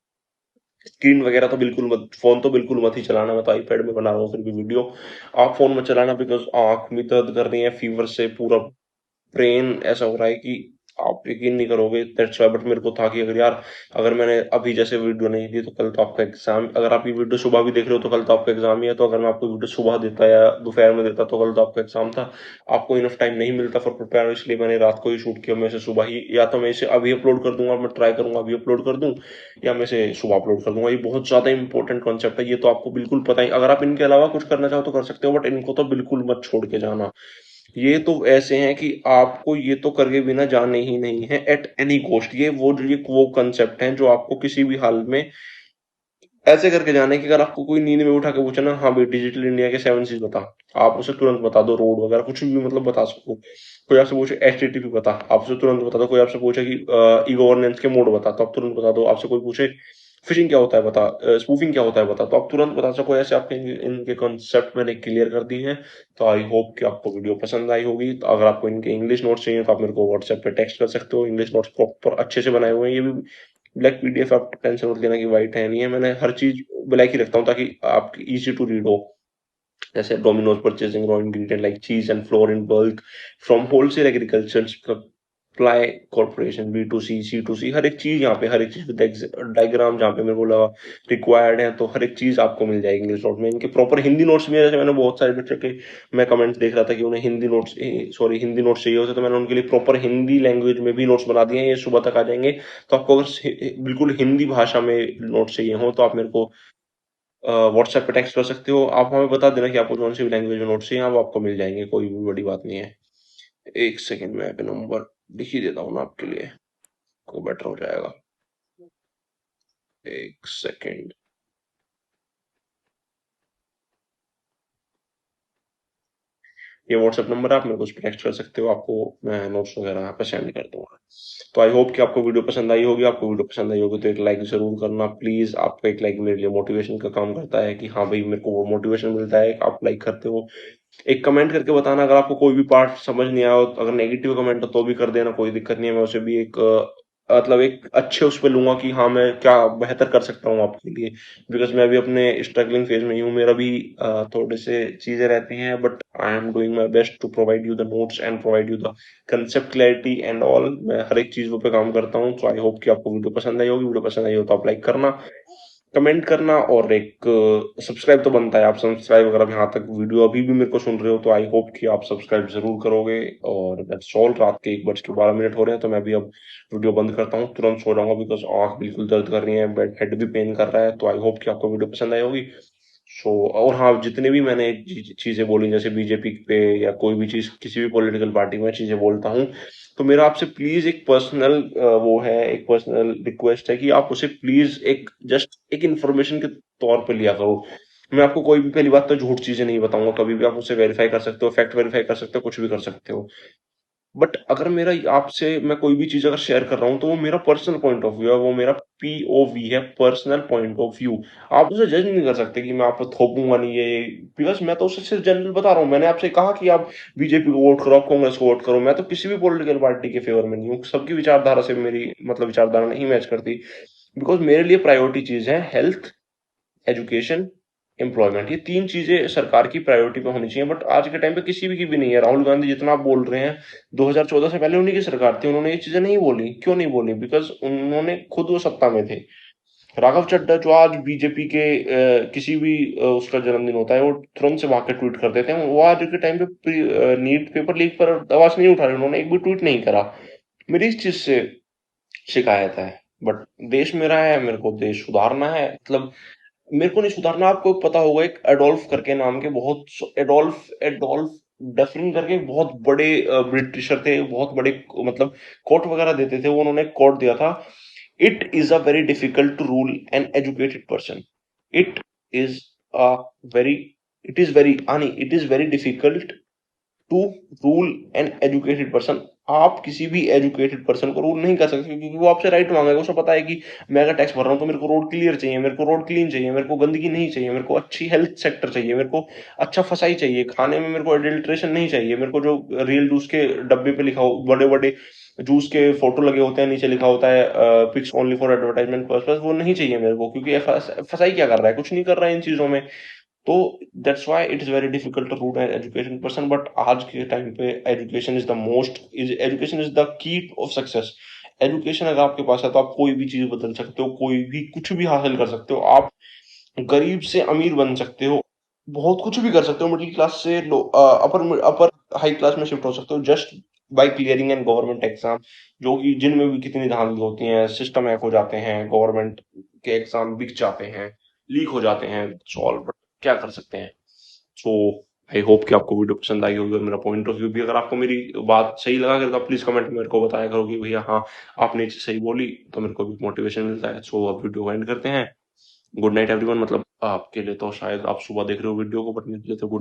स्क्रीन वगैरह तो बिल्कुल मत, फोन तो बिल्कुल मत ही चलाना। मैं तो आईपैड में बना रहा हूँ फिर भी वीडियो। आप फोन मत चलाना, बिकॉज आंख में दर्द कर रही है, फीवर से पूरा ब्रेन ऐसा हो रहा है कि आप यकीन नहीं करोगे। That's why. बट मेरे को था कि अगर यार, अगर मैंने अभी जैसे वीडियो नहीं दी तो कल तो आपका एग्जाम, अगर आप ये वीडियो सुबह भी देख रहे हो तो कल तो आपका एग्जाम ही है। तो अगर मैं आपको वीडियो सुबह देता या दोपहर में देता तो कल तो आपका एग्जाम था। आपको इनफ टाइम नहीं मिलता फॉर प्रिपेयर, इसलिए मैंने रात को ही शूट किया। मैं इसे सुबह ही, या तो मैं इसे अभी अपलोड कर दूंगा, मैं ट्राई करूंगा अभी अपलोड कर दूं, या मैं इसे सुबह अपलोड कर दूंगा। ये बहुत ज्यादा इंपॉर्टेंट कॉन्सेप्ट है, ये तो आपको बिल्कुल पता ही। अगर आप इनके अलावा कुछ करना चाहो तो कर सकते हो, बट इनको तो बिल्कुल मत छोड़ के जाना। ये तो ऐसे हैं कि आपको ये तो करके बिना जाने ही नहीं है एट एनी कॉस्ट। ये वो कंसेप्ट हैं जो आपको किसी भी हाल में ऐसे करके जाने की। अगर आपको कोई नींद में उठा के पूछे ना, हाँ भाई डिजिटल इंडिया के 7 चीज बता, आप उसे तुरंत बता दो। रोड वगैरह कुछ भी मतलब बता सको। कोई आपसे पूछे एचटीटीपी बता, आप उसे तुरंत बता दो। कोई आपसे पूछे कि ई गवर्नेंस के मोड बता, तो आप तुरंत बता दो। आपसे कोई पूछे फिशिंग क्या होता है बता, स्पूफिंग क्या होता है बता, तो आप तुरंत बता सको। ऐसे आपके इनके कॉन्सेप्ट मैंने क्लियर कर दिए हैं। तो आई होप कि आपको वीडियो पसंद आई होगी। तो अगर आपको इनके इंग्लिश नोट्स चाहिए तो आप मेरे को व्हाट्सएप पे टेक्स्ट कर सकते हो। इंग्लिश नोट्स प्रॉपर अच्छे से बनाए हुए हैं। ये भी ब्लैक पीडीएफ, आप टेंशन मत लेना कि व्हाइट है नहीं है। मैंने हर चीज ब्लैक ही रखता हूँ ताकि आपकी इजी टू रीड हो। जैसे Domino's purchasing raw ingredient like cheese and flour in bulk from wholesale agriculture supply corporation, B to C to C, हर एक चीज यहाँ पे, हर एक चीज डायग्राम जहाँ पे मेरे को लगा रिक्वायर्ड है, तो हर एक चीज आपको मिल जाएगी इंग्लिश नोट में। इनके प्रॉपर हिंदी नोट्स भी है। जैसे मैंने बहुत सारे बच्चे के, मैं कमेंट्स देख रहा था कि उन्हें Hindi notes, sorry Hindi notes चाहिए होते, तो मैंने उनके लिए प्रॉपर हिंदी लैंग्वेज में भी नोट्स बना दिए हैं। ये सुबह तक आ जाएंगे। तो आपको अगर बिल्कुल हिंदी भाषा में नोट्स चाहिए हो तो आप मेरे को व्हाट्सएप पे टेक्स्ट कर सकते हो। आप हमें बता देना कि आपको कौन सी भी लैंग्वेज में नोट्स चाहिए, वो आपको मिल जाएंगे, कोई भी बड़ी बात नहीं है। एक सेकंड में नंबर लिख ही देता हूँ ना आपके लिए, को बेटर हो जाएगा। एक सेकेंड। ये व्हाट्सएप नंबर है, आप मेरे को उस पर टेक्स्ट कर सकते हो, आपको मैं नोट्स वगैरह यहाँ पे सेंड कर दूंगा। तो आई होप कि आपको वीडियो पसंद आई होगी। आपको वीडियो पसंद आई होगी तो एक लाइक जरूर करना प्लीज। आपका एक लाइक मेरे लिए मोटिवेशन का काम करता है कि हाँ भाई मेरे को वो मोटिवेशन मिलता है, आप लाइक करते हो। एक कमेंट करके बताना अगर आपको कोई भी पार्ट समझ नहीं आया हो, अगर नेगेटिव कमेंट हो तो भी कर देना, कोई दिक्कत नहीं है। मैं उसे भी एक मतलब एक अच्छे उस पर लूंगा कि हाँ मैं क्या बेहतर कर सकता हूँ आपके लिए, बिकॉज मैं भी अपने स्ट्रगलिंग फेज में ही हूँ। मेरा भी थोड़े से चीजें रहती हैं, but I am doing my best to provide you the notes and provide you the concept clarity and all. मैं हर एक चीजों पे काम करता हूँ। तो आई होप कि आपको वीडियो पसंद आई होगी। वीडियो पसंद आई हो तो आप लाइक करना, कमेंट करना, और एक सब्सक्राइब तो बनता है। आप सब्सक्राइब अगर आप यहाँ तक वीडियो अभी भी मेरे को सुन रहे हो तो आई होप कि आप सब्सक्राइब जरूर करोगे। और दैट्स ऑल। रात के 1:12 हो रहे हैं तो मैं भी अब वीडियो बंद करता हूँ, तुरंत सो जाऊंगा, बिकॉज आंख बिल्कुल दर्द कर रही है, बेड हेड भी पेन कर रहा है। तो आई होप कि आपको वीडियो पसंद आई होगी। सो और हाँ, जितने भी मैंने चीजें बोली, जैसे बीजेपी पे या कोई भी चीज किसी भी पॉलिटिकल पार्टी में चीजें बोलता हूँ, तो मेरा आपसे प्लीज एक पर्सनल वो है, एक पर्सनल रिक्वेस्ट है कि आप उसे प्लीज एक जस्ट एक इन्फॉर्मेशन के तौर पे लिया करो। मैं आपको कोई भी, पहली बात तो झूठ चीजें नहीं बताऊंगा कभी भी। आप उसे वेरीफाई कर सकते हो, फैक्ट वेरीफाई कर सकते हो, कुछ भी कर सकते हो। बट अगर मेरा आपसे मैं कोई भी चीज अगर शेयर कर रहा हूँ तो वो मेरा पर्सनल पॉइंट ऑफ व्यू है, वो मेरा पीओवी है, पर्सनल पॉइंट ऑफ व्यू। आप उसे जज नहीं कर सकते कि मैं आपको थोपूंगा नहीं ये, बिकॉज मैं तो उसे सिर्फ जनरल बता रहा हूँ। मैंने आपसे कहा कि आप बीजेपी को वोट करो, आप कांग्रेस को वोट करो, मैं तो किसी भी पॉलिटिकल पार्टी के फेवर में नहीं हूँ। सबकी विचारधारा से मेरी मतलब विचारधारा नहीं मैच करती, बिकॉज मेरे लिए प्रायोरिटी चीज है हेल्थ, एजुकेशन, एम्प्लॉयमेंट। ये तीन चीजें सरकार की प्रायोरिटी पे होनी चाहिए, बट आज के टाइम पे किसी भी की भी नहीं है। राहुल गांधी जितना आप बोल रहे हैं, 2014 से पहले उन्हीं की सरकार थी, उन्होंने ये चीजें नहीं बोली। क्यों नहीं बोली? बिकॉज उन्होंने खुद वो सत्ता में थे। राघव चड्ढा जो आज बीजेपी के किसी भी उसका जन्मदिन होता है वो तुरंत से वहां के ट्वीट कर देते हैं। वो आज के टाइम पे नीट पेपर लीक पर आवाज नहीं उठा रहे, उन्होंने एक भी ट्वीट नहीं करा। मेरी इस चीज से शिकायत है। बट देश मेरा है, मेरे को देश सुधारना है। मतलब मेरे को नहीं सुधारना, आपको पता होगा एक एडोल्फ करके नाम के बहुत एडोल्फ एडोल्फ डफरिन करके एक बहुत बड़े ब्रिटिशर थे, बहुत बड़े मतलब कोट वगैरह देते थे वो। उन्होंने कोट दिया था, it is a very difficult to rule an educated person. It is a very it is very any it is very difficult to rule an educated person. आप किसी भी एजुकेटेड पर्सन को रूल नहीं कर सकते, क्योंकि वो आपसे राइट मांगेगा। उसे पता है कि मैं अगर टैक्स भर रहा हूँ तो मेरे को रोड क्लियर चाहिए, मेरे को रोड क्लीन चाहिए, मेरे को गंदगी नहीं चाहिए, मेरे को अच्छी हेल्थ सेक्टर चाहिए, मेरे को अच्छा फसाई चाहिए, खाने में मेरे को एडल्ट्रेशन नहीं चाहिए, मेरे को जो रियल जूस के डब्बे पे लिखा हो, बड़े बड़े जूस के फोटो लगे होते हैं, नीचे लिखा होता है pics only for advertisement purpose, वो नहीं चाहिए मेरे को। क्योंकि फसाई क्या कर रहा है? कुछ नहीं कर रहा है इन चीजों में। तो that's why it is very difficult to root an education person. But आज के टाइम पे education is the key of success. Education अगर आपके पास है तो आप कोई भी चीज बदल सकते हो, कोई भी कुछ भी हासिल कर सकते हो। आप गरीब से अमीर बन सकते हो, बहुत कुछ भी कर सकते हो। मिडिल क्लास से अपर अपर हाई क्लास में शिफ्ट हो सकते हो, just by clearing an government exam, जो कि जिनमें भी कितनी धांधली होती है, सिस्टम हैक हो जाते हैं, गवर्नमेंट के एग्जाम बिक जाते हैं, लीक हो जाते हैं, सॉल्व। बट क्या कर सकते हैं? सो आई होप कि आपको वीडियो पसंद आई होगी और मेरा पॉइंट ऑफ व्यू भी। अगर आपको मेरी बात सही लगा अगर, तो प्लीज कमेंट में मेरे को बताया करो कि भैया हाँ आपने ये चीज सही बोली, तो मेरे को भी मोटिवेशन मिलता है। सो अब वीडियो एंड करते हैं। Good night everyone. मतलब आपके लिए तो शायद आप सुबह देख रहे हो वीडियो को, बट मेरे लिए तो गुड